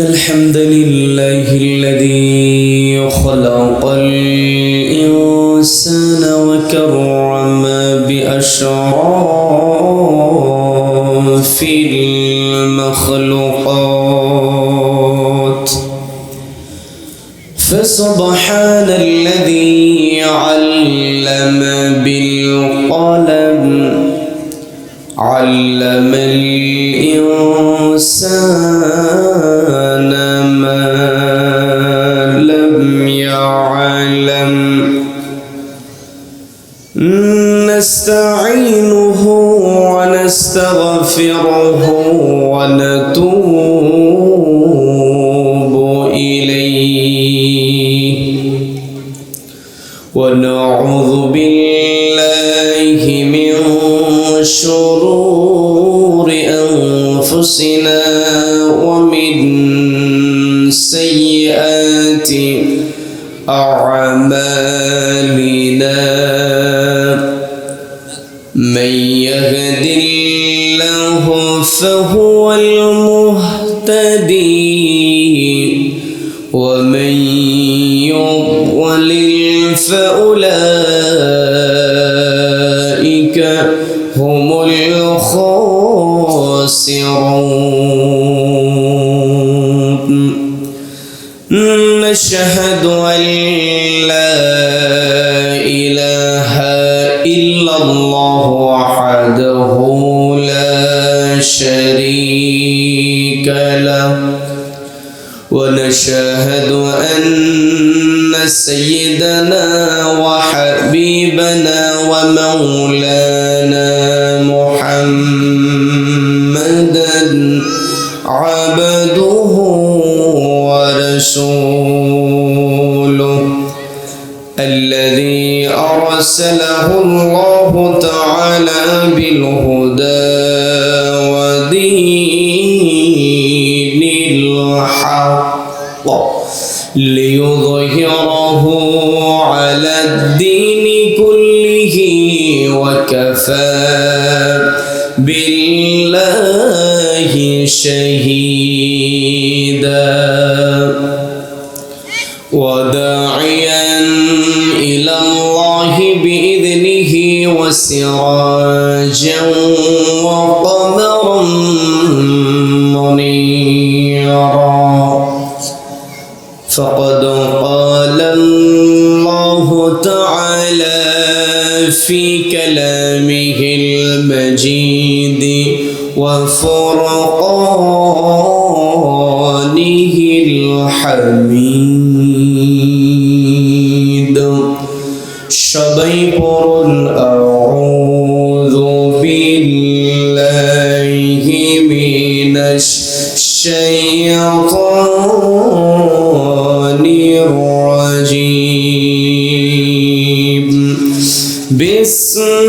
الحمد لله الذي خلق الإنسان وكرم بأشراف المخلوقات فسبحان الذي علم بالقلم علم الإنسان ما لم يعلم نستعينه ونستغفره ونتوب إليه ونعوذ بالله من شرور أنفسنا ومن سيئات أعمالنا من يهد الله فهو المهتدي ومن يضلل فأولئك هم الخاسرون نشهد أن لا إله إلا الله وحده لا شريك له ونشهد أن سيدنا وحبيبنا ومولانا محمدا عبده ورسوله الذي أرسله الله تعالى بالهدى ودين الحق ليظهره على الدين كله وكفى بالله شهيدا وداعيا إلى الله بإذنه وسراجا وقمرا منيرا فقد قال الله تعالى في كلامه المجيد وفرقانه الحميد সবাই পড়ুন আউযু বিল্লাহি মিনাশ শাইতানির রাজীম বিসমিল্লাহির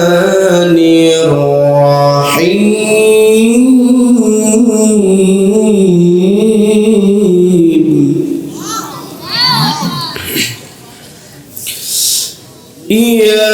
রাহমানির রাহিম ইয়া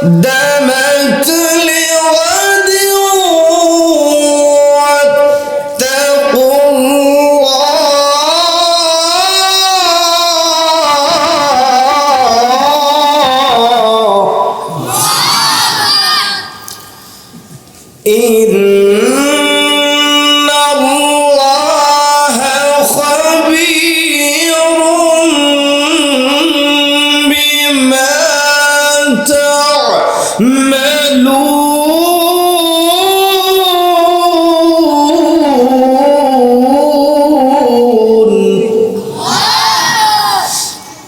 دمت لغد واتقوا الله إن الله خبير بما تعملون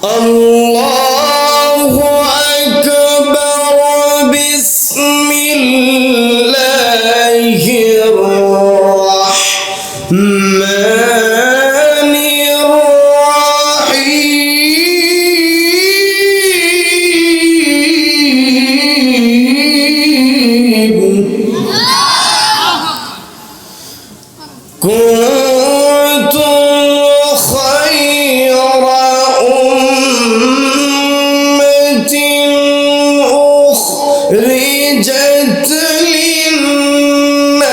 الله أكبر بسم الله الرحمن الرحيم كنتم خير أمة أخرجت للناس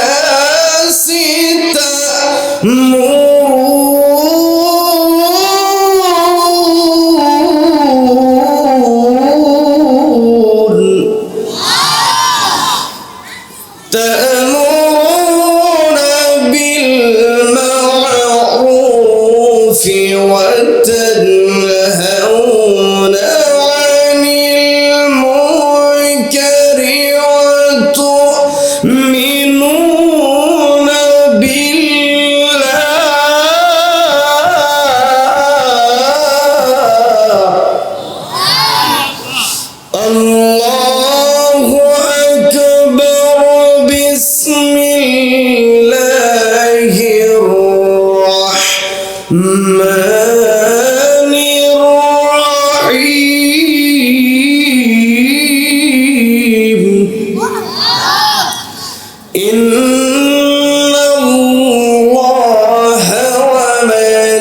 تأمرون بالمعروف وتنهون عن المنكر وتؤمنون بالله. الله أكبر بسم الله الرحمن الرحيم إن الله وملائكته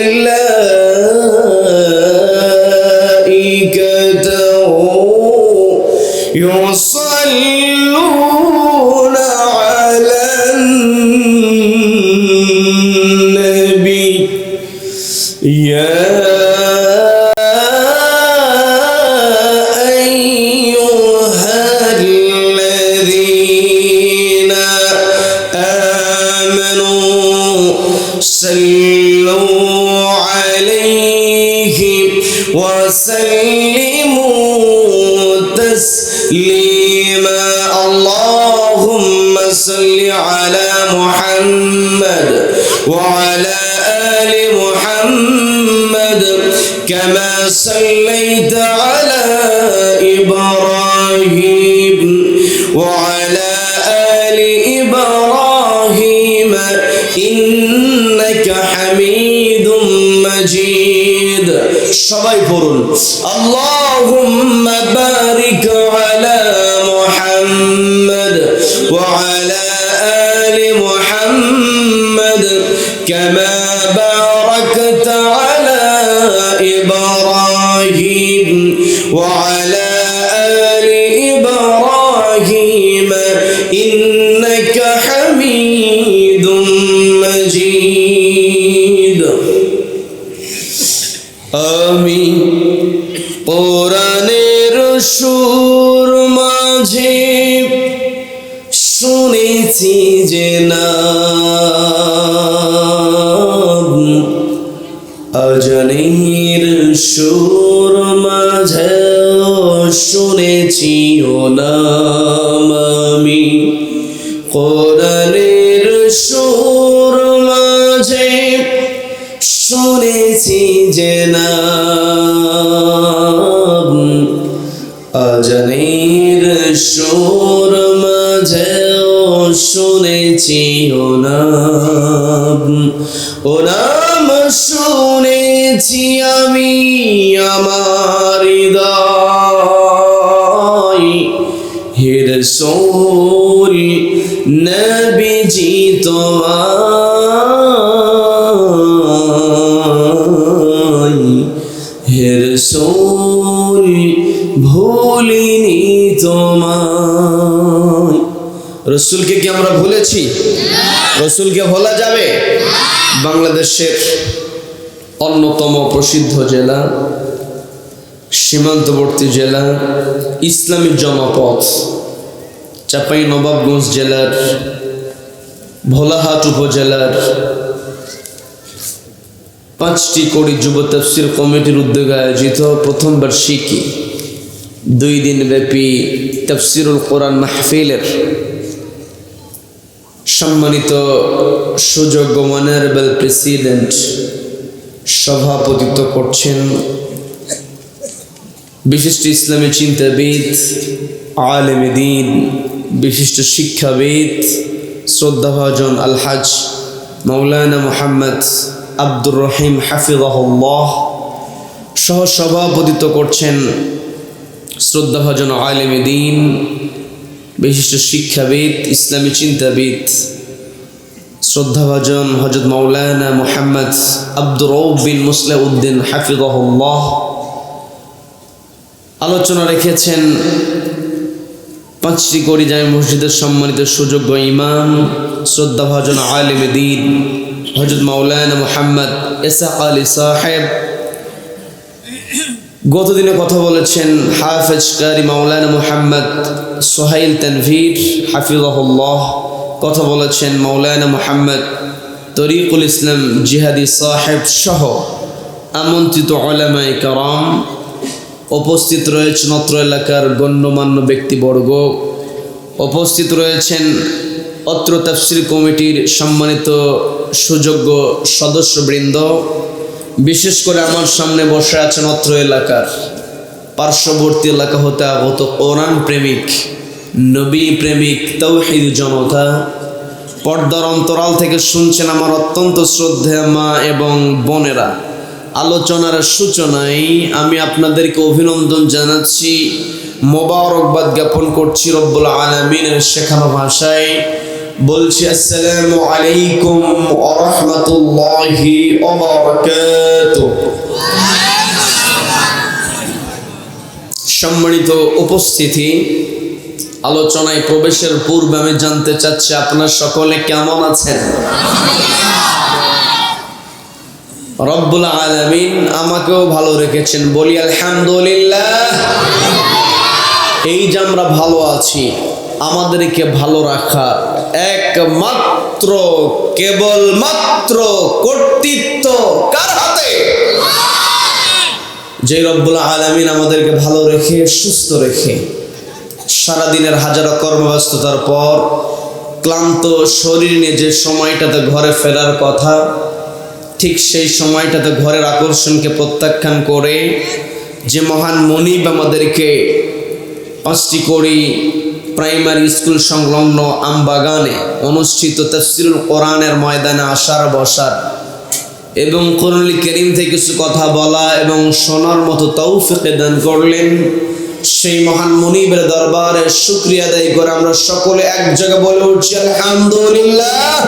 يصلون على النبي يا أيها الذين آمنوا صلوا عليه وسلموا تسليما. اللهم صل على محمد وعلى آل محمد كما صليت على إبراهيم وعلى آل إبراهيم إنك حميد مجيد. সবাই পড়ুন اللهم بارك على محمد وعلى آل محمد كما باركت على إبراهيم وعلى آل إبراهيم إنك حميد مجيد. آمين. কোরআনের সুর মাঝে শুনেছি যে নাম, আজানের সুর মাঝে শুনেছি ও নাম আমি। কোরআনের সুর মাঝে শুনেছি যে নাম, আজানের সুর মাঝেও শুনেছি ও নাম। ও নাম শুনেছি আমি আমার হৃদয়, হে রাসূল নবীজি তোমায়, হে রাসূল ভুলিনি তোমায়। রসুলকে কি আমরা ভুলেছি? রসুলকে ভোলা যাবে? বাংলাদেশের অন্যতম প্রসিদ্ধ জেলা, সীমান্তবর্তী জেলা, ইসলামী জনপদ চাঁপাইনবাবগঞ্জ জেলার ভোলাহাট উপজেলার 5টি কোটি যুব তাফসীর কমিটির উদ্যোগে আয়োজিত প্রথম বার্ষিকী 2 দিন ব্যাপী তাফসীরুল কোরআন মাহফিলের সম্মানিত সুযোগ্য অনারেবল প্রেসিডেন্ট সভাপতিত্ব করছেন বিশিষ্ট ইসলামী চিন্তাবিদ, আলেমে দ্বীন, বিশিষ্ট শিক্ষাবিদ, শ্রদ্ধাভাজন আলহাজ মাওলানা মুহাম্মদ আব্দুর রহিম হাফিজাহুল্লাহ সহ সভাপতিত্ব করছেন শ্রদ্ধাভাজন আলেমে দ্বীন, বিশিষ্ট শিক্ষাবিদ, ইসলামী চিন্তাবিদ, শ্রদ্ধাভাজন হযরত মাওলানা মুহাম্মদ আব্দুর রউফ বিন মুসলিহ উদ্দিন হাফিজাহুল্লাহ। আলোচনা রেখেছেন পাঁচটি কড়ি জামে মসজিদের সম্মানিত সুযোগ্য ইমাম, শ্রদ্ধাভাজন আলেমে দ্বীন হযরত মাওলানা মুহাম্মদ ইসহাক আলী সাহেব। গতদিনে কথা বলেছেন হাফেজ কারি মাওলানা মুহাম্মদ সোহাইল তানভীর হাফিজাহুল্লাহ। কথা বলেছেন মাওলানা মুহাম্মদ তরিকুল ইসলাম জিহাদি সাহেব সহ আমন্ত্রিত উলামায়ে কেরাম। উপস্থিত রয়েছেন অত্র এলাকার গণ্যমান্য ব্যক্তিবর্গ, উপস্থিত রয়েছেন অত্র তাফসীর কমিটির সম্মানিত সুযোগ্য সদস্যবৃন্দ, বিশেষ করে আমার সামনে বসে আছেন অত্র এলাকার পার্শ্ববর্তী এলাকা হতে আগত কোরআন প্রেমিক, নবী প্রেমিক, তাওহীদ জনতা। পর্দার অন্তরাল থেকে শুনছেন আমার অত্যন্ত শ্রদ্ধেয় মা এবং বোনেরা। আলোচনার সূচনায় আমি আপনাদেরকে অভিনন্দন জানাচ্ছি, মোবারকবাদ জ্ঞাপন করছি রব্বুল আলামিনের শেখানো ভাষায়। বলছি আসসালামু আলাইকুম ওয়া রাহমাতুল্লাহি ওয়া বারাকাতুহু। সম্মানিত উপস্থিতি, আলোচনায় প্রবেশের পূর্বে আমি জানতে চাচ্ছি আপনারা সকলে কেমন আছেন? রব্বুল আলামিন আমাকেও ভালো রেখেছেন, বলি আলহামদুলিল্লাহ। এই যে আমরা ভালো আছি, আমাদেরকে ভালো রাখা একমাত্র কেবলমাত্র কর্তৃত্ব কার হাতে? যে রব্বুল আলামিন আমাদেরকে ভালো রেখে সুস্থ রেখে সারাদিনের হাজারো কর্মব্যস্ততার পর ক্লান্ত শরীর নিয়ে যে সময়টাতে ঘরে ফেরার কথা, ঠিক সেই সময়টাতে ঘরের আকর্ষণকে প্রত্যাখ্যান করে যে মহান মনিব আমাদেরকে পাঁচটি কড়ি প্রাইমারি স্কুল সংলগ্ন আমবাগানে অনুষ্ঠিত তাফসীরুল কোরআনের ময়দানে আসার বসার এবং কোরআনুল কারীম থেকে কিছু কথা বলা এবং শোনার মতো তৌফিক দান করলেন, সেই মহান মনিবের দরবারে শুকরিয়া আদায় করে আমরা সকলে এক জায়গায় বলে উঠছি আলহামদুলিল্লাহ।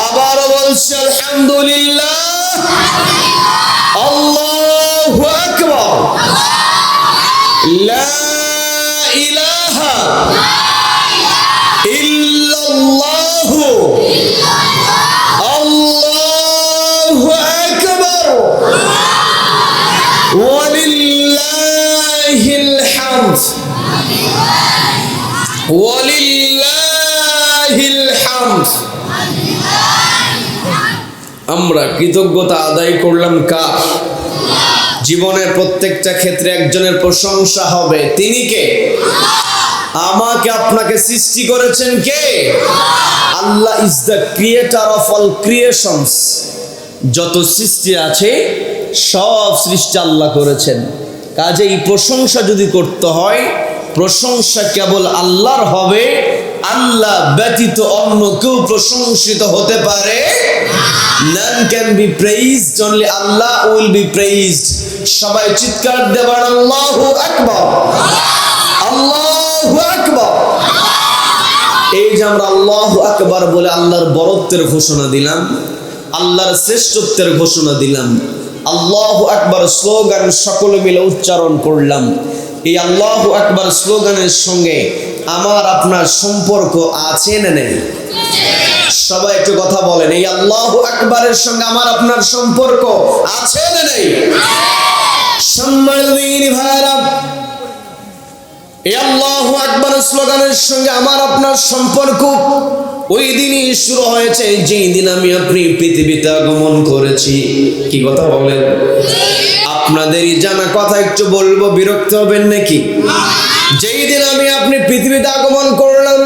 আবার বলছি আলহামদুলিল্লাহ। আল্লাহু আকবার। লা ইলাহা ইল্লাল্লাহু আল্লাহু আকবার ওয়ালিল্লাহিল হামদ ওয়ালিল্লাহিল হামদ। আমরা কৃতজ্ঞতা আদায় করলাম কার? জীবনের প্রত্যেকটা ক্ষেত্রে একজনের প্রশংসা হবে, তিনি কে? আমাকে আপনাকে সৃষ্টি করেছেন কে? Allah is the creator of all creations. যত সৃষ্টি আছে সব সৃষ্টি আল্লাহ করেছেন। কাজেই প্রশংসা যদি করতে হয়, প্রশংসা কেবল আল্লাহর হবে, আল্লাহ ব্যতীত অন্য কেউ প্রশংসিত হতে পারে। None can be praised, only Allah will be praised. সবাই চিৎকার দেবেন আল্লাহু আকবার, আল্লাহু আকবার। এই যে আমরা আল্লাহু আকবার বলে আল্লাহর বরত্বের ঘোষণা দিলাম, আল্লাহর শ্রেষ্ঠত্বের ঘোষণা দিলাম, আল্লাহু আকবার স্লোগান সকলে মিলে উচ্চারণ করলাম। এই আল্লাহু আকবার স্লোগানের সঙ্গে আমার আপনার সম্পর্ক আছে না নেই? সবাই একটু কথা বলেন, এই আল্লাহু আকবারের সঙ্গে আমার আপনার সম্পর্ক আছে না নেই? সম্মানিত দিনী ভাইরা, এই আল্লাহু আকবার স্লোগানের সঙ্গে আমার আপনার সম্পর্ক ওই দিনই শুরু হয়েছে যেই দিন আমি আপনি পৃথিবীতে আগমন করেছি। কি কথা বলেন? আপনাদেরই জানা কথা একটু বলবো, বিরক্ত হবেন নাকি? যেই দিন আমি আপনি পৃথিবীতে আগমন করলাম,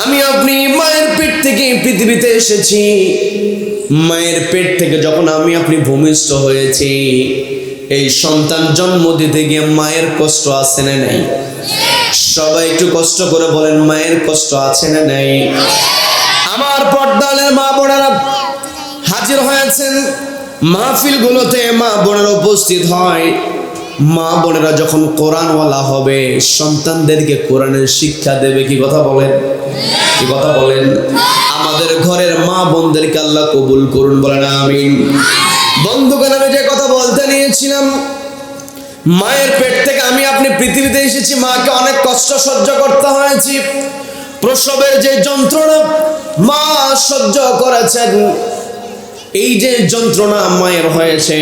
আমি আপনি মায়ের পেট থেকে পৃথিবীতে এসেছি। মায়ের পেট থেকে যখন আমি আপনি ভূমিষ্ঠ হয়েছি, এই সন্তান জন্ম দিতে গিয়ে মায়ের কষ্ট আছে না নাই? সবাই একটু কষ্ট করে বলেন, মায়ের কষ্ট আছে না নাই? আমার পর্দালের মা বোনেরা হাজির হয়েছেন মাহফিলগুলোতে, মা বোনেরা উপস্থিত হয়। মা বোনেরা যখন কোরআনওয়ালা হবে, সন্তানদেরকে কোরআনের শিক্ষা দেবে। কি কথা বলেন? কি কথা বলেন? আমাদের ঘরের মা বোনদেরকে আল্লাহ কবুল করুন, বলেন আমিন। বন্ধুগণ, আমি যে কথা বলতে নিয়েছিলাম, মায়ের পেট থেকে আমি আপনি পৃথিবীতে এসেছি, মাকে অনেক কষ্ট সহ্য করতে হয়েছে। প্রসবের যে যন্ত্রণা মা সহ্য করেছেন, এই যে যন্ত্রণা মায়ের হয়েছে,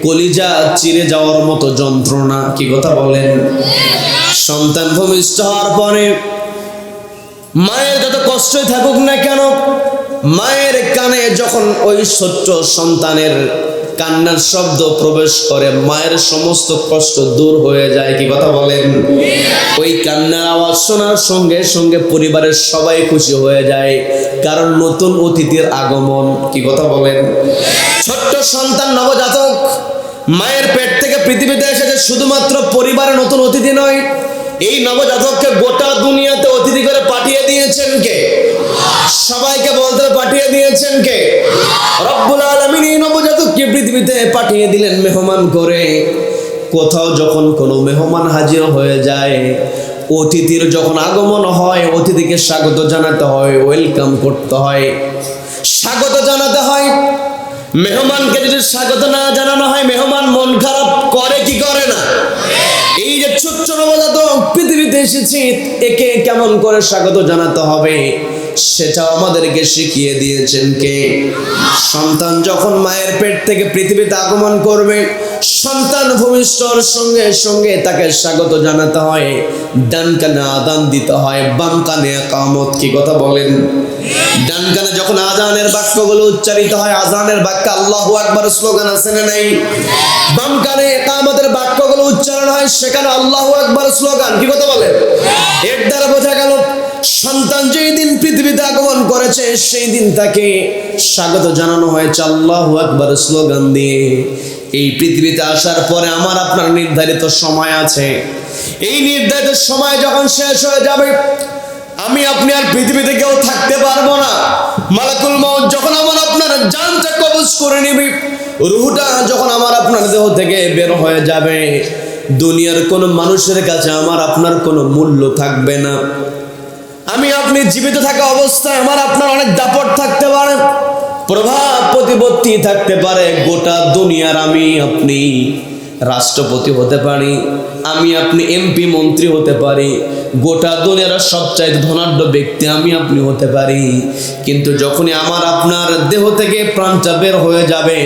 কলিজা চিরে যাওয়ার মতো যন্ত্রণা। কি কথা বলেন? সন্তান ভূমিষ্ঠ হওয়ার পরে মায়ের যত কষ্টই থাকুক না কেন, মায়ের কানে যখন ওই ছোট্ট সন্তানের কান্নার শব্দ প্রবেশ করে, মায়ের সমস্ত কষ্ট দূর হয়ে যায়। কি কথা বলেন? ওই কান্নার আওয়াজ শোনার সঙ্গে সঙ্গে পরিবারের সবাই খুশি হয়ে যায়, কারণ নতুন অতিথির আগমন। কি কথা বলেন? ছোট্ট সন্তান নবজাতক মায়ের পেট থেকে পৃথিবীতে এসেছে, শুধুমাত্র পরিবারের নতুন অতিথি নয়, এই নবজাতককে গোটা দুনিয়াতে অতিথি করে পাঠিয়ে দিয়েছেন কে? সবাইকে বলতে পাঠিয়ে দিয়েছেন কে? রব্বুল আলামিন এই নবজাতককে পৃথিবীতে পাঠিয়ে দিলেন মেহমান করে। কোথাও যখন কোনো মেহমান হাজির হয়ে যায়, অতিথির যখন আগমন হয়, অতিথিকে স্বাগত জানাতে হয়, ওয়েলকাম করতে হয়, স্বাগত জানাতে হয়। মেহমানকে যদি স্বাগত না জানানো হয়, মেহমান মন খারাপ করে কি করে না? এই যে ছোট্ট নবজাতক পৃথিবীতে এসেছে, একে কেমন করে স্বাগত জানাতে হবে সেটাও আমাদেরকে শিখিয়ে দিয়েছেন কে? সন্তান যখন মায়ের পেট থেকে পৃথিবীতে আগমন করবে, সন্তান ভূমিষ্ঠর সঙ্গে সঙ্গে তাকে স্বাগত জানাতে হয়। ডান কানে আযান দিতে হয়, বাম কানে ইকামত। কি কথা বলেন? ডান কানে যখন আযানের বাক্যগুলো উচ্চারিত হয়, আযানের বাক্য আল্লাহু আকবার স্লোগান আছে না নাই? বাম কানে ইকামতের বাক্যগুলো উচ্চারণ হয়, সেখানে আল্লাহু আকবার স্লোগান। কি কথা বলেন? এর দ্বারা বোঝা গেল সন্তান যেই দিন পৃথিবীতে আগমন করেছে, সেই দিন তাকে স্বাগত জানানো হয়েছে আল্লাহু আকবার স্লোগান দিয়ে। এই পৃথিবীতে আসার পরে আমার আপনার নির্ধারিত সময় আছে। এই নির্ধারিত সময় যখন শেষ হয়ে যাবে, আমি আপনি আর পৃথিবীতে কেউ থাকতে পারবো না। মালাকুল মউত যখন আমার আপনার জানটা কবজ করে নিবে, রূহটা যখন আমার আপনার দেহ থেকে বের হয়ে যাবে, দুনিয়ার কোনো মানুষের কাছে আমার আপনার কোনো মূল্য থাকবে না। আমি আপনি জীবিত থাকা অবস্থায় আমার আপনার অনেক দাপট থাকতে পারে, প্রভাব প্রতিপত্তি থাকতে পারে। গোটা দুনিয়ার আমি আপনি রাষ্ট্রপতি হতে পারি, আমি আপনি এমপি মন্ত্রী হতে পারি, গোটা দুনিয়ার সবচাইতে ধনাঢ্য ব্যক্তি আমি আপনি হতে পারি। কিন্তু যখনই আমার আপনার দেহ থেকে প্রাণটা বের হয়ে যাবে,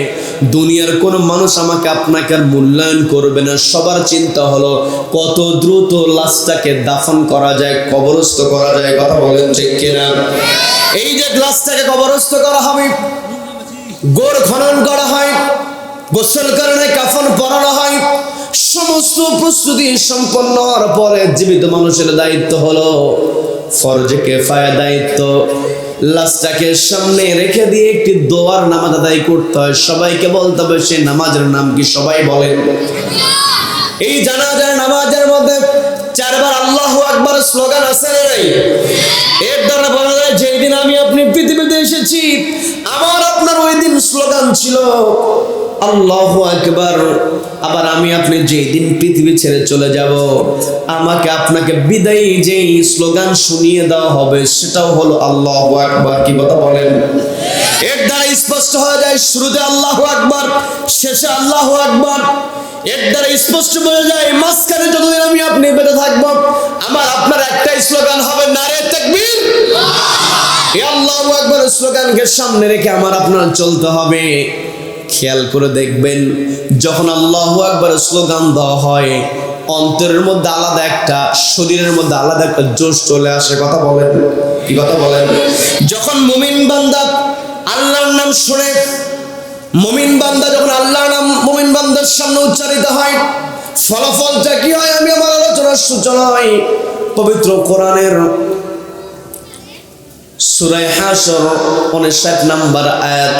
দুনিয়ার কোনো মানুষ আমাকে আপনাকে আর মূল্যায়ন করবে না। সবার চিন্তা হলো কত দ্রুত লাশটাকে দাফন করা যায়, কবরস্থ করা যায়। কথা বলেন ঠিক কিনা? এই যে লাশটাকে কবরস্থ করা হবে, গোর খনন করা হয়, গোসল করে কাফন পরানো হয়, সমস্ত প্রস্তুতি সম্পন্ন হওয়ার পরে জীবিত মানুষের দায়িত্ব হলো ফরজে কিফায়া দায়িত্ব, লাশটাকে সামনে রেখে দিয়ে একটি দোয়ার নামাজ আদায় করতে হয়। সবাইকে বলতে হবে সেই নামাজের নাম কি? সবাই বলেন। এই জানাজার নামাজের মধ্যে 4 বার আল্লাহু আকবার স্লোগান আছে না নাই? এর দ্বারা বলা যায় যেই দিন আমি আপনি পৃথিবীতে এসেছি, আমার আপনার ওই দিন স্লোগান ছিল আল্লাহু আকবার। আবার আমি আপনি যেই দিন পৃথিবী ছেড়ে চলে যাব, আমাকে আপনাকে বিদায়ী যেই স্লোগান শুনিয়ে দেওয়া হবে, সেটাও হলো আল্লাহু আকবার। কি কথা বলেন? এর দ্বারা স্পষ্ট হয়ে যায় শুরুতে আল্লাহু আকবার, শেষে আল্লাহু আকবার। এর দ্বারা স্পষ্ট বোঝা যায় মাঝখানে যতদিন আমি আপনি বেঁচে থাকবো, আমার আপনার একটাই স্লোগান হবে, নারে তাকবীর। এই আল্লাহু আকবার স্লোগানকে সামনে রেখে আমার আপনার চলতে হবে। খেয়াল করে দেখবেন, যখন আল্লাহু আকবার স্লোগান দেওয়া হয়, অন্তরের মধ্যে আলাদা একটা, শরীরের মধ্যে আলাদা একটা জোশ চলে আসে। কথা বলেন। কি কথা বলেন? যখন মুমিন বান্দা আল্লাহর নাম শুনে, মুমিন বান্দা যখন আল্লাহর নাম মুমিন বান্দার সামনে উচ্চারিত হয়, ফলাফলটা কি হয়? আমি আমার আলোচনার সূচনায় পবিত্র কোরআনের সূরা হাশর 59 নম্বর আয়াত,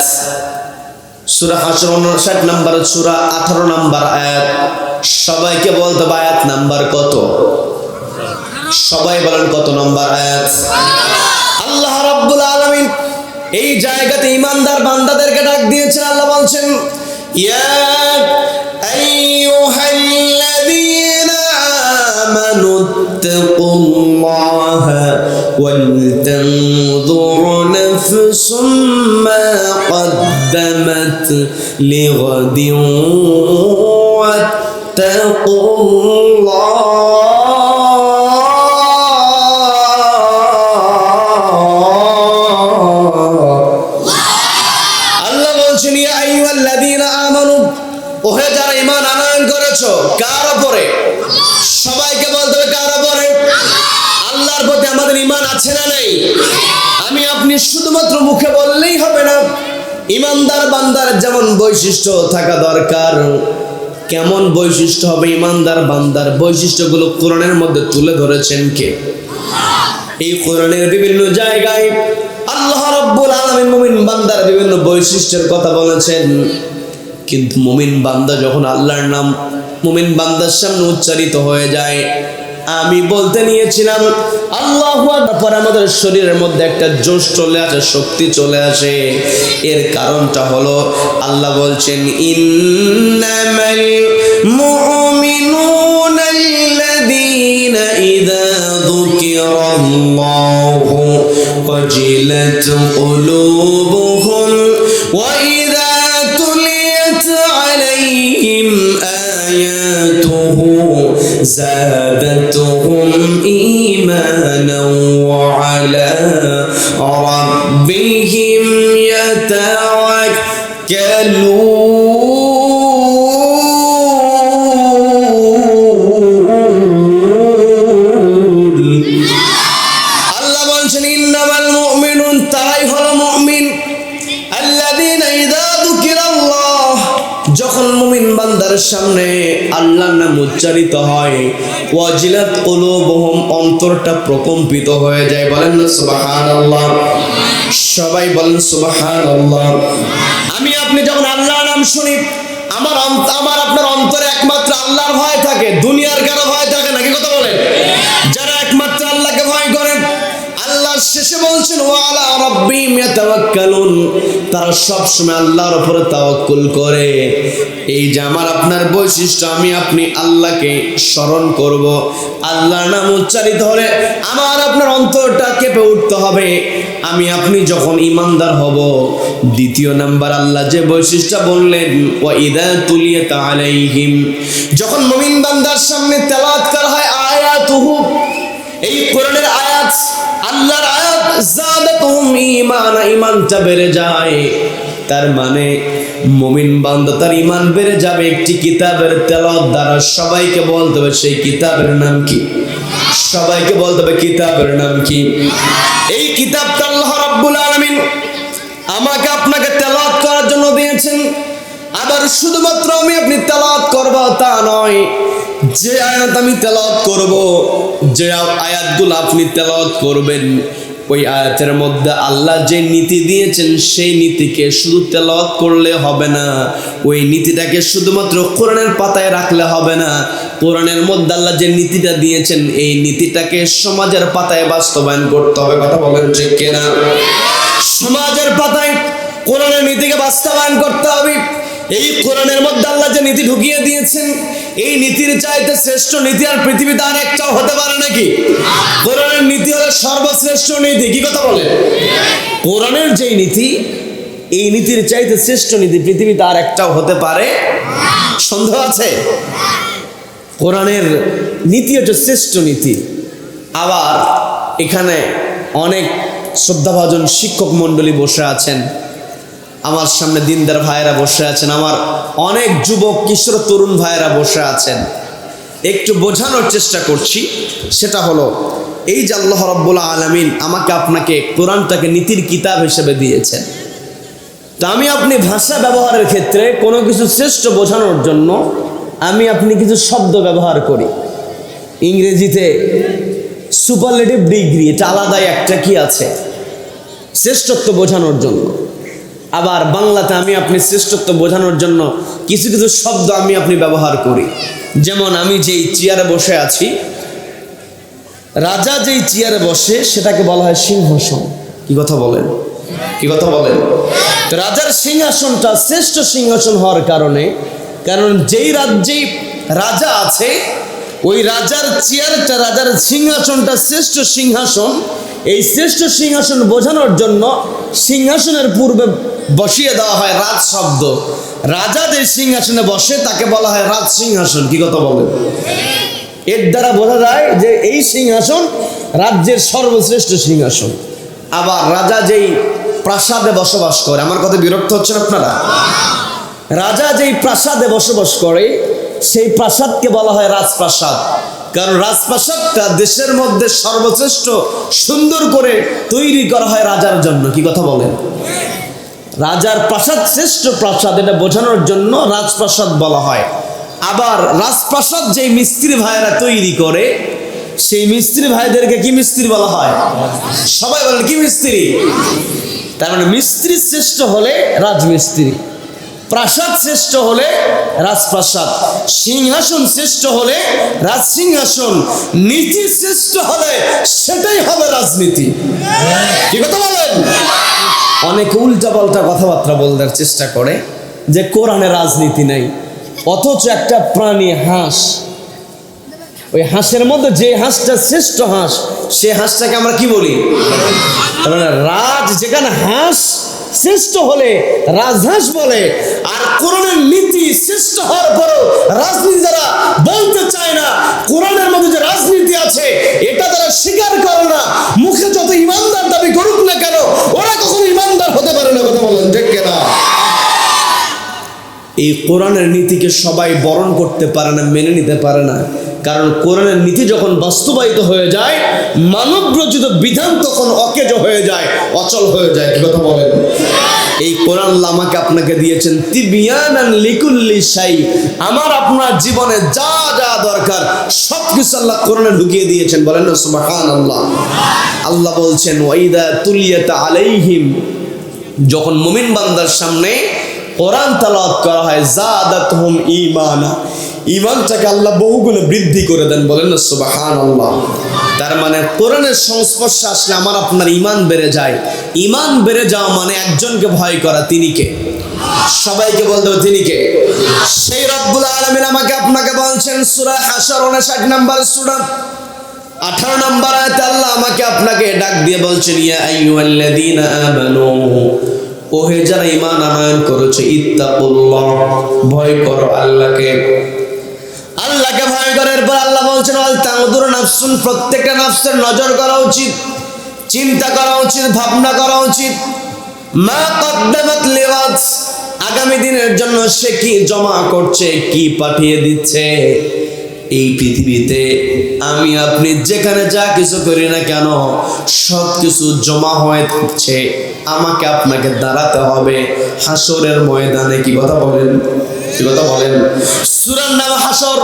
সূরা হাশর 59 নম্বর সূরা 18 নম্বর আয়াত। সবাইকে বলতে হবে আয়াত নাম্বার কত? সবাই বলেন কত নম্বর আয়াত? আল্লাহ রাব্বুল আলামিন এই জায়গাতে ঈমানদার বান্দাদেরকে ডাক দিয়েছেন। আল্লাহ বলছেন, ইয়া আইয়ুহাল্লাযীনা আমানু তাকুল্লাহা ওয়াল তানজুর নাফসুম মা قدمت لغد واتقوا الله আল্লাহ বলছেন ইয়া আইয়ুহাল্লাযীনা আমানু, ওহে যারা ঈমান আনয়ন করেছো। কার উপরে? সবাইকে বলতে হবে কার উপরে? আল্লাহর প্রতি আমাদের ঈমান আছে না নাই? আমি আপনি শুধুমাত্র মুখে বললেই হবে না। ঈমানদার বান্দার যেমন বৈশিষ্ট্য থাকা দরকার, কেমন বৈশিষ্ট্য হবে ঈমানদার বান্দার, বৈশিষ্ট্যগুলো কোরআনের মধ্যে তুলে ধরেছেন কে? এই কোরআনের বিভিন্ন জায়গায় আল্লাহ রাব্বুল আলামিন মুমিন বান্দার বিভিন্ন বৈশিষ্ট্যের কথা বলেছেন। কিন্তু মুমিন বান্দা যখন আল্লাহর নাম মুমিন বান্দার সামনে উচ্চারিত হয়ে যায়, আমি বলতে নিয়েছিলাম আল্লাহু আকবার, আমাদের শরীরের মধ্যে একটা জোশ চলে আসে, শক্তি চলে আসে। এর কারণটা হলো আল্লাহ বলছেন, ইন্নামাল মুমিনুনা আল্লাযীনা ইযা যুকিরাল্লাহু ওয়াজিলাত কুলুবুহুম ওয়া ইযা তুলিয়াত আলাইহিম আয়াতুহু زادتهم إيمانا وعلى ربهم يتوكلون আল্লাহ বলছেন ইন্নামাল মুমিনুন, তারাই হলো মুমিন আল্লাযীনা ইযা যুকিরাল্লাহ, যখন মুমিন বান্দার সামনে আল্লাহর নাম উচ্চারিত হয়, ওয়াজিলাত কুলুবুহুম, অন্তরটা প্রকম্পিত হয়ে যায়। বলেন না সুবহানাল্লাহ? সবাই বলেন সুবহানাল্লাহ। আমি আপনি যখন আল্লাহর নাম শুনি, আমার আপনার অন্তরে একমাত্র আল্লাহর ভয় থাকে, দুনিয়ার কারো ভয় থাকে না। কি কথা বলেন? যারা একমাত্র আল্লাহকে ভয় করেন, আল্লাহ শেষে বলছেন ওয়া আলা রাব্বিহিম ইয়াতাওয়াক্কালুন, তারা সবসময় আল্লাহর উপরে তাওয়াক্কুল করে। এই যে আমার আপনার বৈশিষ্ট্য, আমি আপনি আল্লাহকে স্মরণ করব, আল্লাহর নাম উচ্চারিত হলে আমার আপনার অন্তরটা কেঁপে উঠতে হবে। আমি আপনি যখন ঈমানদার হব, দ্বিতীয় নাম্বার আল্লাহ যে বৈশিষ্ট্য বললেন, ওয়া ইযা তুলিয়াত আলাইহিম, যখন মুমিন বান্দার সামনে তেলাওয়াত করা হয় আয়াতুহু, এই কোরআনের আয়াত, আল্লাহর আয়াত, যাদাতুহুম ঈমানা, ঈমানটা বেড়ে যায়। তার মানে মুমিন বান্দা তার ঈমান বেড়ে যাবে একটি কিতাবের তেলাওয়াত দ্বারা। সবাইকে বলতে হবে সেই কিতাবের নাম কি? সবাইকে বলতে হবে কিতাবের নাম কি? এই কিতাবটা আল্লাহ রাব্বুল আলামিন আমাকে আপনাকে তেলাওয়াত করার জন্য দিয়েছেন। আবার শুধুমাত্র আমি আপনি তেলাওয়াত করব তা নয়, যে আয়াত আমি তেলাওয়াত করব, যে আয়াতগুলো আপনি তেলাওয়াত করবেন, ওই আয়াতের মধ্যে আল্লাহ যে নীতি দিয়েছেন সেই নীতিকে শুধু তেলাওয়াত করলে হবে না, ওই নীতিটাকে শুধুমাত্র কোরআনের পাতায় রাখলে হবে না। কোরআনের মধ্যে আল্লাহ যে নীতিটা দিয়েছেন এই নীতিটাকে সমাজের পাতায় বাস্তবায়ন করতে হবে। কথা বলেন ঠিক কিনা? সমাজের পাতায় কোরআনের নীতিকে বাস্তবায়ন করতে হবে। এই কোরআনের মধ্যে আল্লাহ যে নীতি ঢুকিয়ে দিয়েছেন, এই নীতির চাইতে শ্রেষ্ঠ নীতি আর পৃথিবীতে আর একটাও হতে পারে নাকি? কোরআনের নীতি হলো সর্বশ্রেষ্ঠ নীতি। কি কথা বলে? কোরআনের যেই নীতি, এই নীতির চাইতে শ্রেষ্ঠ নীতি পৃথিবীতে আর একটাও হতে পারে? সন্দেহ আছে? কোরআনের নীতি হচ্ছে শ্রেষ্ঠ নীতি। আবার এখানে অনেক শ্রদ্ধাভাজন শিক্ষক মণ্ডলী বসে আছেন, আমার সামনে দিনদার ভাইয়েরা বসে আছেন, আমার অনেক যুবক কিশোর তরুণ ভাইয়েরা বসে আছেন। একটু বোঝানোর চেষ্টা করছি, সেটা হলো এই যে আল্লাহ রাব্বুল আলামিন আমাকে আপনাকে কোরআনটাকে নীতির কিতাব হিসেবে দিয়েছেন। তা আমি আপনি ভাষা ব্যবহারের ক্ষেত্রে কোনো কিছু শ্রেষ্ঠ বোঝানোর জন্য আমি আপনি কিছু শব্দ ব্যবহার করি। ইংরেজিতে সুপারলেটিভ ডিগ্রি, এটা আলাদাই একটা কি আছে, শ্রেষ্ঠত্ব বোঝানোর জন্য। আবার বাংলাতে আমি আপনি শ্রেষ্ঠত্ব বোঝানোর জন্য কিছু কিছু শব্দ আমি আপনি ব্যবহার করি। যেমন আমি যেই চেয়ারে বসে আছি, রাজা যেই চেয়ারে বসে সেটাকে বলা হয় সিংহাসন। কি কথা বলেন? কি কথা বলেন? তো রাজার সিংহাসনটা শ্রেষ্ঠ সিংহাসন হওয়ার কারণে, কারণ যেই রাজ্যেই রাজা আছে ওই রাজার চেয়ারটা, রাজার সিংহাসনটা শ্রেষ্ঠ সিংহাসন। এই শ্রেষ্ঠ সিংহাসন বোঝানোর জন্য সিংহাসনের পূর্বে বসিয়ে দেওয়া হয় রাজ শব্দ। রাজা যে সিংহাসনে বসে তাকে বলা হয় রাজ সিংহাসন। কি কথা বলেন? এর দ্বারা বোঝা যায় যে এই সিংহাসন রাজ্যের সর্বশ্রেষ্ঠ সিংহাসন। আবার রাজা যেই প্রাসাদে বসবাস করে, আমার কথা বিরক্ত হচ্ছেন আপনারা? রাজা যেই প্রাসাদে বসবাস করে সেই প্রাসাদকে বলা হয় রাজপ্রাসাদ। কারণ রাজপ্রাসাদটা দেশের মধ্যে সর্বশ্রেষ্ঠ সুন্দর করে তৈরি করা হয় রাজার জন্য। কি কথা বলেন? রাজার প্রাসাদ শ্রেষ্ঠ প্রাসাদ, এটা বোঝানোর জন্য রাজপ্রাসাদ বলা হয়। আবার রাজপ্রাসাদ যে মিস্ত্রি ভাইয়েরা তৈরি করে সেই মিস্ত্রি ভাইদেরকে কি মিস্ত্রি বলা হয়? সবাই বলেন কি মিস্ত্রি? তার মানে মিস্ত্রি শ্রেষ্ঠ হলে রাজমিস্ত্রি, প্রাসাদ শ্রেষ্ঠ হলে রাজপ্রাসাদ, সিংহাসন শ্রেষ্ঠ হলে রাজসিংহাসন, নীতি শ্রেষ্ঠ হলে সেটাই হবে রাজনীতি। কি কথা বলেন? অনেকে উল্টা পাল্টা কথাবার্তা বলার চেষ্টা করে যে কোরআনে রাজনীতি নাই, অথচ একটা প্রাণী হাঁস, ওই হাঁসের মধ্যে যে হাঁসটা শ্রেষ্ঠ হাঁস সে হাঁসটাকে আমরা কি বলি? রাজ, যেখানে হাঁস শ্রেষ্ঠ হলে রাজহাঁস বলে। আর কোরআনের নীতি শ্রেষ্ঠ হওয়ার পরও রাজনীতি যারা বলতে চায় না, কোরআনের মধ্যে যে রাজনীতি আছে এটা তারা স্বীকার করে না, মুখে যত ইমানদার দাবি করুক না কেন ওরা কখনো ইমানদার হতে পারে না। কথা বলেন ঠিক কিনা? এই কোরআনের নীতিকে সবাই বরণ করতে পারে না, মেনে নিতে পারে না। কারণ কোরআনের নীতি যখন বাস্তবায়িত হয়ে যায়, মানব রচিত বিধান তখন অকেজ হয়ে যায়, অচল হয়ে যায়। কি কথা বলেন? এই কোরআন আমাকে আপনাকে দিয়েছেন তিবিয়ানান লিকুল্লি শাই, আমার আপনার জীবনে যা যা দরকার সবকিছু আল্লাহ কোরআনে ঢুকিয়ে দিয়েছেন। বলেন না সুবহানাল্লাহ। আল্লাহ বলছেন ওয়াইদা তুলিয়াত আলাইহিম, যখন মুমিন বান্দার সামনে কোরআন তেলাওয়াত করা হয় জাদাতহুম ঈমানা, ঈমানটাকে আল্লাহ বহুগুণে বৃদ্ধি করে দেন। বলেন না সুবহানাল্লাহ। তার মানে কোরআনের সংস্পর্শে আসলে আমার আপনার ঈমান বেড়ে যায়। ঈমান বেড়ে যাওয়া মানে একজনকে ভয় করা, তিনি কে? সবাইকে বলতে হবে তিনি কে? সেই রব্বুল আলামিন আমাকে আপনাকে বলছেন সূরা হাশর 59 নম্বর সূরা 18 নম্বর আয়াতে আল্লাহ আমাকে আপনাকে ডাক দিয়ে বলছেন ইয়া আইয়ুহাল্লাযীনা আমানু, ওহে যারা ঈমান আনয়ন করেছে, ইত্তাকুল্লাহ, ভয় করো আল্লাহকে। আল্লাহকে ভয় করার পর আল্লাহ বলছেন ওয়াল তানজুর নাফসুন, প্রত্যেকটা নাফসের নজর করা উচিত, চিন্তা করা উচিত, ভাবনা করা উচিত। মা কদ্দামাত লিগাদ, আগামী দিনের জন্য সে কি জমা করছে, কি পাঠিয়ে দিচ্ছে। এই পৃথিবীতে আমি আপনি যেখানে যা কিছু করি না কেন সব কিছু জমা হয়ে থাকছে, আমাকে আপনাকে দাঁড়াতে হবে হাসরের ময়দানে। কি কথা বলেন? কি কথা বলেন? সূরার নাম হাসর।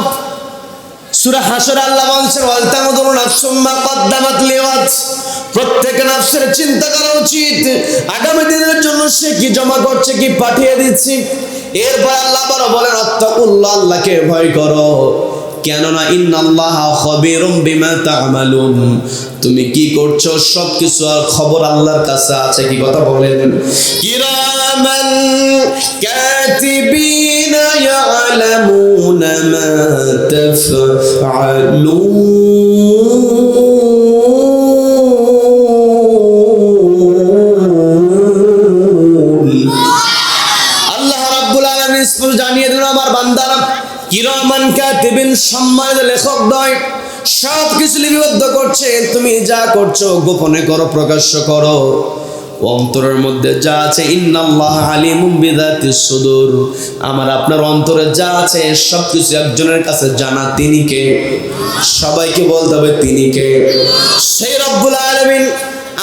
সূরা হাসর আল্লাহ বলছেন ওয়াল তানজুর নাফসুম মা কদ্দামাত লিগাদ, প্রত্যেক নাফসের চিন্তা করা উচিত আগামী দিনের জন্য সে কি জমা করছে, কি পাঠিয়ে দিচ্ছে। এরপর আল্লাহ আবার বলেন আত্তাকুল্লাহ, আল্লাহকে ভয় করো, কেননা ইন্নাল্লাহা খাবীরুম বিমা তা'মালুন, তুমি কি করছো সবকিছু আর খবর আল্লাহর কাছে আছে। কি কথা বলেন? কিরামান কাতিবিনা ইয়ালামুনা মা তাফআলুন, আল্লাহ রাব্বুল আলামিন স্পষ্ট জানিয়ে দিলেন আমার বান্দারা কিরামান কাতিবিন, সম্মানিত লেখক দয় সব কিছু লিপিবদ্ধ করছে। তুমি যা করছো গোপনে করো, প্রকাশ্য করো, অন্তরের মধ্যে যা আছে ইন্নাল্লাহা আলিমুম বিযাতিস সুদূর, আমার আপনার অন্তরে যা আছে সব কিছু একজনের কাছে জানা। তিনি কে? সবাইকে বলতে হবে তিনি কে? সেই রব্বুল আলামিন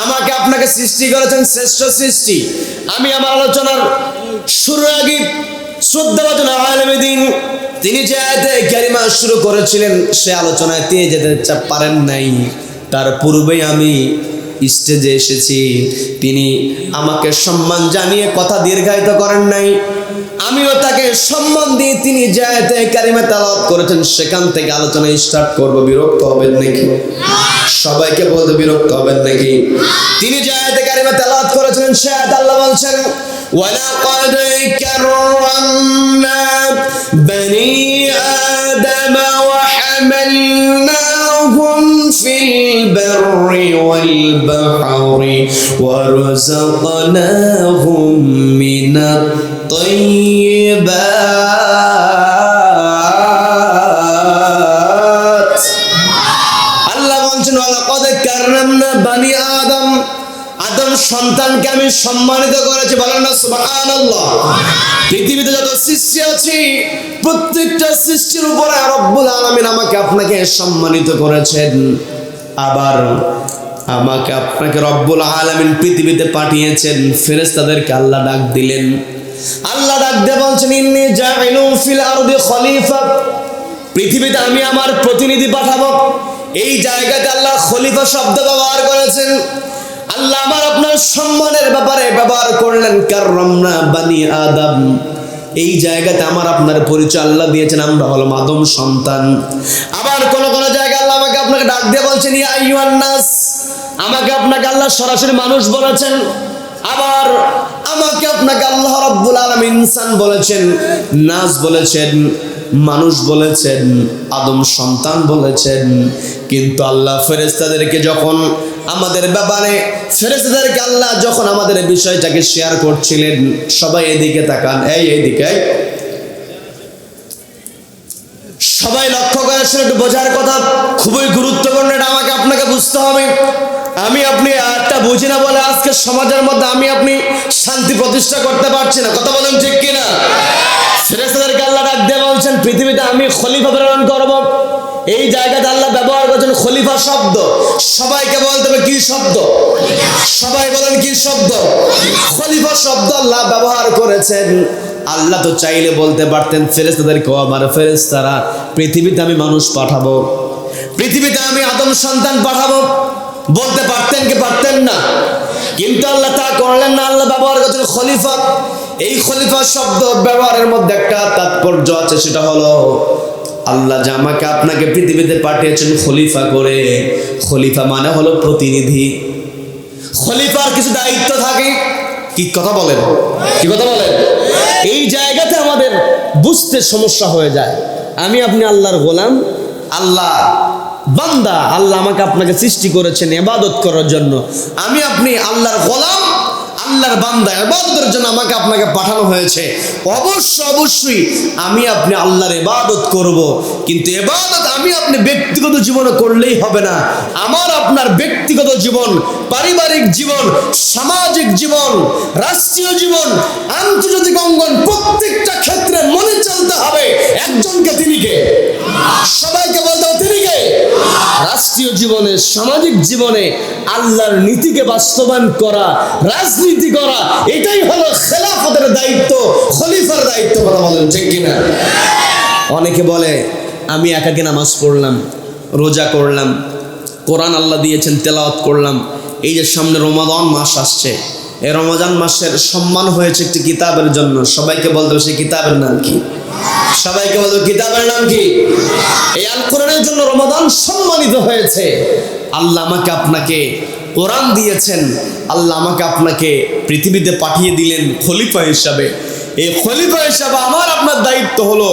আমাকে আপনাকে সৃষ্টি করেছেন শ্রেষ্ঠ সৃষ্টি। আমি আমার আলোচনার শুরুর আগে শ্রদ্ধাভাজন আলেম দ্বীন তিনি যে আয়াতে কারিমা শুরু করেছিলেন সে আলোচনায় তিনি যেতে পারেন নাই। তার পূর্বেই আমি স্টেজে এসেছি, তিনি আমাকে সম্মান জানিয়ে কথা দীর্ঘায়িত করেন নাই, আমিও তাকে সম্মান দিয়ে তিনি যে আয়াতে কারিমা তেলাওয়াত করেছেন সেখান থেকে আলোচনা স্টার্ট করব। বিরক্ত হবেন নাকি? সবাইকে বলতে বিরক্ত হবেন নাকি? তিনি যে আয়াতে কারিমা তেলাওয়াত করেছিলেন সে আয়াত আল্লাহ বলছেন ওয়ালাকাদ কাররামনা বনি আদম ওয়া হামালনাহুম ফিল বাররি ওয়াল বাহরি ওয়া রাযাকনাহুম মিনাত তাইয়্যিবাত। আল্লাহ বলছেন ওয়ালাকাদ কাররামনা বনি আদম, আদম সন্তানকে আমি সম্মানিত করেছি। বলেন না সুবহানাল্লাহ। পৃথিবীতে যত সৃষ্টি আছে প্রত্যেকটা সৃষ্টির উপরে রব্বুল আলামিন আমাকে আপনাকে সম্মানিত করেছেন। আবার আমাকে আপনাকে রব্বুল আলামিন পৃথিবীতে পাঠিয়েছেন, ফেরেশতাদেরকে আল্লাহ ডাক দিলেন। আল্লাহ ডাক দিয়ে বলছেন ইন্নী জাইলুন ফিল আরদি খলিফা, পৃথিবীতে আমি আমার প্রতিনিধি পাঠাবো। এই জায়গাতে আল্লাহ খলিফা শব্দ ব্যবহার করেছেন। আল্লাহ আমার আপনার সম্মানের ব্যাপারে ব্যবহার করলেন কাররামনা বনি আদম। এই জায়গাতে আমার আপনার পরিচয় আল্লাহ দিয়েছেন, আমরা হলাম আদম সন্তান। আবার কোন কোন জায়গায় আল্লাহ আমাকে আপনাকে ডাক দিয়ে বলছেন ইয়া আইয়ুহান নাস, আমাকে আপনাকে আল্লাহ সরাসরি মানুষ বলেছেন। আবার আমাকে আপনাকে আল্লাহ রাব্বুল আলামিন ইনসান বলেছেন, নাস বলেছেন, মানুষ বলেছেন, আদম সন্তান বলেছেন। কিন্তু আল্লাহ ফেরেশতাদেরকে যখন আমাদের ব্যাপারে ফেরেশতাদেরকে আল্লাহ যখন আমাদের বিষয়টাকে শেয়ার করছিলেন, সবাই এদিকে তাকান, এইদিকে সবাই লক্ষ্য করে শুনে একটু বোঝার কথা, খুবই গুরুত্বপূর্ণ, এটা আমাকে আপনাকে বুঝতে হবে। আমি আপনি একটা বুঝি না বলে আজকে সমাজের মধ্যে আমি আপনি শান্তি প্রতিষ্ঠা করতে পারছি না। কথা বলেন ঠিক কিনা? ফেরেশতাদেরকে আল্লাহ ডাক দিয়ে বলছেন পৃথিবীতে আমি খলিফা প্রেরণ করব। এই জায়গাতে আল্লাহ ব্যবহার করেছেন খলিফা শব্দ। সবাইকে বলতে হবে কি শব্দ? সবাই বলেন কি শব্দ? খলিফা শব্দ আল্লাহ ব্যবহার করেছেন। আল্লাহ তো চাইলে বলতে পারতেন ফেরেশতাদেরকে আমার ফেরেশতারা পৃথিবীতে আমি মানুষ পাঠাবো, পৃথিবীতে আমি আদম সন্তান পাঠাবো, বলতে পারতেন কি পারতেন না? কিন্তু আল্লাহ তা করলেন না। আল্লাহ ব্যবহার করেছেন খলিফা। এই খলিফা শব্দ ব্যবহারের মধ্যে একটা তাৎপর্য আছে, সেটা হলো আল্লাহ যে আমাকে আপনাকে পৃথিবীতে পাঠিয়েছেন খলিফা করে, খলিফা মানে হলো প্রতিনিধি। খলিফার কিছু দায়িত্ব থাকে। কি কথা বলেন? কি কথা বলেন? এই জায়গাতে আমাদের বুঝতে সমস্যা হয়ে যায়। আমি আপনি আল্লাহর গোলাম, আল্লাহ বান্দা, আল্লাহ আমাকে আপনাকে সৃষ্টি করেছেন ইবাদত করার জন্য। আমি আপনি আল্লাহর গোলাম, আল্লাহর বান্দা, ইবাদতের জন্য আমাকে আপনাকে পাঠানো হয়েছে। অবশ্যই আমি আপনি আল্লাহর ইবাদত করব, কিন্তু ইবাদত আমি আপনি ব্যক্তিগত জীবনে করলেই হবে না। আমার আপনার ব্যক্তিগত জীবন, পারিবারিক জীবন, সামাজিক জীবন, রাষ্ট্রীয় জীবন, আন্তর্জাতিক অঙ্গন, প্রত্যেকটা ক্ষেত্রে মনে চলতে হবে একজনকে, তিনি কে? সবাইকে বলতে হবে তিনি কে? রাষ্ট্রীয় জীবনে, সামাজিক জীবনে আল্লাহর নীতিকে বাস্তবায়ন করা, রাজনীতি করা, এটাই হলো খেলাফতের দায়িত্ব, খলিফার দায়িত্ব। কথা বলেন ঠিক কিনা? অনেকে বলে আমি একাকী নামাজ পড়লাম, রোজা করলাম, কোরআন আল্লাহ দিয়েছেন তেলাওয়াত করলাম। এই যে সামনে রমাদান মাস আসছে, এই রমজান মাসের সম্মান হয়েছে একটি কিতাবের জন্য। সবাইকে বলতে হবে সেই কিতাবের নাম কি? সবাইকে বলতে কিতাবের নাম কি? এই আল কোরআনের জন্য রমাদান সম্মানিত হয়েছে। আল্লাহ আমাকে আপনাকে কোরআন দিয়েছেন, আল্লাহ আমাকে আপনাকে পৃথিবীতে পাঠিয়ে দিলেন খলিফা হিসাবে। এই খলিফা হিসাবে আমার আপনার দায়িত্ব হলো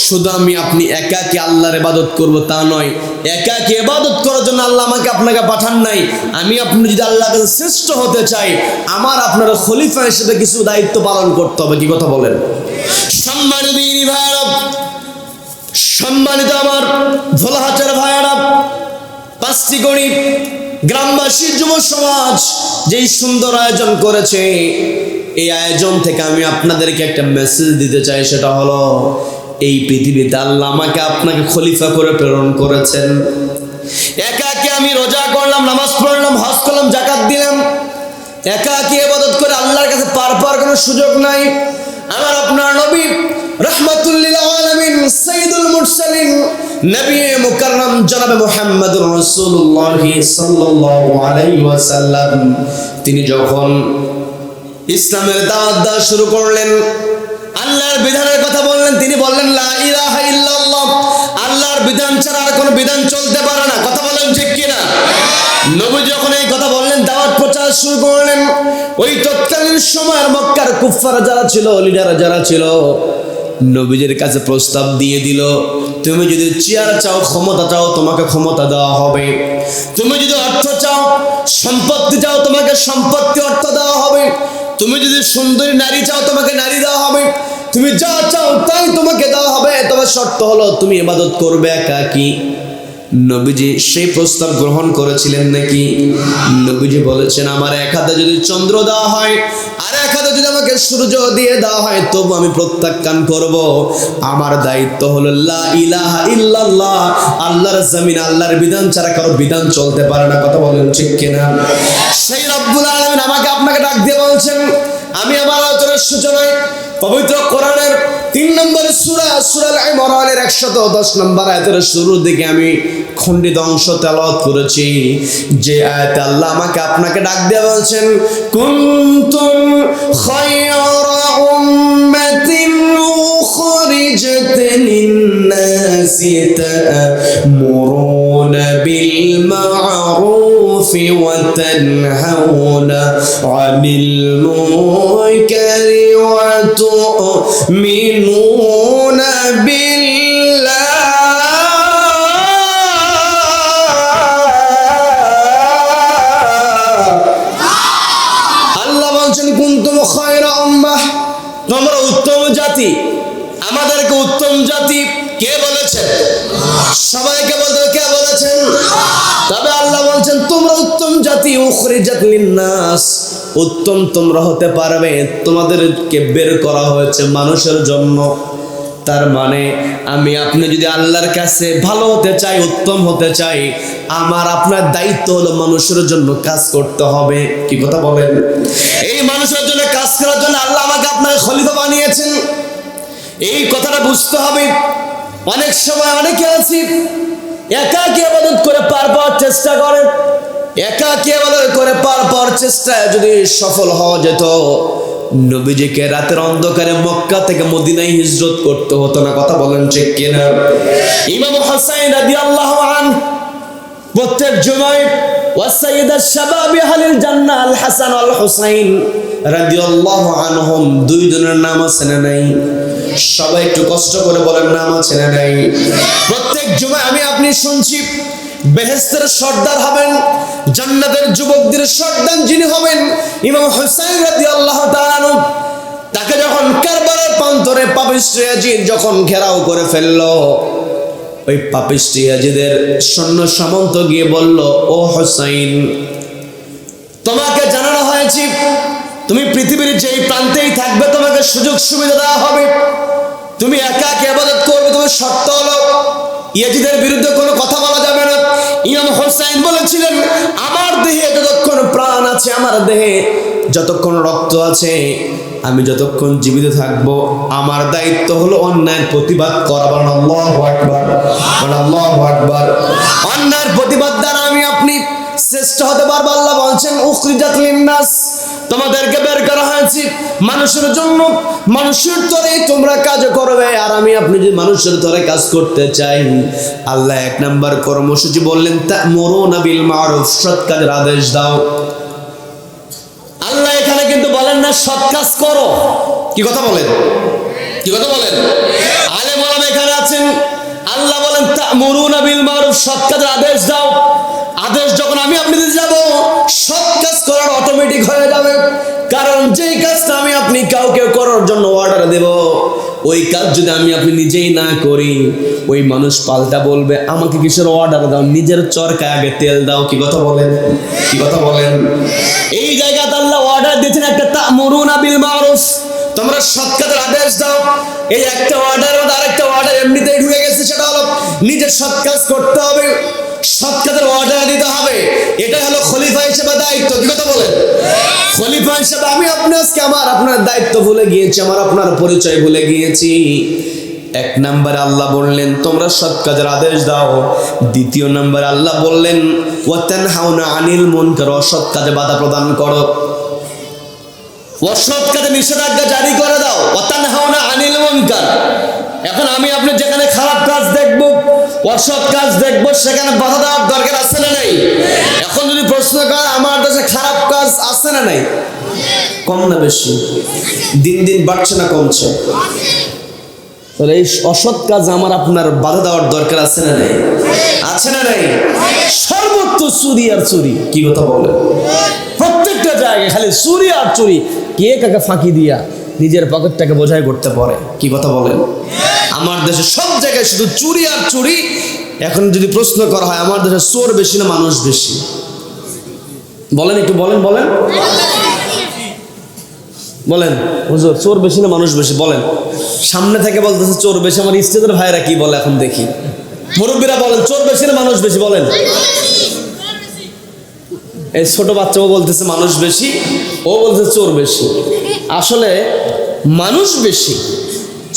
শুধু আমি আপনি একাকী আল্লাহর ইবাদত করব তা নয়। একাকী ইবাদত করার জন্য আল্লাহ আমাকে আপনাকে পাঠান নাই। আমি আপনি যদি আল্লাহর কাছে শ্রেষ্ঠ হতে চাই, আমার আপনার খলিফা হিসেবে কিছু দায়িত্ব পালন করতে হবে। কি কথা বলেন? সম্মানিত ভাইয়েরা, সম্মানিত আমার ভোলাহাটের ভাইয়েরা, পাঁচটি গরিব গ্রামবাসী যুব সমাজ যেই সুন্দর আয়োজন করেছে, এই আয়োজন থেকে আমি আপনাদেরকে একটা মেসেজ দিতে চাই। সেটা হলো এই পৃথিবীতে আল্লাহ আমাকে আপনাকে খলিফা করে প্রেরণ করেছেন। একাকী আমি রোজা করলাম, নামাজ পড়লাম, হজ করলাম, যাকাত দিলাম, একাকী ইবাদত করে আল্লাহর কাছে পার পাওয়ার কোনো সুযোগ নাই। আমার আপনার নবী রাহমাতুল লিল আলামিন সাইয়্যিদুল মুরসালিন নবী মুকাররম জনাবে মুহাম্মদুর রাসূলুল্লাহ সাল্লাল্লাহু আলাইহি ওয়াসাল্লাম তিনি যখন ইসলামের দাওয়াত দেওয়া শুরু করলেন, আল্লাহর বিধানের কথা বললেন, তিনি বললেন লা ইলাহা ইল্লাল্লাহ, আল্লাহর বিধান ছাড়া আর কোনো বিধান চলতে পারে না। কথা বলেন ঠিক কিনা? নবী যখন এই কথা বললেন, দাওয়াত প্রচার শুরু করলেন, ওই তৎকালীন সময়ের মক্কার কুফফার যারা ছিল, লিডার যারা ছিল, নবীজির কাছে প্রস্তাব দিয়ে দিল, তুমি যদি চেয়ার চাও, ক্ষমতা চাও, তোমাকে ক্ষমতা দেওয়া হবে। তুমি যদি অর্থ চাও, সম্পত্তি চাও, তোমাকে সম্পত্তি অর্থ দেওয়া হবে। তুমি যদি সুন্দরী নারী চাও, তোমাকে নারী দেওয়া হবে। তুমি যা চাও তাই তোমাকে দেওয়া হবে, তবে শর্ত হলো তুমি ইবাদত করবে একাকী। নবীজি সেই প্রস্তাব গ্রহণ করেছিলেন নাকি? নবীজি বলেছেন, আমার এক হাতে যদি চন্দ্র দেওয়া হয় আর এক হাতে যদি আমাকে সূর্য দিয়ে দেওয়া হয়, তবু আমি প্রত্যাখ্যান করব। আমার দায়িত্ব হলো লা ইলাহা ইল্লাল্লাহ, আল্লাহর জমিন আল্লাহর বিধান ছাড়া কারো বিধান চলতে পারে না। কথা বলেন ঠিক কিনা? সেই রব্বুল আলামিন আমাকে আপনাকে ডাক দিয়ে বলছেন, আমি আমার আলোচনার সূচনায় পবিত্র কোরআনের 3 নম্বর সূরা সূরা ইমরানের 110 নম্বর আয়াতের শুরুর দিকে আমি খণ্ডিত অংশ তেলাওয়াত করেছি, যে আয়াতে আল্লাহ আমাকে আপনাকে ডাক দিয়ে বলছেন, কুনতুম খায়রা উম্মাতিন উখরিজাত লিন-নাসি তা'মুরুনা বিল মা'রুফি ওয়া তানহাউনা 'আনিল মুনকারি ওয়া তু'মিনুনা বিল্লাহ। আল্লাহ বলছেন, কুনতুম খায়রা উম্মাহ, তোমরা উত্তম জাতি। আমাদেরকে উত্তম জাতি কে বলেছেন? সবাইকে বলতে কে বলেছেন? তবে আল্লাহ বলছেন তোমরা উত্তম জাতি, উখরিজাত লিন-নাস, উত্তম তোমরা হতে পারবে, তোমাদেরকে বের করা হয়েছে মানুষের জন্য। তার মানে আমি আপনি যদি আল্লাহর কাছে ভালো হতে চাই, উত্তম হতে চাই, আমার আপনার দায়িত্ব হলো মানুষের জন্য কাজ করতে হবে। কি কথা বলেন? এই মানুষের জন্য কাজ করার জন্য আল্লাহ আমাকে আপনাকে খলিফা বানিয়েছেন। এই কথাটা বুঝতে হবে। অনেক সময় অনেকে আছি একাকী ইবাদত করে পার পাওয়ার চেষ্টা করে, একাকী ইবাদত করে পার পাওয়ার চেষ্টায় যদি সফল হওয়া যেত, নবীজিকে রাতের অন্ধকারে মক্কা থেকে মদিনায় হিজরত করতে হতো না। কথা বলেন ঠিক কিনা? ইমাম হুসাইন রাদিয়াল্লাহু আনহু প্রত্যেক জুমায় ওয়াসাইয়্যিদুশ শাবাবি আহলিল জান্নাহ আল হাসান আল হুসাইন রাদিয়াল্লাহু আনহুম, দুই জনের নাম আছে না নাই? সবাই একটু কষ্ট করে বলেন, নাম আছে না নাই? প্রত্যেক জুমায় আমি আপনি শুনছি বেহেশতের সর্দার হবেন, জান্নাতের যুবকদের সর্দার যিনি হবেন ইমাম হুসাইন রাদিয়াল্লাহু তাআলা আনহু। তাকে যখন কারবালার প্রান্তরে পাপিষ্ঠ ইয়াজিদ যখন ঘেরাও করে ফেললো, ওই পাপিষ্ঠ ইয়াজিদের সৈন্য সামন্ত গিয়ে বলল, ও হুসাইন, তোমাকে জানানো হয়েছে তুমি পৃথিবীর যেই প্রান্তেই থাকবে তোমাকে সুযোগ সুবিধা দেওয়া হবে, তুমি একাকী ইবাদত করবে, তুমি শর্ত হলো ইয়াজিদের বিরুদ্ধে কোনো কথা বলা যাবে না। ইমাম হুসাইন বলেছিলেন, আমার দেহে যতক্ষণ প্রাণ আছে, আমার দেহে যতক্ষণ রক্ত আছে, আমি যতক্ষণ জীবিত থাকবো, আমার দায়িত্ব হলো অন্যায়ের প্রতিবাদ করা। বলেন আল্লাহু আকবার, বলেন আল্লাহু আকবার। অন্যায়ের প্রতিবাদ দ্বারা আমি আপনি শ্রেষ্ঠ হতে পারবো। আল্লাহ বলছেন, উখরিজাত লিন-নাস, তোমাদেরকে বের করা হয়েছে মানুষের জন্য, মানুষের তরে তোমরা কাজ করবে। আর আমি আপনি যদি মানুষের তরে কাজ করতে চাই, আল্লাহ 1 নাম্বার কর্মসূচি বললেন, তা'মুরুনা বিল মা'রুফ, সৎ কাজের আদেশ দাও। আল্লাহ এখানে কিন্তু বলেন না সৎ কাজ করো। কি কথা বলেন? কি কথা বলেন? আলেম ওলামা এখানে আছেন, আল্লাহ বলেন তা'মুরুনা বিল মা'রুফ, সৎ কাজের আদেশ দাও। আদেশ যখন আমি আপনি দিতে যাব, সৎ কাজ করার অটোমেটিক হয়ে যাবে। কারণ যেই কাজটা আমি আপনি কাউকে করার জন্য অর্ডার দেব, ওই কাজ যদি আমি আপনি নিজেই না করি, ওই মানুষ পাল্টা বলবে, আমাকে কিসের অর্ডার দাও, নিজের চরকায় আগে তেল দাও। কি কথা বলেন? কি কথা বলেন? এই জায়গাতে আল্লাহ অর্ডার দিয়েছেন একটা, তা'মুরুনা বিল মা'রুফ, তোমরা সৎ কাজের আদেশ দাও। এই একটা অর্ডারের মধ্যে আরেকটা অর্ডার এমনিতেই ঢুকে গেছে, সেটা হলো নিজের সৎ কাজ করতে হবে, সৎ কাজের অর্ডার দিতে হবে। এটা হলো খলিফা হিসেবে দায়িত্ব। কি কথা বলেন? খলিফা হিসেবে আমি আপনি আজকে আমার আপনার দায়িত্ব ভুলে গিয়েছি, আমার আপনার পরিচয় ভুলে গিয়েছি। এক নম্বরে আল্লাহ বললেন তোমরা সৎ কাজের আদেশ দাও, দ্বিতীয় নম্বরে আল্লাহ বললেন ওয়াতানহাউনা আনিল মুনকার, অসৎ কাজে বাধা প্রদান করো, অসৎ কাজে নিষেধাজ্ঞা জারি করে দাও। ওয়াতানহাউনা আনিল মুনকার, এখন আমি আপনি যেখানে খারাপ কাজ দেখব, অসৎ কাজ দেখব, সেখানে বাধা দেওয়ার দরকার আছে না নাই? এখন যদি প্রশ্ন করে আমার দেশে খারাপ কাজ আছে না নাই, কম না বেশি, দিন দিন বাড়ছে না কমছে? তাহলে এই অসৎ কাজ আমার আপনার বাধা দেওয়ার দরকার আছে না নাই? আছে না নাই? সর্বত্র চুরি আর চুরি, কি কথা বলে? প্রত্যেকটা জায়গায় খালি চুরি আর চুরি, কে কাকে ফাঁকি দিয়া নিজের পকেটটাকে বোঝাই করতে পারে, কি কথা বলেন? আমার দেশে সব জায়গায় শুধু চুরি আর চুরি। এখন যদি প্রশ্ন করা হয় আমার দেশে চোর বেশি না মানুষ বেশি, বলেন একটু, বলেন বলেন বলেন হুজুর, চোর বেশি না মানুষ বেশি? বলেন। সামনে থেকে বলতেছে চোর বেশি, আমার স্টেজের ভাইরা কি বলে এখন দেখি। মুরব্বীরা বলেন চোর বেশি না মানুষ বেশি? বলেন। এই ছোট বাচ্চাও বলতেছে মানুষ বেশি, ও বলতেছে চোর বেশি। আসলে মানুষ বেশি,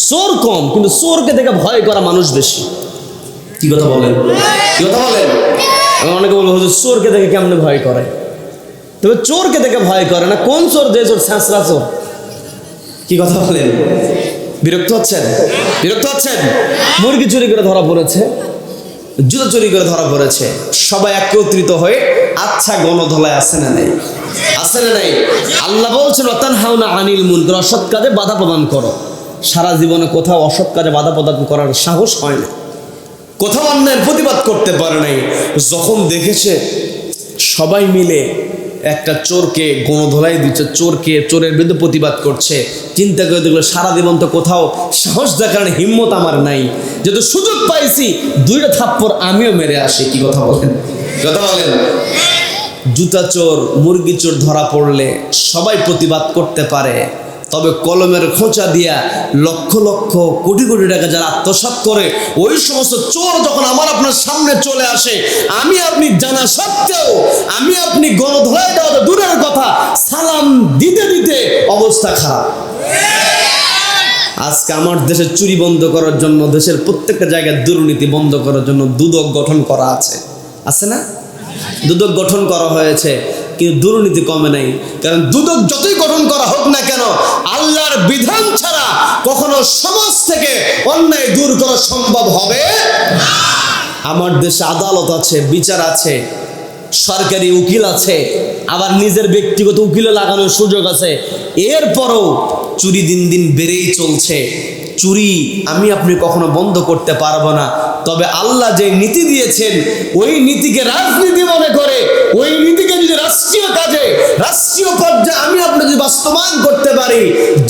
চোর কম, কিন্তু চোরকে দেখে ভয় করা মানুষ বেশি, কি কথা বলেন? কি কথা বলেন? অনেকে বলবো হুজুর চোরকে দেখে কেমনে ভয় করে? তবে চোরকে দেখে ভয় করে না, কোন চোর? যে চোর ছ্যাঁচড়া চোর, কি কথা বলেন? বিরক্ত হচ্ছেন? বিরক্ত হচ্ছেন? মুরগি চুরি করে ধরা পড়েছে, জুতো চুরি করে ধরা পড়েছে, সবাই একত্রিত হয়ে আচ্ছা গণধলায় আছে না নেই? আছে না নেই? আল্লাহ বলছেন ওয়াতানহাউনা আনিল মুনকার, অসৎ কাজে বাধা প্রদান করো। সারা জীবনে কোথাও অসৎ কাজে বাধা প্রদান করার সাহস হয় না, কোথাও অন্যায়ের প্রতিবাদ করতে পারে নাই। যখন দেখেছে সবাই মিলে একটা চোরকে গণধোলাই দিচ্ছে, চোরের বিরুদ্ধে প্রতিবাদ করছে, চিন্তা করে দেখলো সারা জীবন তো কোথাও সাহস দেখার হিম্মত আমার নাই, যেহেতু সুযোগ পাইছি দুইটা থাপ্পড় আমিও মেরে আসি, কি কথা বলেন? কথা বলেন। জুতা চোর, মুরগি চোর ধরা পড়লে সবাই প্রতিবাদ করতে পারে, তবে কলমের খোঁচা দিয়া লক্ষ লক্ষ কোটি কোটি টাকা যারা আত্মসাৎ করে, ওই সমস্ত চোর যখন আমার আপনার সামনে চলে আসে, আমি আপনি জানা সত্ত্বেও আমি আপনি গণধোলাই দেওয়া তো দূরের কথা, সালাম দিতে দিতে অবস্থা খারাপ। আজকে আমার দেশের চুরি বন্ধ করার জন্য, দেশের প্রত্যেকটা জায়গায় দুর্নীতি বন্ধ করার জন্য দুদক গঠন করা আছে, আছে না? দুদক গঠন করা হয়েছে, কিন্তু দুর্নীতি কমে নাই। কারণ দুদক যতই গঠন করা হোক না কেন, আল্লাহর বিধান ছাড়া কখনো সমাজ থেকে অন্যায় দূর করা সম্ভব হবে না। আমার দেশে আদালত আছে, বিচার আছে, সরকারি উকিল আছে, আবার নিজের ব্যক্তিগত উকিলে লাগানোর সুযোগ আছে। এরপরও চুরি দিন দিন বেড়েই চলছে। চুরি আমি আপনি কখনো বন্ধ করতে পারবো না, তবে আল্লাহ যে নীতি দিয়েছেন ওই নীতিকে রাজনীতি মনে করে, ওই নীতিকে যদি রাষ্ট্রীয় কাজে, রাষ্ট্রীয় পর্যায়ে আমি আপনি যদি বাস্তবায়ন করতে পারি,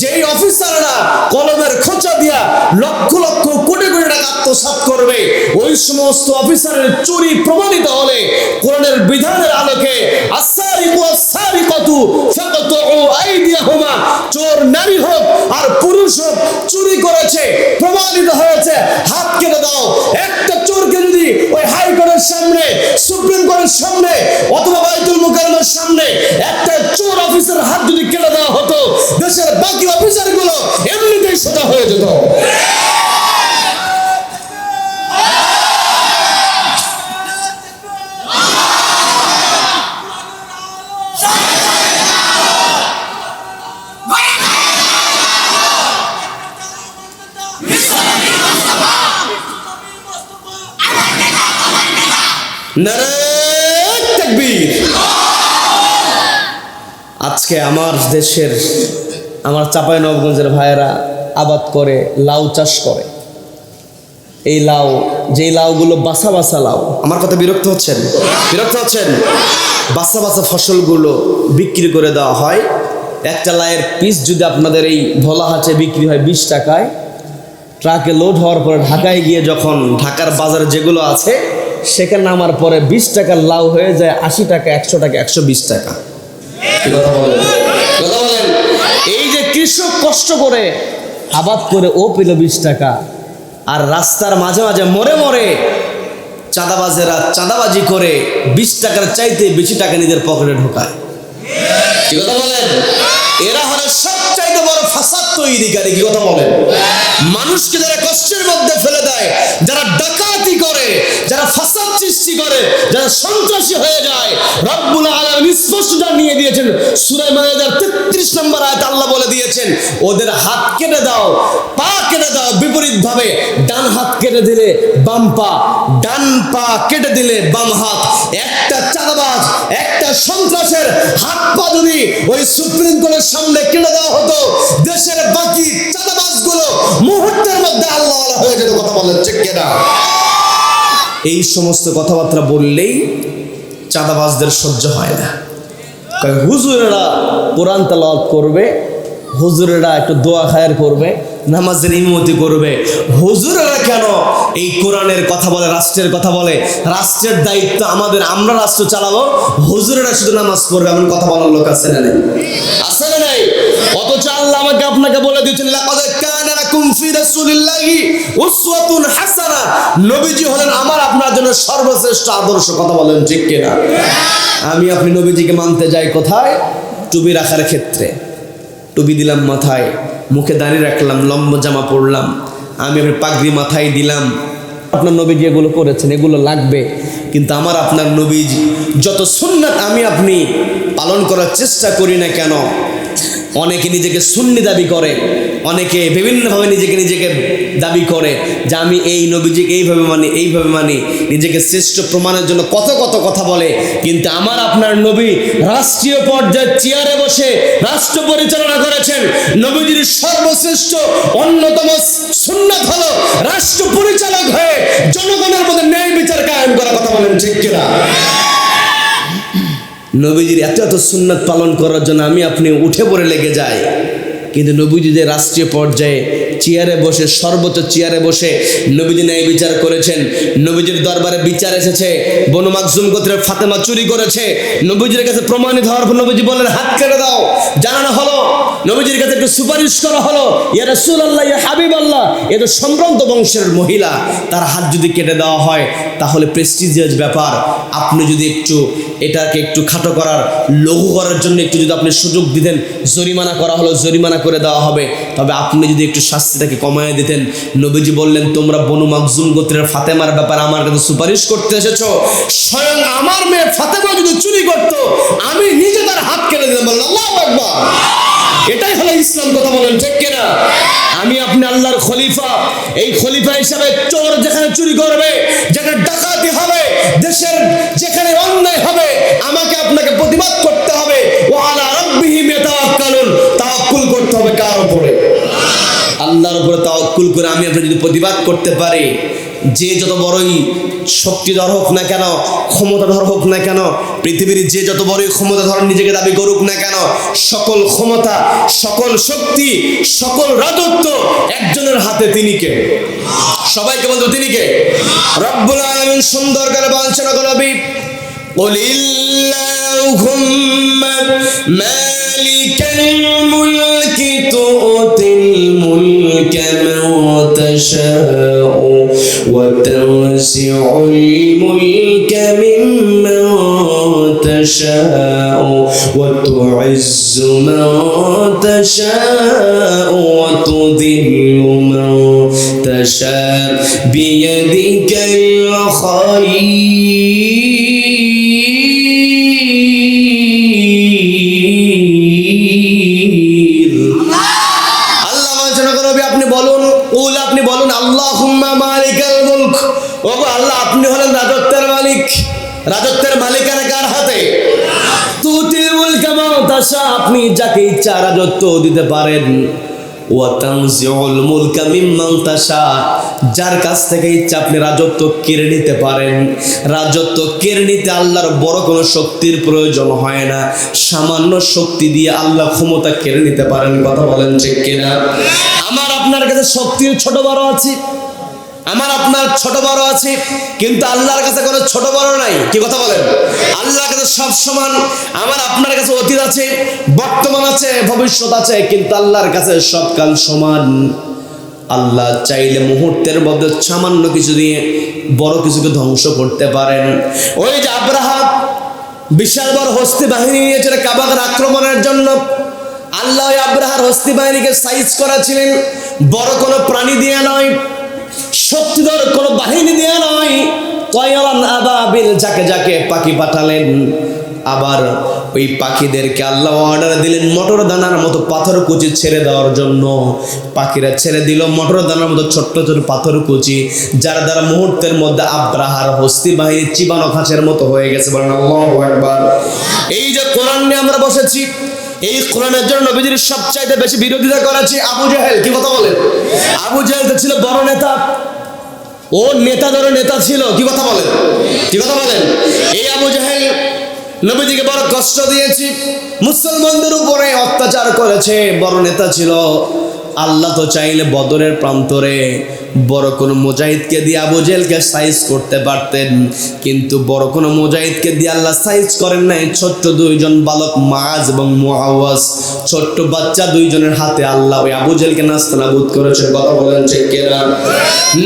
যেই অফিসাররা কলমের খোঁচা দিয়া লক্ষ লক্ষ কোটি কোটি টাকা আত্মসাৎ করবে, ওই সমস্ত অফিসারের চুরি প্রমাণিত হলে কোরআনের বিধানের আলোকে আসারিকু আসারিকাতু ফাকাতু আইদিয়াহুমা, চোর নারী হোক আর পুরুষ হোক চুরি করেছে, প্রমাণিত হয়েছে, হাত কেটে দাও। একটা চোরকে যদি ওই হাইকোর্টের সামনে, সুপ্রিম কোর্টের সামনে অথবা বাইতুল মুকাররমের সামনে একটা চোর অফিসার হাত যদি কেটে দেওয়া হতো, দেশের বাকি অফিসারগুলো এমনিতেই সোজা হয়ে যেত। নারে তাকবীর। আজকে আমার দেশের, আমার চাঁপাইনবাবগঞ্জের ভাইয়েরা আবাদ করে, লাউ চাষ করে। এই লাউ, যেই লাউগুলো বাসা বাসা লাউ, আমার কথা বিরক্ত হচ্ছেন? বিরক্ত হচ্ছেন? বাসা বাসা ফসলগুলো বিক্রি করে দেওয়া হয়। একটা লাউয়ের পিস যদি আপনাদের এই ভোলাহাটে বিক্রি হয় 20 টাকায়, ট্রাকে লোড হওয়ার পরে ঢাকায় গিয়ে যখন ঢাকার বাজারে যেগুলো আছে সেখানে নামার পরে 20 টাকার লাউ হয়ে যায় 80 টাকা, 100 টাকা, 120 টাকা। কথা বলেন, কথা বলেন। এই যে কৃষক কষ্ট করে আবাদ করে ও পেল 20 টাকা, আর রাস্তার মাঝে মাঝে মরে মরে চাঁদাবাজেরা চাঁদাবাজি করে 20 টাকার চাইতে বেশি টাকা নিজের পকেটে ঢোকায়। কি কথা বলেন? এরা হলো সবচাইতে বড় হলো ফাসাদ তৈরিকারী। কি কথা বলেন? মানুষকে যারা কষ্টের মধ্যে ফেলে দেয়, যারা ডাকাতি করে, যারা ফাসাদ সৃষ্টি করে, যারা সন্ত্রাসী হয়ে যায়, রব্বুল আলামিন স্পষ্ট জানিয়ে দিয়েছেন সূরা মায়েদার 33 নম্বর আয়াতে আল্লাহ বলে দিয়েছেন, ওদের হাত কেটে দাও, পা কেটে দাও বিপরীত ভাবে। ডান হাত কেটে দিলে বাম পা, ডান পা কেটে দিলে বাম হাত। একটা চাঁদাবাজ, একটা সন্ত্রাসের হাত পা যদি ওই সুপ্রিম কোর্টের সামনে কেটে দেওয়া হতো, দেশের বাকি চাঁদাবাজগুলো মুহূর্তের মধ্যে আল্লাহ হয়ে যেত। কথা বলেন ঠিক কিনা? এই সমস্ত কথাবার্তা বললেই চাঁদাবাজদের সহ্য হয় না। হুজুরেরা কোরআন তেলাওয়াত করবে, হুজুরেরা একটু দোয়া খায়ের করবে, নামাজের ইমামতি করবে, হুজুরেরা কেন এই কোরআনের কথা বলে, রাষ্ট্রের কথা বলে? রাষ্ট্রের দায়িত্ব আমাদের, আমরা রাষ্ট্র চালাবো, হুজুরেরা শুধু নামাজ পড়বে, এমন কথা বলার লোক আছে না? আছে না নাই? অথচ আল্লাহ আমাকে আপনাকে বলে দিয়েছেন, লাকাদ কানা লাকুম ফি রাসূলিল্লাহি উসওয়াতুন হাসানাহ। নবীজি হলেন আমার আপনার জন্য সর্বশ্রেষ্ঠ আদর্শ। কথা বলেন ঠিক কিনা? আমি আপনি নবীজিকে মানতে যাই কোথায়? টুপি রাখার ক্ষেত্রে। টুপি দিলাম মাথায়, মুখে দাঁড়িয়ে রাখলাম, লম্বা জামা পরলাম, আমি আপনি পাগড়ি মাথায় দিলাম। আপনার নবীজি এগুলো করেছেন, এগুলো লাগবে। কিন্তু আমার আপনার নবীজি যত সুন্নাত আমি আপনি পালন করার চেষ্টা করি না কেন, অনেকে নিজেকে সুন্নি দাবি করে, অনেকে বিভিন্নভাবে নিজেকে দাবি করে যে আমি এই নবীজিকে এইভাবে মানি, এইভাবে মানি, নিজেকে শ্রেষ্ঠ প্রমাণের জন্য কত কথা বলে। কিন্তু আমার আপনার নবী রাষ্ট্রীয় পর্যায়ে চেয়ারে বসে রাষ্ট্র পরিচালনা করেছেন। নবীজির সর্বশ্রেষ্ঠ অন্যতম সুন্নাত হলো রাষ্ট্র পরিচালক হয়ে জনগণের মধ্যে ন্যায় বিচার কায়েম করা। কথা বলেন ঠিক কিনা? নবীজির এত সুন্নাত পালন করার জন্য আমি আপনি উঠে পড়ে লেগে যাই, কিন্তু নবীজি যে রাষ্ট্রীয় পর্যায়ে চেয়ারে বসে, সর্বোচ্চ চেয়ারে বসে নবীজি ন্যায় বিচার করেছেন। নবীজির দরবারে বিচার এসেছে, বনু মাকজুম গোত্রের ফাতেমা চুরি করেছে, নবীজির কাছে প্রমাণিত হওয়ার পর নবীজি বললেন হাত কেটে দাও। জানানো হলো, নবীজির কাছে একটু সুপারিশ করা হলো, ইয়া রাসূলুল্লাহ, ইয়া হাবিবাল্লাহ, এ তো সম্ভ্রান্ত বংশের মহিলা, তার হাত যদি কেটে দেওয়া হয় তাহলে প্রেস্টিজিয়াস ব্যাপার। আপনি যদি একটু এটাকে একটু খাটো করার, লঘু করার জন্য একটু যদি আপনি সুযোগ দিতেন, জরিমানা করা হলো, জরিমানা করে দেওয়া হবে, তবে আপনি যদি একটু শাস্তিটাকে কমায় দিতেন। নবীজি বললেন, তোমরা বনু মাকজুম গোত্রের ফাতেমার ব্যাপারে আমার কাছে সুপারিশ করতে এসেছো, স্বয়ং আমার মেয়ে ফাতেমা যদি চুরি করতো আমি নিজে তার হাত কেটে দিতাম। বললাম আল্লাহু আকবার। এটাই হলো ইসলাম। কথা বলেন ঠিক কিনা? আমি আপনি আল্লাহর খলিফা, এই খলিফা হিসাবে চোর যেখানে চুরি করবে, যেখানে ডাকাতি হবে, দেশের যেখানে অন্যায় হবে, আমাকে আপনাকে প্রতিবাদ করতে হবে। ওয়া আলা রাব্বিহিম ইয়াতাওয়াক্কালুন, তাওয়াক্কুল করতে হবে কার উপরে? আল্লাহর উপরে তাওয়াক্কুল করে আমি আপনি যদি প্রতিবাদ করতে পারি, যে যত বড়ই শক্তিধর হোক না কেন, ক্ষমতাধর হোক না কেন, পৃথিবীর যে যত বড়ই ক্ষমতাধর নিজেকে দাবি করুক না কেন, সকল ক্ষমতা, সকল শক্তি, সকল রাজত্ব একজনের হাতে। তিনি কে? সবাইকে বলতো তিনি কে? রব্বুল আলামিন সুন্দর করে বলছেন, নবী কুলিল্লাহুম্মা মালিকাল মুলকি তুতিল মুলকা মান তাশাউ ওয়া তানজিউল মুলকা মিম্মান তাশাউ ওয়া তুইজ্জু মান তাশাউ ওয়া তুযিল্লু মান তাশাউ বিয়াদিকাল খায়র। আপনি বলুন আল্লাহুম্মা মালিকাল মুলক, ও আল্লাহ আপনি হলেন রাজত্বের মালিক। রাজত্বের মালিকানা কার হাতে? তুতিল মুলকা মান তাশা, আপনি যাকে ইচ্ছা রাজত্ব দিতে পারেন। ওয়া তানজিউল মুলকা মিম্মান তাশা, যার কাছ থেকে ইচ্ছা আপনি রাজত্ব কেড়ে নিতে পারেন। রাজত্ব কেড়ে নিতে আল্লাহর বড় কোনো শক্তির প্রয়োজন হয় না, সামান্য শক্তি দিয়ে আল্লাহ ক্ষমতা কেড়ে নিতে পারেন। কথা বলেন ঠিক কিনা? আমার আপনার কাছে শক্তির ছোট বড় আছে, আমার আপনার ছোট বড় আছে, কিন্তু আল্লাহর কাছে কোনো ছোট বড় নাই। কি কথা বলেন? আল্লাহর কাছে সব সমান। আমার আপনার কাছে অতীত আছে, বর্তমান আছে, ভবিষ্যৎ আছে, কিন্তু আল্লাহর কাছে সব কাল সমান। আল্লাহ চাইলে মুহূর্তের মধ্যে সামান্য কিছু দিয়ে বড় কিছুকে ধ্বংস করতে পারেন। ওই যে আব্রাহা বিশাল বড় হস্তি বাহিনী নিয়েছিল কাবাগের আক্রমণের জন্য, আল্লাহ আব্রাহার হস্তি বাহিনীকে সাইজ করেছিলেন বড় কোনো প্রাণী দিয়ে নয়, শক্তিধর কোনো বাহিনী দিয়ে নয়, তয়রান আবাবিল যাকে যাকে পাখি পাঠালেন। আবার ওই পাখিদেরকে আল্লাহ অর্ডার দিলেন মটর দানার মতো পাথর কুচি ছেড়ে দেওয়ার জন্য। পাখিরা ছেড়ে দিল মটর দানার মতো ছোট্ট ছোট পাথর কুচি, যার দ্বারা মুহূর্তের মধ্যে আব্রাহার হস্তি বাহিনী চিবানো খাঁচের মতো হয়ে গেছে। বলেন আল্লাহু আকবার। এই যে কোরআন নিয়ে আমরা বসেছি, এই কোরআনের জন্য নবীজির সবচাইতে বেশি বিরোধিতা করেছি আবু জাহেল। কি কথা বলেন? আবু জাহেল তো ছিল বড় নেতা, ও নেতা ধরো নেতা ছিল। কি কথা বলেন? কি কথা বলেন? এই আবু জাহেল নবীজিকে বড় কষ্ট দিয়েছি, মুসলমানদের উপরে অত্যাচার করেছে, বড় নেতা ছিল। আল্লাহ তো চাইলে বদরের প্রান্তরে বড় কোনো মুজাহিদকে দিয়ে আবু জেহেলকে সাইজ করতে পারতেন, কিন্তু বড় কোনো মুজাহিদকে দিয়ে আল্লাহ সাইজ করেন নাই। ছোট্ট দুইজন বালক মাআজ এবং মুআওয়াজ, ছোট্ট বাচ্চা দুইজনের হাতে আল্লাহ ওই আবু জেহেলকে নাস্তানাবুদ করেছেন। কথা বলেন ঠিক কিনা?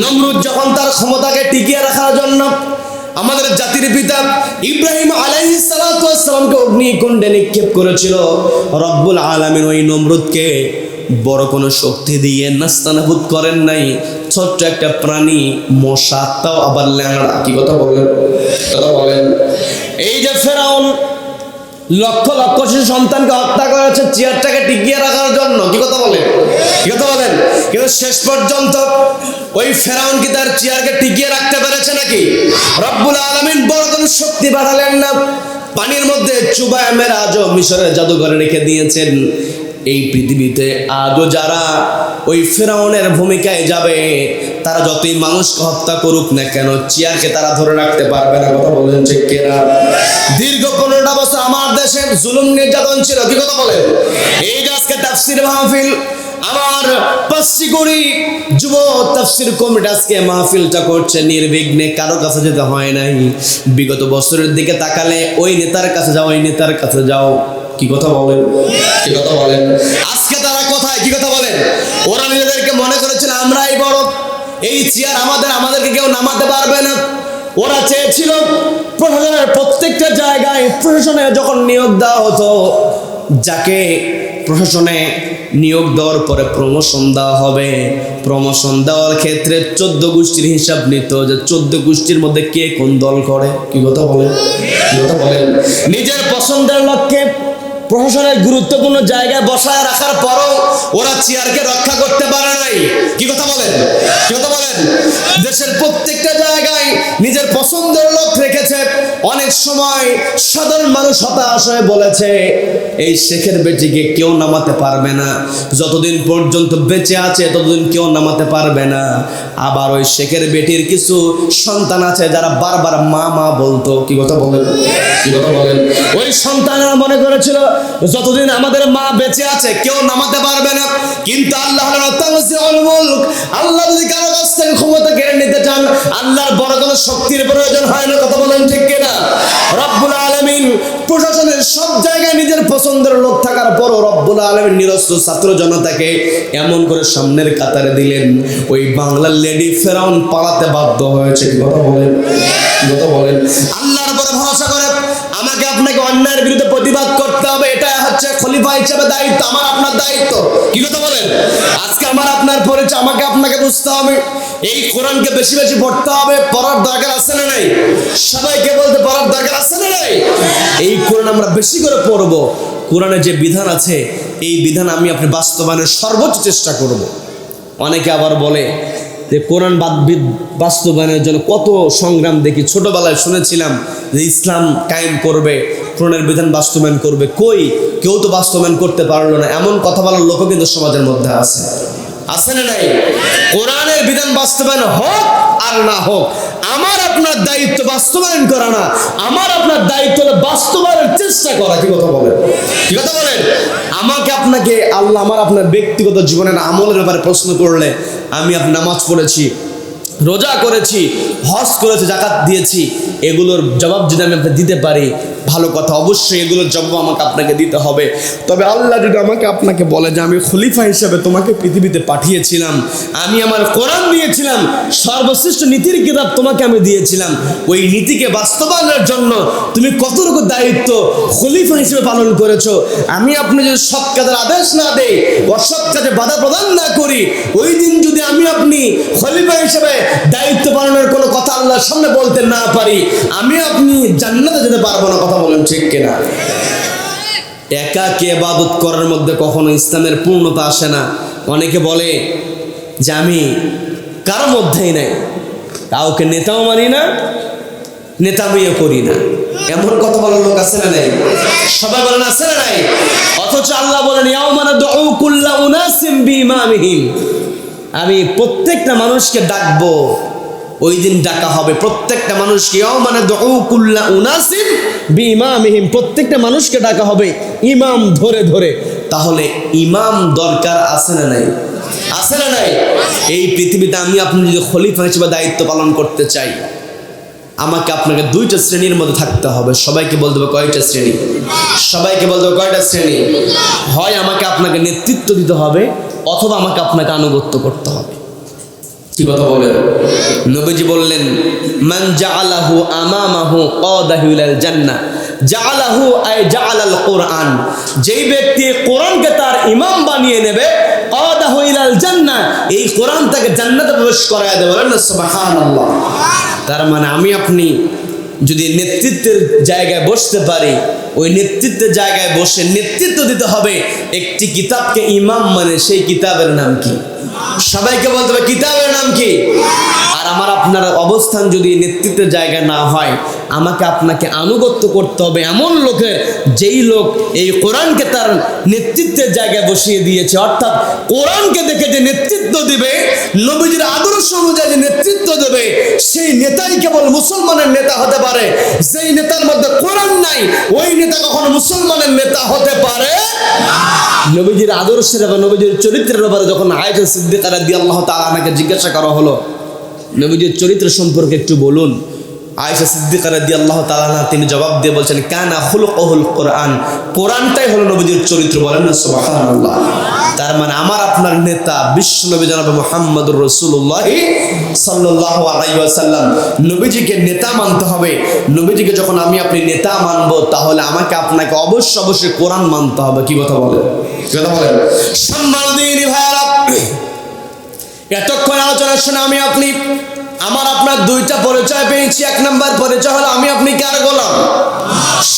নমরুদ যখন তার ক্ষমতাকে টিকিয়ে রাখার জন্য আমাদের জাতির পিতা ইব্রাহিম আলাইহিস সালাতু ওয়াস সালামকে অগ্নিকুণ্ডে নিক্ষেপ করেছিল, রব্বুল আলামিন ওই নমরুদকে বড় কোনো শক্তি দিয়ে নাস্তানাবুদ করেন নাই। ছোট্ট একটা প্রাণী মশা, তাও আবার ল্যাংড়া। কি কথা বলেন? কথা বলেন। এই যে ফেরাউন লক্ষ লক্ষ শিশু সন্তানকে হত্যা করেছে চেয়ারটাকে টিকিয়ে রাখার জন্য। কি কথা বলেন? কি কথা বলেন? কিন্তু শেষ পর্যন্ত ওই ফেরাউন কি তার চেয়ারকে টিকিয়ে রাখতে পেরেছে নাকি? রব্বুল আলামিন বড় কোনো শক্তি পাঠালেন না, পানির মধ্যে চুবায় মেরে আজও মিশরের জাদুঘরে রেখে দিয়েছেন। এই পৃথিবীতে আজও যারা ওই ফেরাউনের ভূমিকায় যাবে, তারা যতই মানুষকে হত্যা করুক না কেন, চেয়ারকে তারা ধরে রাখতে পারবে না। কথা বলেন ঠিক কিনা? দীর্ঘ 15টা বছর আমার দেশে জুলুম নির্যাতন ছিল। কি কথা বলেন? এই যে আজকে তাফসীর মাহফিল, আমার পাঁচশিগুড়ি যুব তাফসীর কমিটি আজকে মাহফিলটা করছে নির্বিঘ্নে, কারো কাছে যেতে হয় নাই। বিগত বছরের দিকে তাকালে ওই নেতার কাছে যাও, ওই নেতার কাছে যাও। কি কথা বলেন? কি কথা বলেন? আজকে তারা কোথায়? কি কথা বলেন? ওরা নিজেদেরকে মনে করেছিল আমরাই বড়, এই চেয়ার আমাদেরকে কেউ নামাতে পারবে না। ওরা চেয়েছিল প্রশাসনের প্রত্যেকটা জায়গায় প্রশাসনে যখন নিয়োগ দেওয়া হতো, যাকে প্রশাসনে নিয়োগ দেওয়ার পরে প্রমোশন দেওয়া হবে, প্রমোশন দেওয়ার ক্ষেত্রে 14 গোষ্ঠীর হিসাব নিত যে 14 গোষ্ঠীর মধ্যে কে কোন দল করে। কি কথা বলেন? কি কথা বলেন? নিজের পছন্দের লক্ষ্যে প্রশাসনের গুরুত্বপূর্ণ জায়গায় বসায় রাখার পরও ওরা চেয়ারকে রক্ষা করতে পারে নাই। কি কথা বলেন? কি কথা বলেন? দেশের প্রত্যেকটা জায়গায় নিজের পছন্দের লোক রেখেছে। অনেক সময় সাধারণ মানুষ হতাশ হয়ে বলেছে এই শেখের বেটিকে কেউ নামাতে পারবে না, যতদিন পর্যন্ত বেঁচে আছে ততদিন কেউ নামাতে পারবে না। আবার ওই শেখের বেটির কিছু সন্তান আছে যারা বারবার মা মা বলতো। কি কথা বলেন? কি কথা বলেন? ওই সন্তানরা মনে করেছিল যতদিন আমাদের মা বেঁচে আছে কেউ নামাতে পারবে না। কিন্তু আল্লাহ যদি কারো কাছ থেকে ক্ষমতা কেড়ে নিতে চান, আল্লাহর বড় কোনো শক্তির প্রয়োজন হয় না। কথা বলেন ঠিক কিনা? রব্বুল আলামিন প্রশাসনের সব জায়গায় নিজের পছন্দের লোক থাকার পরও রব্বুল আলামিন নিরস্ত্র ছাত্র জনতাকে এমন করে সামনের কাতারে দিলেন, ওই বাংলার লেডি ফেরাউন পালাতে বাধ্য হয়েছে। কি কথা বলেন? কি কথা বলেন? আল্লাহর উপরে ভরসা করে আমাকে আপনাকে অন্যায়ের বিরুদ্ধে প্রতিবাদ করতে হবে, এটা হচ্ছে খলিফা হিসেবে দায়িত্ব, আমার আপনার দায়িত্ব। কি কথা বলেন? আজকে আমার আপনার পরিচয় আমাকে আপনাকে বুঝতে হবে। এই কোরআনকে বেশি বেশি পড়তে হবে, পড়ার দরকার আছে না নাই? সবাইকে বলতে পড়ার দরকার আছে না নাই? এই কোরআন আমরা বেশি করে পড়বো। কোরআনে যে বিধান আছে এই বিধান আমি আপনি বাস্তবায়নের সর্বোচ্চ চেষ্টা করব। অনেকে আবার বলে যে কোরআন বাস্তবায়নের জন্য কত সংগ্রাম দেখি। ছোটবেলায় শুনেছিলাম যে ইসলাম কায়েম করবে, কোরআনের বিধান বাস্তবায়ন করবে, কই কেউ তো বাস্তবায়ন করতে পারলো না, এমন কথা বলার লোকও কিন্তু সমাজের মধ্যে আছে। আছে না নাই? কোরআনের বিধান বাস্তবায়ন হোক আর না হোক, আমার আপনার দায়িত্ব বাস্তবায়ন করা না, আমার আপনার দায়িত্ব হলো বাস্তবায়নের চেষ্টা করা। কি কথা বলেন? কি কথা বলেন? আমাকে আপনাকে আল্লাহ আমার আপনার ব্যক্তিগত জীবনের আমলের ব্যাপারে প্রশ্ন করলে, আমি আপনি নামাজ পড়েছি, রোজা করেছি, হজ করেছি, যাকাত দিয়েছি, এগুলোর জবাব যদি আমি আপনাকে দিতে পারি ভালো কথা, অবশ্যই এগুলোর জবাব আমাকে আপনাকে দিতে হবে। তবে আল্লাহ যদি আমাকে আপনাকে বলে যে আমি খলিফা হিসেবে তোমাকে পৃথিবীতে পাঠিয়েছিলাম, আমি আমার কোরআন দিয়েছিলাম, সর্বশ্রেষ্ঠ নীতির কিতাব তোমাকে আমি দিয়েছিলাম, ওই নীতিকে বাস্তবায়নের জন্য তুমি কতটুকু দায়িত্ব খলিফা হিসেবে পালন করেছো, আমি আপনি যদি সৎ কাজের আদেশ না দেই, অসৎ কাজে বাধা প্রদান না করি, ওই দিন যদি আমি আপনি খলিফা হিসেবে দায়িত্ব পালনের কোনো কথা আল্লাহর সামনে বলতে না পারি, আমি আপনি জান্নাতে যেতে পারবো না। কথা বলেন ঠিক কিনা? একাকী ইবাদত করার মধ্যে কখনো ইসলামের পূর্ণতা আসে না। অনেকে বলে যে আমি কারোর মধ্যেই নাই, কাউকে নেতাও মানি না, নেতামিও করি না, এমন কথা বলার লোক আছে না নাই? সবাই বলেন আছে না নাই? অথচ আল্লাহ বলেন ইয়াউমা নাদউ কুল্লা উনাসিম বিইমামিহিম, আমি প্রত্যেকটা মানুষকে ডাকবো, ওই দিন ডাকা হবে প্রত্যেকটা মানুষকে, ইয়াউমা নাদউ কুল্লা উনাসিম বিইমামিহিম, প্রত্যেকটা মানুষকে ডাকা হবে ইমাম ধরে ধরে। তাহলে ইমাম দরকার আছে না নাই? আছে না নাই? এই পৃথিবীতে আমি আপনি যদি খলিফা হিসেবে দায়িত্ব পালন করতে চাই, আমাকে আপনাকে দুইটা শ্রেণীর মধ্যে থাকতে হবে। সবাইকে বলতে হবে কয়টা শ্রেণী? সবাইকে বলতে হবে কয়টা শ্রেণী? হয় আমাকে আপনাকে নেতৃত্ব দিতে হবে, অথবা আমাকে আপনাকে আনুগত্য করতে হবে। কি কথা বলেন? নবীজি বললেন মান জাআলাহু আমামাহু কাদাহু ইলাল জান্নাহ, জাআলাহু আই জাআলাল কোরআন, যেই ব্যক্তি কোরআনকে তার ইমাম বানিয়ে নেবে, কাদাহু ইলাল জান্নাহ, এই কোরআন তাকে জান্নাতে প্রবেশ করায় দেবে। বলেন না সুবহানাল্লাহ। তার মানে আমি আপনি যদি নেতৃত্বের জায়গায় বসতে পারি, ওই নেতৃত্বের জায়গায় বসে নেতৃত্ব দিতে হবে একটি কিতাবকে ইমাম, মানে সেই কিতাবের নাম কি? সবাইকে বলতে হবে কিতাবের নাম কি? আর আমার আপনার অবস্থান যদি নেতৃত্বের জায়গায় না হয়, আমাকে আপনাকে আনুগত্য করতে হবে এমন লোকের, যেই লোক এই কোরআনকে তার নেতৃত্বের জায়গায় বসিয়ে দিয়েছে। অর্থাৎ কোরআনকে দেখে যে নেতৃত্ব দিবে, নবীজির আদর্শ অনুযায়ী যে নেতৃত্ব দেবে, সেই নেতাই কেবল মুসলমানের নেতা হতে পারে। যেই নেতার মধ্যে কোরআন নাই, ওই নেতা কখনো মুসলমানের নেতা হতে পারে না। নবীজির আদর্শের এবং নবীজির চরিত্রের ব্যাপারে যখন আয়েশা সিদ্দিকা রাদিয়াল্লাহু তাআলা আনহাকে জিজ্ঞাসা করা হলো, নবীজির চরিত্র সম্পর্কে একটু বলুন, আয়েশা সিদ্দিকা রাদিয়াল্লাহু তাআলা আনহা তিনি জবাব দিয়ে বলছেন কানা খুলুকুল কোরআন, কোরআনটাই হলো নবীজির চরিত্র। বলেন না সুবহানাল্লাহ। তার মানে আমার আপনার নেতা বিশ্ব নবী জনাব মুহাম্মদুর রাসূলুল্লাহ সাল্লাল্লাহু আলাইহি ওয়াসাল্লাম, নবীজিকে নেতা মানতে হবে। নবীজিকে যখন আমি আপনি নেতা মানব, তাহলে আমাকে আপনাকে অবশ্যই কোরআন মানতে হবে। কি কথা বলেন? কি কথা বলেন? সম্মানিত ভাইরা, এতক্ষণ আলোচনা শুনে আমি আপনি আমার আপনার দুইটা পরিচয় পেয়েছি। এক নাম্বার পরিচয় হলো আমি আপনি কার গোলাম?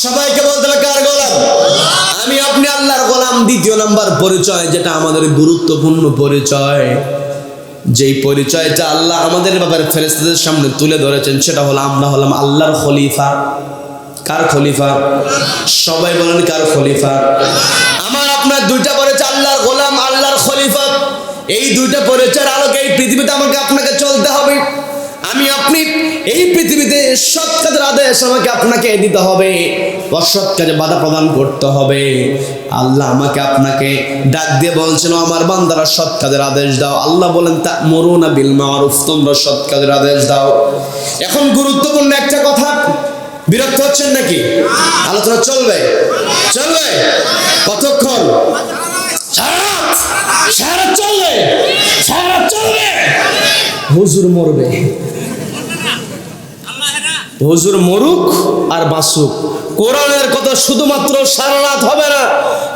সবাইকে বলতে হবে কার গোলাম? আমি আপনি আল্লাহর গোলাম। দ্বিতীয় নাম্বার পরিচয়, যেটা আমাদের গুরুত্বপূর্ণ পরিচয়, যেই পরিচয়টা আল্লাহ আমাদের ব্যাপারে ফেরেশতাদের সামনে তুলে ধরেছেন, সেটা হলো আমরা হলাম আল্লাহর খলিফা। কার খলিফা? সবাই বলেন কার খলিফা? আমার আপনার দুইটা পরিচয়, আল্লাহর গোলাম, আল্লাহর খলিফা। এই দুইটা পরিচয়ের আলোকে এই পৃথিবীতে আমাকে আপনাকে চলতে হবে। আমি আপনি এই পৃথিবীতে সৎ কাজের আদেশ আমাকে আপনাকে দিতে হবে, অসৎ কাজে বাধা প্রদান করতে হবে। আল্লাহ আমাকে আপনাকে ডাক দিয়ে বলছেন আমার বান্দারা সৎ কাজের আদেশ দাও। আল্লাহ বলেন তা'মুরুনা বিল মা'রুফ, তোমরা সৎ কাজের আদেশ দাও। এখন গুরুত্বপূর্ণ একটা কথা, বিরক্ত হচ্ছেন নাকি? আলোচনা চলবে? চলবে? কতক্ষণ? সারা চলবে, সারা চলবে। হুজুর মরবে, হুজুর মরুক আর বাঁচুক, কোরআনের কথা শুধুমাত্র সারা রাত হবে না।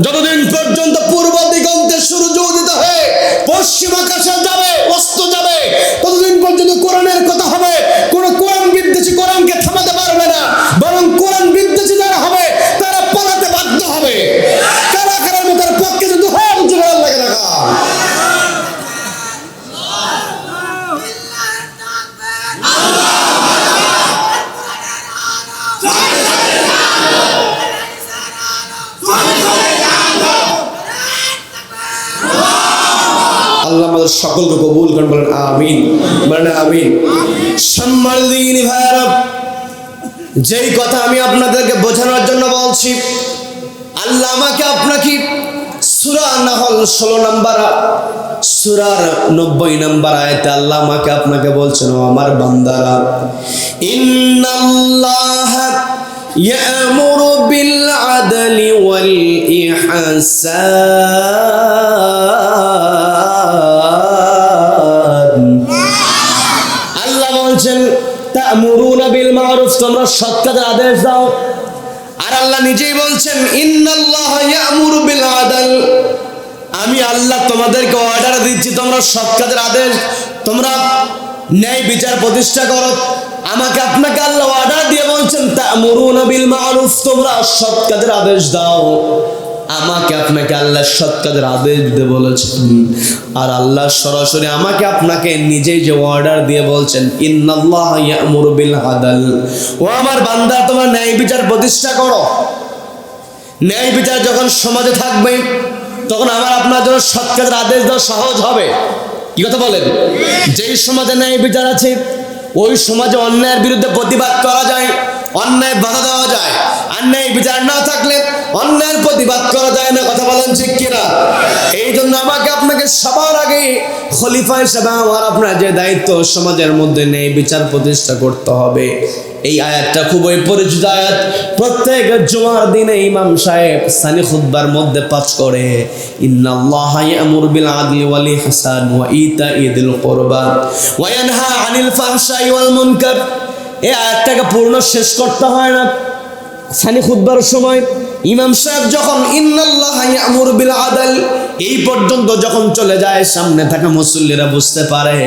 যতদিন পর্যন্ত পূর্ব দিগন্তে সূর্য উদিত হয়ে পশ্চিম আকাশে যাবে, অস্ত যাবে, ততদিন পর্যন্ত কোরআনের কথা হবে। কোন কোরআন বিদ্বেষী কোরআনকে থামাতে পারবে না, বরং কোরআন বিদ্বেষী যারা হবে তারা পালাতে বাধ্য হবে। কারা কারার মতার পক্ষে যদি হয় জোরে আল্লাহকে রাখা। আল্লাহ আমাদের সকলকে কবুল করেন, বলেন আমিন, বলেন আমিন। সম্মানিত ভাইরা, যেই কথা আমি আপনাদেরকে বোঝানোর জন্য বলছি, আল্লাহ আমাকে আপনাকে সূরা নাহল 16 নম্বর সূরার 90 নম্বর আয়াতে আল্লাহ আমাকে আপনাকে বলছেন, ও আমার বান্দারা, ইন্নাল্লাহা ইয়ামুরু বিল আদলি ওয়াল ইহসান। আল্লাহ বলছেন তা'মুরুনা বিল মা'রুফ, তোমরা সৎ কাজের আদেশ দাও। আর আল্লাহ নিজেই বলছেন ইন্নাল্লাহা ইয়ামুরু বিল আদল, আমি আল্লাহ তোমাদেরকে অর্ডার দিচ্ছি তোমরা সৎ কাজের আদেশ, তোমরা ন্যায় বিচার প্রতিষ্ঠা করো। আমাকে আপনাকে আল্লাহ অর্ডার দিয়ে বলছেন তা'মুরুনা বিল মা'রুফ, তোমরা সৎ কাজের আদেশ দাও। আমাকে আপনাকে আল্লাহ সৎ কাজের আদেশ দিতে বলেছেন। আর আল্লাহ সরাসরি আমাকে আপনাকে নিজেই যে অর্ডার দিয়ে বলছেন ইন্নাল্লাহা ইয়ামুরু বিল আদল, ও আমার বান্দা তোমরা ন্যায় বিচার প্রতিষ্ঠা করো। ন্যায় বিচার যখন সমাজে থাকবে তখন আমার আপনার জন্য সৎ কাজের আদেশ দেওয়া সহজ হবে। কি কথা বলেন? যেই সমাজে ন্যায় বিচার আছে ওই সমাজে অন্যায়ের বিরুদ্ধে প্রতিবাদ করা যায়, অন্যায় বাধা দেওয়া যায়। আর ন্যায় বিচার না থাকলে অন্যায়ের প্রতিবাদ করা যায় না। কথা বলেন ঠিক কিনা? এই জন্য আমাকে আপনাকে সবার আগে খলিফা হিসেবে আমার আপনার যে দায়িত্ব, সমাজের মধ্যে ন্যায় বিচার প্রতিষ্ঠা করতে হবে। এই আয়াতটা খুবই পরিচিত আয়াত, প্রত্যেক জুমার দিনে ইমাম সাহেব সানি খুতবার মধ্যে পাঠ করে ইন্নাল্লাহা ইয়ামুরু বিল আদলি ওয়াল ইহসান ওয়া ইতাইযিল কুরবা ওয়া ইয়ানহা আনিল ফাহশাই ওয়াল মুনকার। এই আয়াতটাকে পূর্ণ শেষ করতে হয় না। সানি খুতবার সময় ইমাম সাহেব যখন ইন্নাল্লাহা ইয়ামুরু বিল আদল এই পর্যন্ত যখন চলে যায়, সামনে থাকা মুসল্লিরা বুঝতে পারে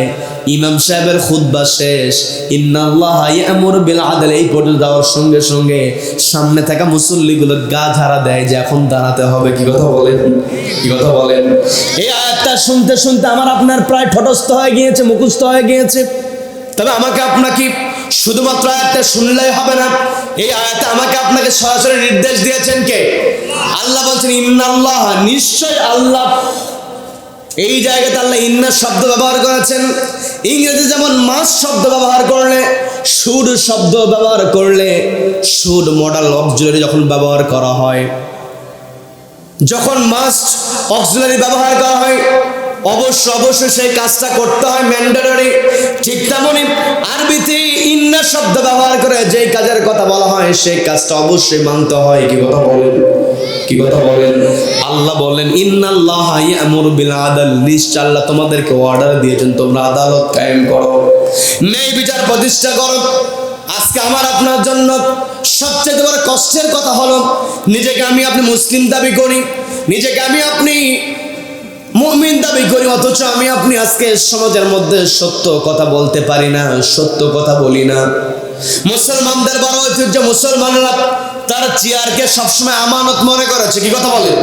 ইমাম সাহেবের খুতবা শেষ। ইন্নাল্লাহা ইয়ামুরু বিল আদল এই পর্যন্ত যাওয়ার সঙ্গে সঙ্গে সামনে থাকা মুসল্লিগুলো গা ঝাড়া দেয় যে এখন দাঁড়াতে হবে। কি কথা বলেন? কি কথা বলেন? এই আয়াতটা শুনতে শুনতে আমার আপনার প্রায় ঠটস্থ হয়ে গিয়েছে, মুখস্থ হয়ে গিয়েছে। তবে আমাকে আপনাকে শুধুমাত্র আয়াতটা শুনলেই হবে না, এই আয়াতে আমাকে আপনাকে সরাসরি নির্দেশ দিয়েছেন কে? আল্লাহ বলছেন ইন্নাল্লাহ, নিশ্চয় আল্লাহ। এই জায়গাতে আল্লাহ ইন্না শব্দ ব্যবহার করেছেন। ইংরেজি যেমন মাস শব্দ ব্যবহার করলে, শুড শব্দ ব্যবহার করলে, শুড মডাল অক্সিলারি যখন ব্যবহার করা হয়, যখন মাস্ট অক্সিলারি ব্যবহার করা হয় অবশ্যই সেই কাজটা করতে হয়, ম্যান্ডেটরি। ঠিক তেমনি আরবিতে ইন্না শব্দ ব্যবহার করে যে কাজের কথা বলা হয় সেই কাজটা অবশ্যই মানতে হয়। কি কথা বলেন? কি কথা বলেন? আল্লাহ বলেন ইন্নাল্লাহা ইয়ামুরু বিল আদল, নিশ্চয় আল্লাহ তোমাদেরকে অর্ডার দিয়েছেন তোমরা আদালত কায়েম করো, ন্যায় বিচার প্রতিষ্ঠা করো। আজকে আমার আপনার জন্য সবচেয়ে বড় কষ্টের কথা হলো নিজেকে আমি আপনি মুসলিম দাবি করি, নিজেকে আমি আপনি মুমিন দাবি করি, অথচ আমি আপনি আজকে সমাজের মধ্যে সত্য কথা বলতে পারি না, সত্য কথা বলি না। মুসলমানদের বড় ঐতিহ্য, মুসলমানরা তার চেয়ারকে সবসময় আমানত মনে করেছে। কি কথা বলেন?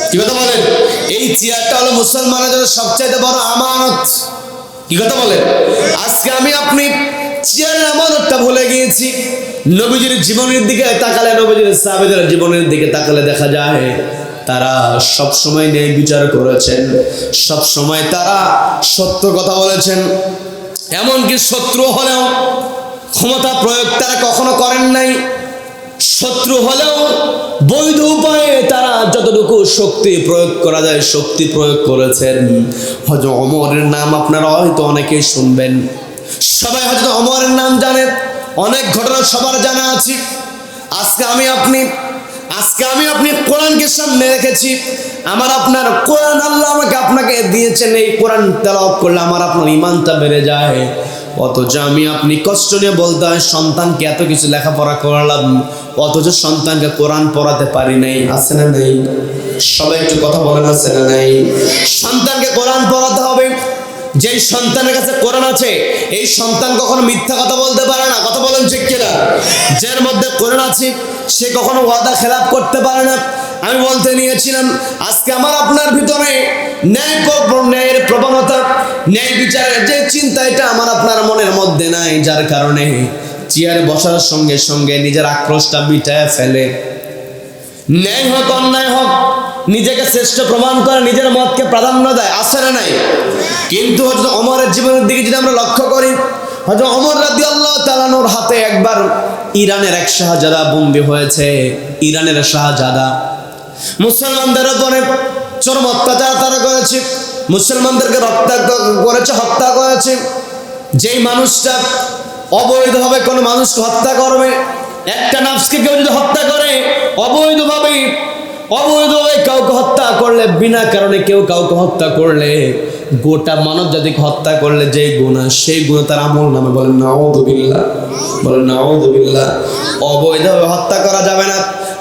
কি কথা বলেন? এই চেয়ারটা হলো মুসলমানের জন্য সবচেয়ে বড় আমানত। কি কথা বলেন? আজকে আমি আপনি চেয়ারের আমানতটা ভুলে গিয়েছি। নবীজির জীবনের দিকে তাকালে, নবীজির সাহাবাদের জীবনের দিকে তাকালে দেখা যায় তারা সব সময় ন্যায় বিচার করেছেন, সব সময় তারা সত্য কথা বলেছেন। এমনকি শত্রু হলেও ক্ষমতা প্রয়োগ তারা কখনো করেন নাই। শত্রু হলেও বৈধ উপায়ে তারা যতটুকু শক্তি প্রয়োগ করা যায় শক্তি প্রয়োগ করেছেন। হযরত ওমরের নাম আপনারা হয়তো অনেকেই শুনবেন, সবাই হয়তো ওমরের নাম জানেন, অনেক ঘটনা সবার জানা আছে। আজকে আমি আপনি কোরআনকে সামনে রেখেছি। আমার আপনার কোরআন আল্লাহ আমাকে আপনাকে দিয়েছেন, এই কোরআন তেলাওয়াত করলে আমার আপনার ঈমানটা বেড়ে যায়। অথচ আমি আপনি কষ্ট নিয়ে বলতে হয় সন্তানকে এত কিছু লেখাপড়া করালাম, অথচ সন্তানকে কোরআন পড়াতে পারি নাই। আছে না নাই? সবাই একটু কথা বলেন, আছে না নাই? সন্তানকে কোরআন পড়াতে হবে। যেই সন্তানের কাছে কোরআন আছে এই সন্তান কখনো মিথ্যা কথা বলতে পারে না। কথা বলেন ঠিক কিনা? যার মধ্যে কোরআন আছে সে কখনো ওয়াদা খেলাপ করতে পারে না। আমি বলতে নিয়েছিলাম আজকে আমার আপনার ভিতরে ন্যায়ের প্রবণতা, ন্যায় বিচারের যে চিন্তা এটা আমার আপনার মনের মধ্যে নাই, যার কারণে চেয়ারে বসার সঙ্গে সঙ্গে নিজের আক্রোশটা মিটায় ফেলে। ন্যায় হোক অন্যায় হোক নিজেকে শ্রেষ্ঠ প্রমাণ করে নিজের মতকে প্রাধান্য দেয়। আছে না নাই? কিন্তু হযরত ওমরের জীবনের দিকে যদি আমরা লক্ষ্য করি, হযরত ওমর রাদিয়াল্লাহু তাআলা আনহুর হাতে একবার ইরানের এক শাহজাদা বন্দী হয়েছে। ইরানের শাহজাদা মুসলমানদের উপরে চরম অত্যাচার তারা করেছে, মুসলমানদেরকে হত্যা করেছে। যেই মানুষটা অবৈধভাবে কোনো মানুষকে হত্যা করবে, একটা নাফসকে কেউ যদি হত্যা করে অবৈধভাবে কাউকে হত্যা করলে, বিনা কারণে কেউ কাউকে হত্যা করলে, গোটা মানব জাতিকে হত্যা করলে যে গুনাহ, সেই গুনাহ তার আমল নামে। বলেন নাউযুবিল্লাহ, বলেন নাউযুবিল্লাহ। অবৈধভাবে হত্যা করা যাবে না,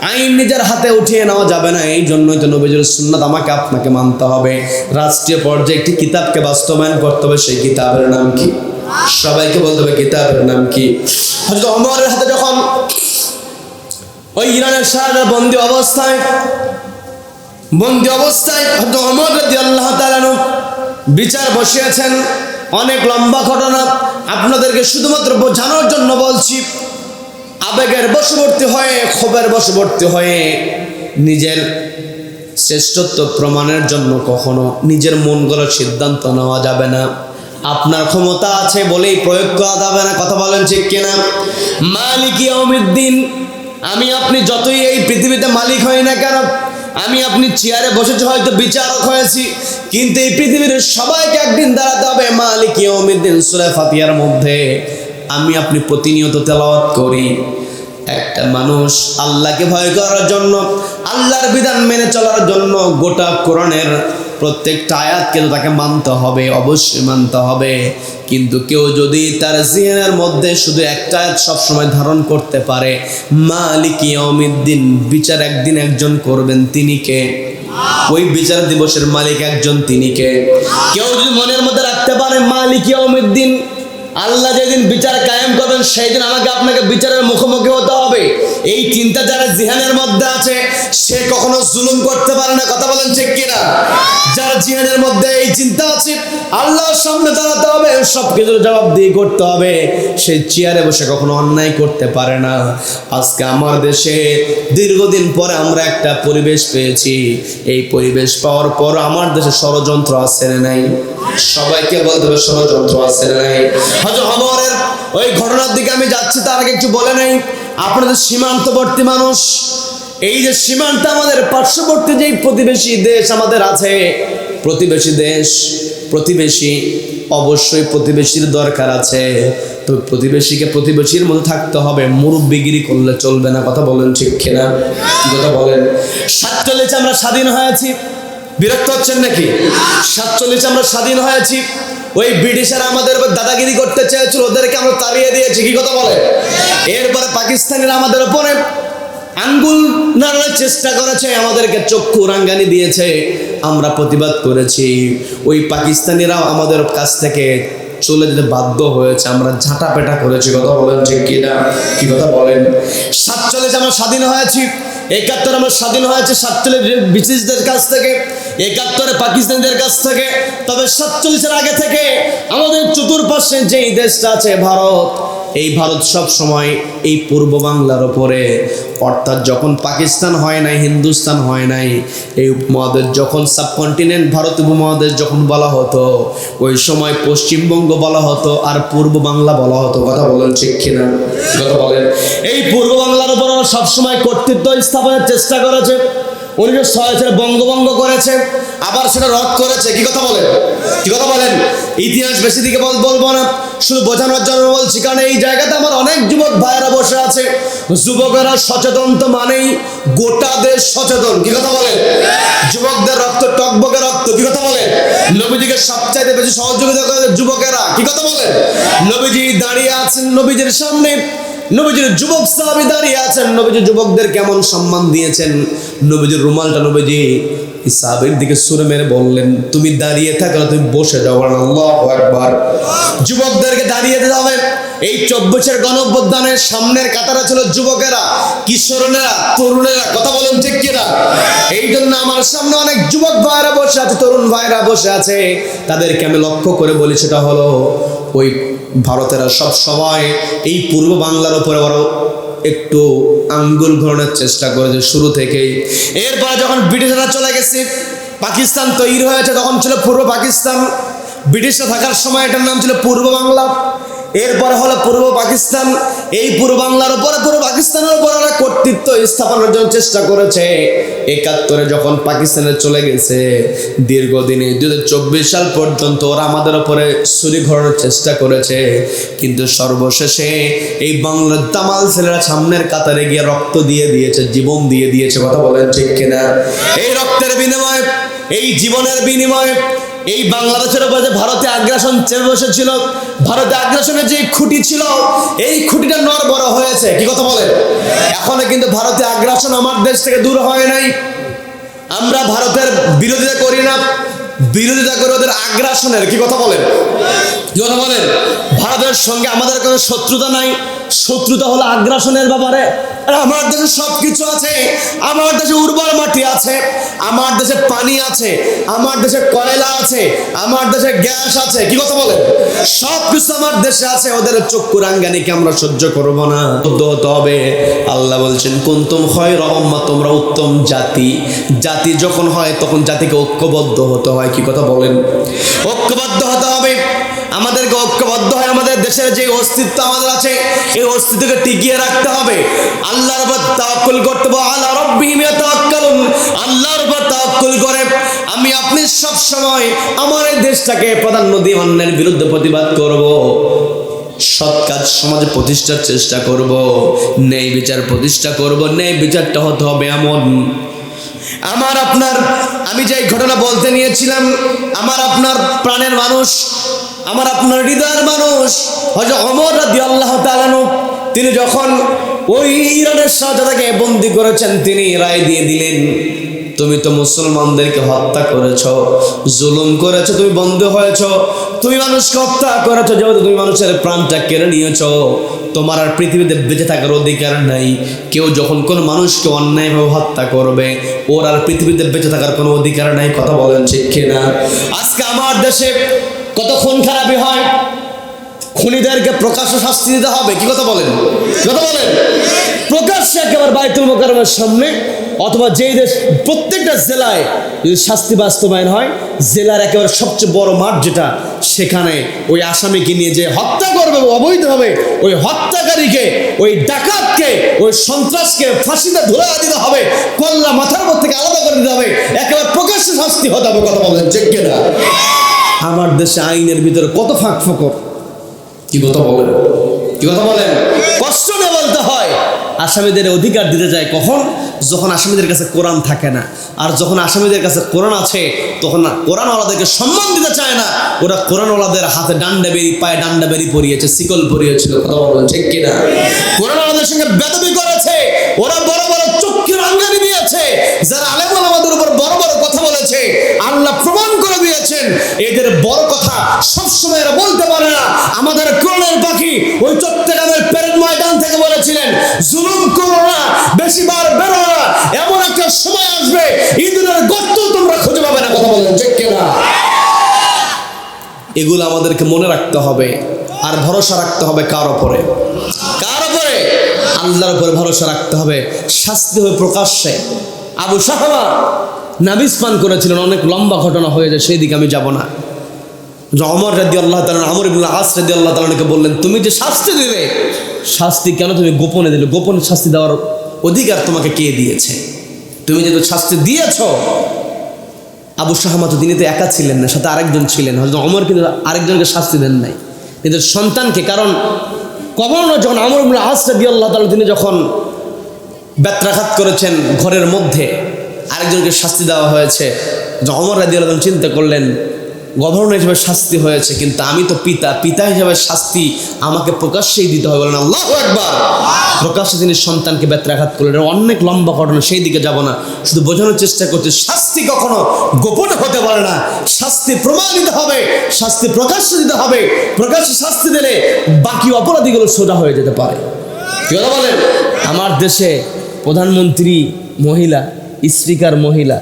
আইন নিজের হাতে উঠিয়ে নেওয়া যাবে না। এই জন্যই তো নবীজির সুন্নাত আমাকে আপনাকে মানতে হবে। রাষ্ট্রীয় পর্যায়ে একটি কিতাবকে বাস্তবায়ন করতে হবে, সেই কিতাবের নাম কি? সবাইকে বলতে হবে কিতাবের নাম কি? হযরত ওমরের হাতে যখন ওই ইরানের শাহজাহান বন্দী অবস্থায় হযরত ওমর রাদিয়াল্লাহু তাআলা বিচার বসিয়েছেন। অনেক লম্বা ঘটনা, আপনাদেরকে শুধুমাত্র বোঝানোর জন্য বলছি। আবেগের বশবর্তী হয়ে, ক্ষোভের বশবর্তী হয়ে নিজের শ্রেষ্ঠত্ব প্রমাণের জন্য কখনো নিজের মন গড়া সিদ্ধান্ত নেওয়া যাবে না। আপনার ক্ষমতা আছে বলেই প্রয়োগ করা যাবে না। কথা বলেন ঠিক কিনা? মালিক ইয়াউমিদ্দিন, আমি আপনি যতই এই পৃথিবীতে মালিক হই না কেন, আমি আপনি চেয়ারে বসেছি, হয়তো বিচারক হয়েছি, কিন্তু এই পৃথিবীর সবাইকে একদিন দাঁড়াতে হবে। মালিক ইয়াউমিদ্দিন সূরা ফাতিহার মধ্যে আমি আপনি প্রতিনিয়ত তেলাওয়াত করি। একটা মানুষ আল্লাহকে ভয় করার জন্য, আল্লাহর বিধান মেনে চলার জন্য গোটা কোরআনের প্রত্যেকটা আয়াতকে তো তাকে মানতে হবে, অবশ্যই মানতে হবে। কিন্তু কেউ যদি তার জিহনের মধ্যে শুধু একটা আয়াত সবসময় ধারণ করতে পারে, মালিক ইয়াউমিদ্দিন, বিচার একদিন একজন করবেন, তিনি কে? ওই বিচার দিবসের মালিক একজন, তিনি কে? কেউ যদি মনের মধ্যে রাখতে পারে মালিক ইয়াউমিদ্দিন, আল্লাহ যেদিন বিচার কায়েম করবেন সেই দিন আমাকে আপনাকে বিচারের মুখোমুখি হতে হবে, এই চিন্তা যারা জিহানের মধ্যে আছে, সে কখনো জুলুম করতে পারে না। কথা বলেন ঠিক কিনা? যার জিহানের মধ্যে এই চিন্তা আছে, আল্লাহর সামনে দাঁড়াতে হবে, সবকিছুর জবাব দিয়ে করতে হবে, সে চেয়ারে বসে কখনো অন্যায় করতে পারে না। আজকে আমার দেশে দীর্ঘদিন পরে আমরা একটা পরিবেশ পেয়েছি। এই পরিবেশ পাওয়ার পর আমার দেশে ষড়যন্ত্র আছে না নাই? সবাইকে বলতে হবে ষড়যন্ত্র আছে না নাই? হযরত ওমরের ওই ঘটনার দিকে আমি যাচ্ছি, তার আগে একটু বলে নেই, আপনাদের সীমান্তবর্তী মানুষ, এই যে সীমান্ত আমাদের পার্শ্ববর্তী যেই প্রতিবেশী দেশ আমাদের আছে, প্রতিবেশী অবশ্যই প্রতিবেশীর দরকার আছে। তো প্রতিবেশীকে প্রতিবেশীর মতো থাকতে হবে, মুরব্বিগিরি করলে চলবে না। কথা বলেন ঠিক কিনা? কি কথা বলেন? 47 আমরা স্বাধীন হয়েছি, বিরক্ত হচ্ছেন নাকি? 47 আমরা স্বাধীন হয়েছি, ওই ব্রিটিশরা আমাদের উপর দাদাগিরি করতে চেয়েছিল, ওদেরকে আমরা তাড়িয়ে দিয়েছি। কি কথা বলে? এরপরে পাকিস্তানিরা আমাদের উপরে আঙ্গুল নাড়ানোর চেষ্টা করেছে, আমাদেরকে চক্ষু রাঙ্গানি দিয়েছে, আমরা প্রতিবাদ করেছি। ওই পাকিস্তানিরাও আমাদের কাছ থেকে চলে যেতে বাধ্য হয়েছে, আমরা ঝাঁটা পেটা করেছি। কথা বলেন ঠিক কিনা? কি কথা বলেন? 47 আমরা স্বাধীন হয়েছি, 71 আমরা স্বাধীন হয়েছে 47 ব্রিটিশদের কাছ থেকে, 71 পাকিস্তানিদের কাছ থেকে। তবে 47-এর আগে থেকে আমাদের চতুর্পাশে যেই দেশটা আছে ভারত, এই ভারত সব সময় এই পূর্ব বাংলার উপরে, অর্থাৎ যখন পাকিস্তান হয় নাই, হিন্দুস্তান হয় নাই, এই উপমহাদেশ যখন সাবকন্টিনেন্ট ভারত উপমহাদেশ যখন বলা হতো, ওই সময় পশ্চিমবঙ্গ বলা হতো আর পূর্ব বাংলা বলা হতো। কথা বলেন ঠিক কিনা? কথা বলেন। এই পূর্ব বাংলার উপর সবসময় কর্তৃত্ব স্থাপনের চেষ্টা করেছে। 1906 সালে বঙ্গভঙ্গ করেছে, আবার সেটা রদ করেছে। কি কথা বলেন? কি কথা বলেন? ইতিহাস বেশি দিকে বলবো না, শুধু বোঝানোর জন্য বলছি, কারণ এই জায়গাতে আমার অনেক যুবক ভাইয়েরা বসে আছে। যুবকেরা সচেতন তো মানেই গোটা দেশ সচেতন। কি কথা বলেন? যুবকদের রক্ত টকবকে রক্ত। কি কথা বলেন? নবীজিকে সবচাইতে বেশি সহযোগিতা করে যুবকেরা। কি কথা বলেন? নবীজি দাঁড়িয়ে আছেন নবীজির সামনে, নবীজির যুবক সাহাবী দাঁড়িয়ে আছেন, নবীজি যুবকদের কেমন সম্মান দিয়েছেন। নবীজির রুমালটা নবীজি সাহাবীর দিকে ছুঁড়ে মেরে বললেন, তুমি দাঁড়িয়ে থাকো না, তুমি বসে যাও। আল্লাহু আকবার। যুবকদেরকে দাঁড়িয়ে দিতে হবে। এই 24-এর গণঅভ্যুত্থানের সামনের কাতারে ছিল যুবকেরা, কিশোরেরা, তরুণেরা। কথা বলেন ঠিক কিনা? এই জন্য আমার সামনে অনেক যুবক ভাইরা বসে আছে, তরুণ ভাইরা বসে আছে, তাদেরকে আমি লক্ষ্য করে বলি, সেটা হলো ওই ভারতেরা সব সময় এই পূর্ব বাংলার উপরে বড় একটু আঙ্গুল ঘোরানোর চেষ্টা করেছে শুরু থেকেই। এরপরে যখন ব্রিটিশরা চলে গেছে, পাকিস্তান তৈরি হয়েছে, তখন ছিল পূর্ব পাকিস্তান। ব্রিটিশরা থাকার সময় এটার নাম ছিল পূর্ব বাংলা। এরপরে হলো পূর্ব পাকিস্তান। এই পূর্ব বাংলার উপরে পূর্ব পাকিস্তানের উপর ওরা কর্তৃত্ব স্থাপনের জন্য চেষ্টা করেছে। 71 যখন পাকিস্তানে চলে গেছে, দীর্ঘদিনে 2024 সাল পর্যন্ত ওরা আমাদের উপরে ছুরি ঘোরানোর চেষ্টা করেছে, কিন্তু সর্বশেষে এই বাংলার দামাল ছেলেরা সামনের কাতারে গিয়ে রক্ত দিয়ে দিয়েছে, জীবন দিয়ে দিয়েছে। কথা বলেন ঠিক কিনা? এই রক্তের বিনিময়ে, এই জীবনের বিনিময়ে এই বাংলাদেশের উপর যে ভারতে আগ্রাসন চেপে বসেছিল, ভারতে আগ্রাসনের যে খুঁটি ছিল, এই খুঁটিটা নড়বড় হয়েছে। কি কথা বলেন? এখনো কিন্তু ভারতে আগ্রাসন আমার দেশ থেকে দূর হয় নাই। আমরা ভারতের বিরোধিতা করি না, বিরোধিতা করে ওদের আগ্রাসনের। কি কথা বলেন? কি কথা বলেন? ভারতের সঙ্গে আমাদের কোনো শত্রুতা নাই, শত্রুতা হলো আগ্রাসনের ব্যাপারে। আমার দেশে সবকিছু আছে, আমার দেশে উর্বর মাটি আছে, আমার দেশে পানি আছে, আমার দেশে কয়লা আছে, আমার দেশে গ্যাস আছে। কি কথা বলেন? সবকিছু আমার দেশে আছে। ওদের চক্ষু রাঙ্গানিকে আমরা সহ্য করব না, বাধ্য হতে হবে। আল্লাহ বলছেন কুনতুম খায়রা উম্মাহ, তোমরা উত্তম জাতি। জাতি যখন হয় তখন জাতিকে ঐক্যবদ্ধ হতে হয়। কি কথা বলেন? ঐক্যবদ্ধ হতে হবে। আমাদেরকে ঐক্যবদ্ধ হয় আমাদের দেশের যে অস্তিত্ব আমাদের আছে, এই অস্তিত্বকে টিকিয়ে রাখতে হবে। আল্লাহর উপর তাওয়াক্কুল করতে হবে। আলা রাব্বিহিম ইয়াতাওয়াক্কালুন, আল্লাহর উপর তাওয়াক্কুল করে আমি আপনি সব সময় আমার এই দেশটাকে প্রাধান্য দিয়ে অন্যের বিরুদ্ধে প্রতিবাদ করব, সৎ কাজ সমাজে প্রতিষ্ঠার চেষ্টা করব, ন্যায় বিচার প্রতিষ্ঠা করব। ন্যায় বিচারটা হতে হবে এমন, আমার আপনার, আমি যে ঘটনা বলতে নিয়েছিলাম, আমার আপনার প্রাণের মানুষ, আমার আপনার হৃদয়ের মানুষ হযরত ওমর রাদিয়াল্লাহু তাআলা আনহু, তিনি যখন ওই ইরানের শাহজাদাকে বন্দী করেছেন, তিনি রায় দিয়ে দিলেন, তুমি তো মুসলমানদেরকে হত্যা করেছো, জুলুম করেছো, তুমি বন্দী হয়েছো, তুমি মানুষকে হত্যা করেছো, যেহেতু তুমি মানুষের প্রাণটা কেড়ে নিয়েছো, তোমার আর পৃথিবীতে বেঁচে থাকার অধিকার নাই। কেউ যখন কোনো মানুষকে অন্যায়ভাবে হত্যা করবে, ওর আর পৃথিবীতে বেঁচে থাকার কোনো অধিকার নাই। কথা বলেন ঠিক কিনা? আজকে আমার দেশে কত খুন খারাপি হয়, খুনিদেরকে প্রকাশ্যে শাস্তি দিতে হবে। কি কথা বলেন? কি কথা বলেন? প্রকাশ্যে একেবারে বাইতুল মোকাররমের সামনে, অথবা যেই দেশ প্রত্যেকটা জেলায় যদি শাস্তি বাস্তবায়ন হয়, জেলার একেবারে সবচেয়ে বড় মাঠ যেটা, সেখানে ওই আসামিকে নিয়ে যে হত্যা করবে অবৈধভাবে, ওই হত্যাকারীকে, ওই ডাকাতকে, ওই সন্ত্রাসকে ফাঁসিতে ঝুলিয়ে দিতে হবে, কল্লা মাথার উপর থেকে আলাদা করে দিতে হবে, একেবারে প্রকাশ্যে শাস্তি হতে হবে। কথা বলেন ঠিক কিনা? আমার দেশে আইনের ভিতরে কত ফাঁক ফোকর। কি কথা বলেন? কি কথা বলেন? কষ্ট নিয়ে বলতে হয়। আসামিদের অধিকার দিতে যায় কখন? যখন আসামিদের কাছে কোরআন থাকে না। আর যখন আসামিদের কাছে কোরআন আছে, তখন কোরআনওয়ালাদেরকে সম্মান দিতে চায় না। ওরা কোরআনওয়ালাদের হাতে ডান্ডা বেরি, পায়ে ডান্ডা বেরি পরিয়েছে, শিকল পরিয়েছিল। কথা বলেন ঠিক কিনা? কোরআনওয়ালাদের সঙ্গে বেদবি করেছে, ওরা বড় বড় চক্ষু রাঙ্গানি দিয়েছে। যারা আলেম ওলামাদের উপর বড় বড় কথা বলেছে, আল্লাহ প্রমাণ করে দিয়েছেন এদের বড় কথা সবসময় এরা বলতে পারে না। আমাদের কোরআনের পাখি ওই চট্টগ্রামের প্যারেড ময়দান থেকে বলেছিলেন, জুলুম করো না, বেশি বার বেরো না, এমন একটা সময় আসবে ইঁদুরের গর্ত তোমরা খুঁজে পাবে না। কথা বলেন ঠিক কিনা? এগুলো আমাদেরকে মনে রাখতে হবে। আর ভরসা রাখতে হবে কার উপরে? কার উপরে? আল্লাহর উপরে ভরসা রাখতে হবে। শাস্তি হবে প্রকাশ্যে। আবু শাহমা নাবিজ পান করেছিলেন, অনেক লম্বা ঘটনা হয়ে যায়, সেই দিকে আমি যাব না। ওমর রাদিয়াল্লাহু তাআলা, আমর ইবনে আস রাদিয়াল্লাহু তাআলাকে বললেন, তুমি যে শাস্তি দিলে, শাস্তি কেন তুমি গোপনে দিলে? গোপনে শাস্তি দেওয়ার অধিকার তোমাকে কে দিয়েছে? তুমি যেহেতু শাস্তি দিয়েছ। আবু শাহমা তো তিনি তো একা ছিলেন না, সাথে আরেকজন ছিলেন। হযরত ওমর কিন্তু আরেকজনকে শাস্তি দেন নাই, কিন্তু সন্তানকে। কারণ কখনো যখন আমর ইবনে আস রাদিয়াল্লাহু তাআলা তিনি যখন ব্যত্রাঘাত করেছেন ঘরের মধ্যে, আরেকজনকে শাস্তি দেওয়া হয়েছে। ওমর রাদিয়াল্লাহু তাআলা চিন্তা করলেন, গভর্নর হিসেবে শাস্তি হয়েছে, কিন্তু আমি তো পিতা হিসেবে শাস্তি আমাকে প্রকাশ্যেই দিতে হবে। বলেন আল্লাহু আকবার। প্রকাশ্যে তিনি সন্তানকে ব্যত্রাঘাত করলেন। অনেক লম্বা ঘটনা, সেই দিকে যাব না। শুধু বোঝানোর চেষ্টা করছে, শাস্তি কখনো গোপনে হতে পারে না। শাস্তি প্রমাণিত হবে, শাস্তি প্রকাশ্যে দিতে হবে। প্রকাশ্যে শাস্তি দিলে বাকি অপরাধীগুলো সোজা হয়ে যেতে পারে। কি কথা বলেন? আমার দেশে প্রধানমন্ত্রী মহিলা, স্পিকার মহিলা,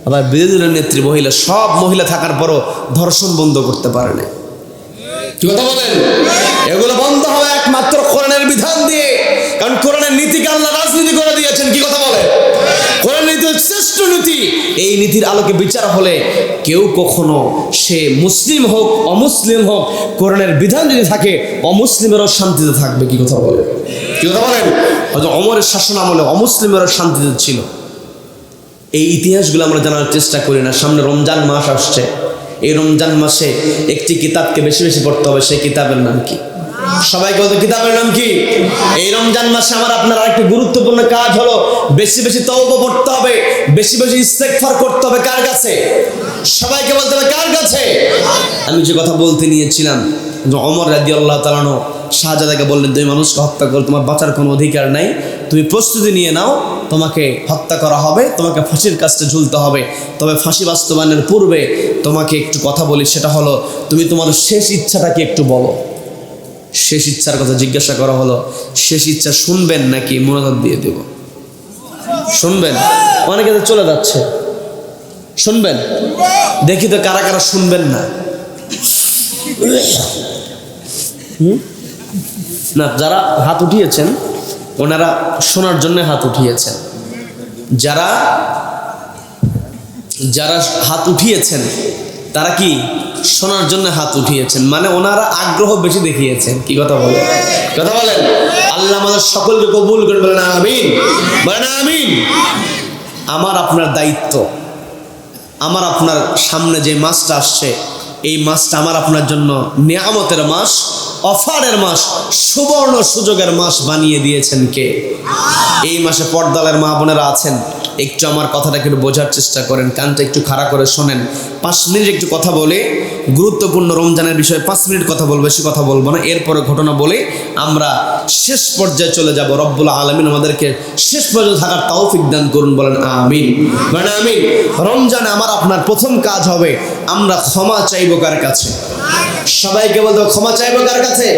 আবার বিরোধী দলের নেত্রী মহিলা, সব মহিলা থাকার পরও ধর্ষণ বন্ধ করতে পারে না। কি কথা বলেন? এগুলো বন্ধ হবে একমাত্র কোরআনের বিধান দিয়ে। কারণ কোরআনের নীতিকে আল্লাহ রাজনীতি করে দিয়েছেন। কি কথা বলে? কোরআন নীতি শ্রেষ্ঠ নীতি। এই এই নীতির আলোকে বিচার হলে কেউ কখনো সে মুসলিম হোক অমুসলিম হোক, কোরআনের বিধান যদি থাকে অমুসলিমেরও শান্তিতে থাকবে। কি কথা বলেন? কি কথা বলেন? হয়তো ওমরের শাসন আমলে অমুসলিমেরও শান্তিতে ছিল। এই ইতিহাসগুলো আমরা জানার চেষ্টা করি না। সামনে রমজান মাস আসছে, এই রমজান মাসে একটি কিতাবকে বেশি বেশি পড়তে হবে। সেই কিতাবের নাম কি? সবাইকে বলতে, কিতাবের নাম কি? এই রমজান মাসে আমার আপনার আরেকটি গুরুত্বপূর্ণ কাজ হলো বেশি বেশি তওবা পড়তে হবে, বেশি বেশি ইস্তেগফার করতে হবে। কার কাছে? সবাইকে বলতে হবে কার কাছে? আমি যে কথা বলতে নিয়েছিলাম, ওমর রাদিয়াল্লাহু তাআলা আনহু শাহজাদাকে বললেন, তুমি মানুষকে হত্যা করো, তোমার বাঁচার কোনো অধিকার নাই, তুমি প্রস্তুতি নিয়ে নাও, তোমাকে হত্যা করা হবে, তোমাকে ফাঁসির কাস্টে ঝুলতে হবে। তবে ফাঁসি বাস্তবায়নের পূর্বে তোমাকে একটু কথা বলি, সেটা হলো তুমি তোমার শেষ ইচ্ছাটাকে একটু বলো। শেষ ইচ্ছার কথা জিজ্ঞাসা করা হলো, শেষ ইচ্ছা শুনবেন নাকি মুনাজাত দিয়ে দেব? শুনবেন? অনেকে তো চলে যাচ্ছে, শুনবেন? দেখি তো কারা কারা শুনবেন না। না, যারা হাত উঠিয়েছেন ওনারা শোনার জন্য হাত উঠিয়েছেন। যারা যারা হাত উঠিয়েছেন তারা কি শোনার জন্য হাত উঠিয়েছেন, মানে ওনারা আগ্রহ বেশি দেখিয়েছেন। কি কথা বলেন? কথা বলেন? আল্লাহ আমাদের সকলকে কবুল করে, বলেন আমিন, বলেন আমিন। আমার আপনার দায়িত্ব, আমার আপনার সামনে যে মাসটা আসছে, এই মাসটা আমার আপনার জন্য নিয়ামতের মাস, অফারের মাস, সুবর্ণ সুযোগের মাস বানিয়ে দিয়েছেন কে? এই মাসে পর্দালের মা বোনেরা আছেন, একটু আমার কথাটাকে একটু বোঝার চেষ্টা করেন, কানটা একটু খাড়া করে শোনেন। 5 মিনিট একটু কথা বলে, গুরুত্বপূর্ণ রমজানের বিষয়ে 5 মিনিট কথা বলবো, বেশি কথা বলবো না। এরপরে ঘটনা বলে আমরা শেষ পর্যায়ে চলে যাব। রব্বুল আলামিন আমাদেরকে শেষ পর্যায়ে থাকার তৌফিক দান করুন, বলেন আমিন, বলেন আমিন। রমজানে আমার আপনার প্রথম কাজ হবে আমরা ক্ষমা চাইবো কার কাছে? সবাইকে বলতে ক্ষমা চাইবো কার কাছে?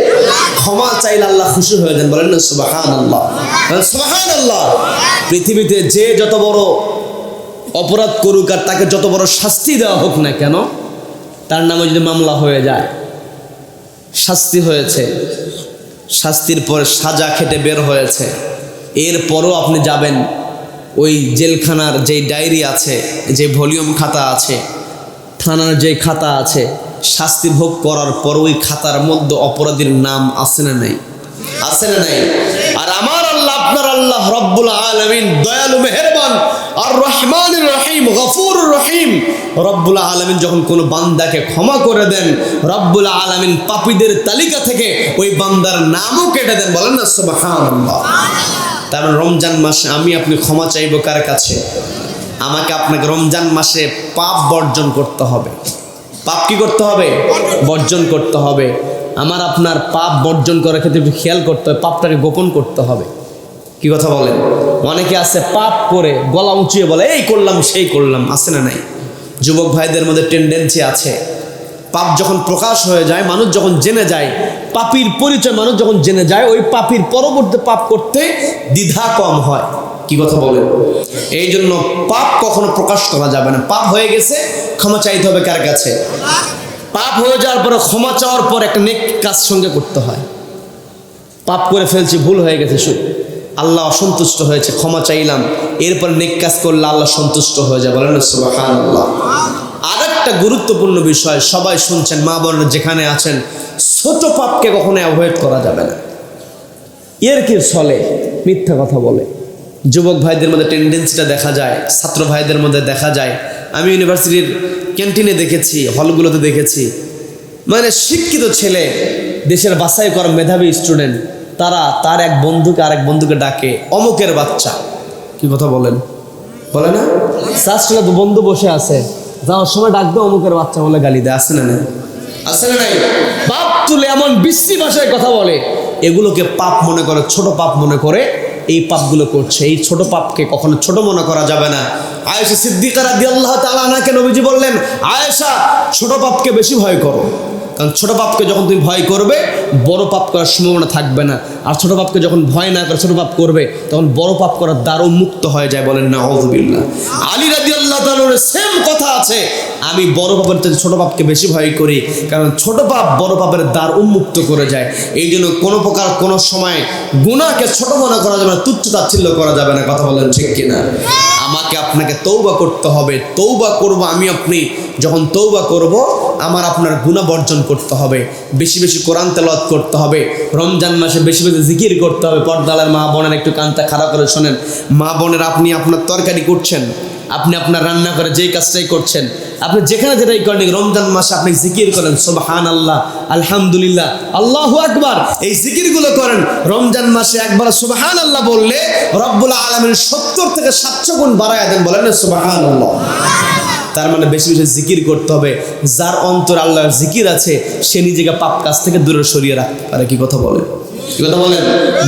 ক্ষমা চাইলে আল্লাহ খুশি হয়ে যান, বলেন না সুবহানাল্লাহ, সুবহানাল্লাহ। পৃথিবীতে যে যত বড় অপরাধ করুক আর তাকে যত বড় শাস্তি দেওয়া হোক না কেন, তার নামে যদি মামলা হয়ে যায়, শাস্তি হয়েছে, শাস্তির পরে সাজা খেটে বের হয়েছে, এরপরও আপনি যাবেন ওই জেলখানার যে ডায়েরি আছে, যে ভলিউম খাতা আছে, থানার যে খাতা আছে, শাস্তি ভোগ করার পর ওই খাতার মধ্যে অপরাধীর নাম আছে না নাই? আছে না নাই? আর আমার আল্লাহ, আপনার আল্লাহ রব্বুল আলামিন দয়ালু মেহেরবান, আর রহমানুর রহিম, গফুরুর রহিম। রব্বুল আলামিন যখন কোনো বান্দাকে ক্ষমা করে দেন, রব্বুল আলামিন পাপীদের তালিকা থেকে ওই বান্দার নামও কেটে দেন, বলেন না সুবহানাল্লাহ। তার রমজান মাসে আমি আপনি ক্ষমা চাইবো কার কাছে? আমাকে আপনাকে রমজান মাসে পাপ বর্জন করতে হবে। পাপ কি করতে হবে? বর্জন করতে হবে। আমার আপনার পাপ বর্জন করার ক্ষেত্রে একটু খেয়াল করতে হবে, পাপটাকে গোপন করতে হবে। কি কথা বলেন? অনেকে আছে পাপ করে গলা উঁচিয়ে বলে এই করলাম সেই করলাম, আছে না নাই? যুবক ভাইদের মধ্যে টেন্ডেন্সি আছে, পাপ যখন প্রকাশ হয়ে যায়, মানুষ যখন জেনে যায়, পাপীর পরিচয় মানুষ যখন জেনে যায়, ওই পাপীর পরবর্তী পাপ করতে দ্বিধা কম হয়। কি কথা বলেন? এই জন্য পাপ কখনো প্রকাশ করা যাবে না। পাপ হয়ে গেছে, ক্ষমা চাইতে হবে কার কাছে? পাপ হয়ে যাওয়ার পরে ক্ষমা চাওয়ার পর একটা নেক কাজ সঙ্গে করতে হয়। পাপ করে ফেলছি, ভুল হয়ে গেছে, আল্লাহ অসন্তুষ্ট হয়েছে, ক্ষমা চাইলাম, এরপর নেক কাজ করলে আল্লাহ সন্তুষ্ট হয়ে যায়, বলেন সুবহানাল্লাহ। আর একটা গুরুত্বপূর্ণ বিষয়, সবাই শুনছেন, মা বোনেরা যেখানে আছেন, ছোট পাপকে কখনো অ্যাভয়েড করা যাবে না। এর কি চলে? মিথ্যা কথা বলে। যুবক ভাইদের মধ্যে টেন্ডেন্সিটা দেখা যায়, ছাত্র ভাইদের মধ্যে দেখা যায়। আমি ইউনিভার্সিটির ক্যান্টিনে দেখেছি, হলগুলোতে দেখেছি, মানে শিক্ষিত ছেলে, দেশের বাছাই করা মেধাবী স্টুডেন্ট, তারা তার এক বন্ধুকে আরেক বন্ধুকে ডাকে অমুকের বাচ্চা। কি কথা বলেন? বলে না? শাস্ত্রে তো বন্ধু বসে আছে, যাওয়ার সময় ডাকবে অমুকের বাচ্চা বলে গালি দেয়, আছে না নাই? আছে না নাই? পাপ তুলে এমন বিশ্রী ভাষায় কথা বলে, এগুলোকে পাপ মনে করে, ছোট পাপ মনে করে এই পাপগুলো করছে। এই ছোট পাপকে কখনো ছোট মনে করা যাবে না। আয়েশা সিদ্দিকা রাদিয়াল্লাহু তাআলা আনহাকে নবীজি বললেন, আয়েশা ছোট পাপকে বেশি ভয় করো, কারণ ছোট পাপকে যখন তুমি ভয় করবে বড় পাপ করার সম্ভাবনা থাকবে না। আর ছোট পাপকে যখন ভয় না করে ছোট পাপ করবে, তখন বড় পাপ করার দ্বারও মুক্ত হয়ে যায়, বলেন নাউযুবিল্লাহ। আলী রাদিয়াল্লাহু তাআলার সেম কথা আছে, আমি বড় পাপের থেকে ছোট পাপকে বেশি ভয় করি, কারণ ছোট পাপ বড় পাপের দ্বার উন্মুক্ত করে যায়। এই জন্য কোনো প্রকার কোনো সময় গুনাহকে ছোট মনে করা যাবে না, তুচ্ছ তাচ্ছিল্য করা যাবে না। কথা বলেন ঠিক কিনা? আমাকে আপনাকে তৌবা করতে হবে। তৌবা করব আমি আপনি, যখন তৌবা করব আমার আপনার গুনাহ বর্জন করতে হবে, বেশি বেশি কোরআন তেলাওয়াত করতে হবে, রমজান মাসে বেশি বেশি জিকির করতে হবে। পর্দালের মা বোনের একটু কানটা খারাপ করে শোনেন। মা বোনের, আপনি আপনার তরকারি করছেন, আপনি আপনার রান্না করে যেই কাজটাই করছেন, আপনি যেখানে যেটাই করেন, রমজান মাসে আপনি জিকির করেন, সুবহানাল্লাহ, আলহামদুলিল্লাহ, আল্লাহু আকবার, এই জিকিরগুলো করেন। রমজান মাসে একবার সুবহানাল্লাহ বললে রব্বুল আলামিন 70 থেকে 700 গুণ বাড়ায়া দেন। বলেন না সুবহানাল্লাহ। তার মানে বেশি বেশি জিকির করতে হবে। যার অন্তর আল্লাহর জিকির আছে সে নিজেকে পাপ কাজ থেকে দূরে সরিয়ে রাখতে পারে। কি কথা বলেন? কি কথা বলেন?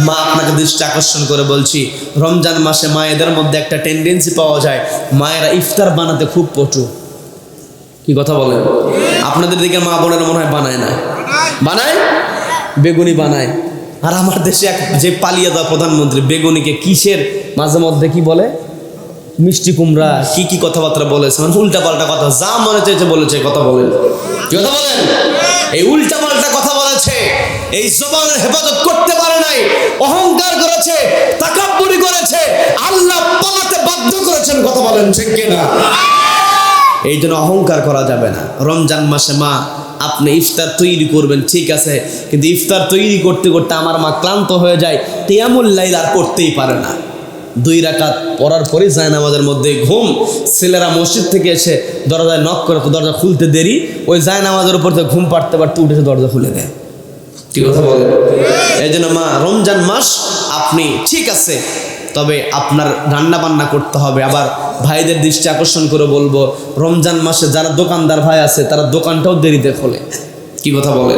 মা, আপনাকে দৃষ্টি আকর্ষণ করে বলছি, রমজান মাসে মায়েদের মধ্যে একটা টেন্ডেন্সি পাওয়া যায়, মায়েরা ইফতার বানাতে খুব পটু। কি কথা বলেন? আপনাদের দিকে মা বোনেরা মনে হয় বানায় না? বানায়, বেগুনি বানায়। আর আমার দেশে এক যে পালিয়ে দেওয়া প্রধানমন্ত্রী বেগুনিকে কিসের মাঝে মধ্যে কি বলে, মিষ্টি কুমড়া, কি কি কথাবার্তা বলেছে, মানে উল্টা পাল্টা কথা, যা মনে চাইছে বলেছে। কথা বলেন? কি কথা বলেন? এই উল্টা পাল্টা কথা বলেছে, এই জবানের হেফাজত করতে পারে নাই, অহংকার করেছে, তাকাব্বুরি করেছে, আল্লাহ পালাতে বাধ্য করেছেন। কথা বলেন ঠিক কিনা? এই জন্য অহংকার করা যাবে না। রমজান মাসে মা আপনি ইফতার তৈরি করবেন, ঠিক আছে, কিন্তু ইফতার তৈরি করতে করতে আমার মা ক্লান্ত হয়ে যায়, কিয়ামুল লাইল আর করতেই পারে না। 2 রাকাত পড়ার পরে জায়নামাজের মধ্যে ঘুম। ছেলেরা মসজিদ থেকে এসে দরজায় নক করে, তো দরজা খুলতে দেরি, ওই জায়নামাজের উপর থেকে ঘুম পাড়তে পারতে উঠেছে, দরজা খুলে দেয়। ঠিক কথা বলে? এই জন্য মা, রমজান মাস আপনি ঠিক আছে, তবে আপনার রান্না বান্না করতে হবে। আবার ভাইদের দৃষ্টি আকর্ষণ করে বলবো, রমজান মাসে যারা দোকানদার ভাই আছে তারা দোকানটাও দেরিতে খোলে। কি কথা বলে?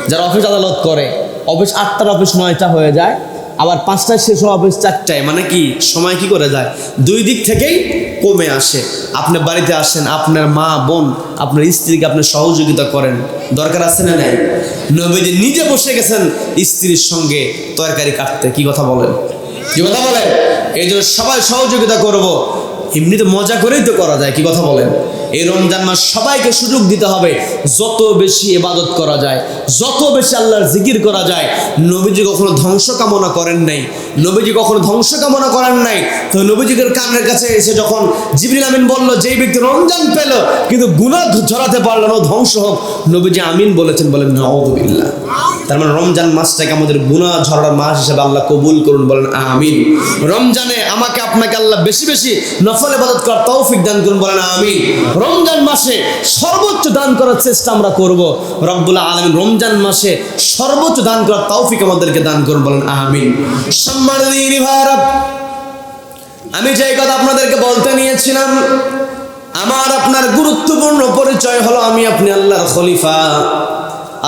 যারা অফিস আদালত করে, অফিস 8টার অফিস 9টা হয়ে যায়, আবার 5টায় শেষ হওয়া অফিস 4টায়, মানে কি সময় কি করে যায়, 2 দিক থেকেই কমে আসে। আপনি বাড়িতে আসেন, আপনার মা বোন, আপনার স্ত্রীকে আপনি সহযোগিতা করেন, দরকার আছে না নাই? নবীজি নিজে বসে গেছেন স্ত্রীর সঙ্গে তরকারি কাটতে। কি কথা বলেন? কি কথা বলেন? এই জন্য সবাই সহযোগিতা করব। এমনিতে মজা করেই তো করা যায়। কি কথা বলেন? এই রমজান মাস সবাইকে সুযোগ দিতে হবে, যত বেশি ইবাদত করা যায়, যত বেশি আল্লাহর জিকির করা যায়। নবীজি কখনো ধ্বংস কামনা করেন নাই, নবীজি কখনো ধ্বংস কামনা করেন নাই। তো নবীজির কানের কাছে এসে যখন জিবরিল আমিন বলল, যেই ব্যক্তি রমজান পেল কিন্তু গুনাহ ঝরাতে পারল না, ধ্বংস হোক, নবীজি আমিন বলেছেন। বলেন নাউযুবিল্লাহ। তার মানে রমজান মাসটাকে আমাদের গুনাহ ঝরার মাস হিসেবে আল্লাহ কবুল করুন। বলেন আমিন। রমজানে আমাকে আপনাকে আল্লাহ বেশি বেশি নফল ইবাদত করার তৌফিক দান করুন। বলেন আমিন। রমজান মাসে সর্বোচ্চ দান করার চেষ্টা আমরা করব। রব্বুল আলামিন রমজান মাসে সর্বোচ্চ দান করার তৌফিক আমাদেরকে দান করুন। বলেন আমিন। সম্মানিত ভাইরা, আমি যে কথা আপনাদেরকে বলতে নিয়েছিলাম, আমার আপনার গুরুত্বপূর্ণ পরিচয় হলো আমি আপনি আল্লাহর খলিফা।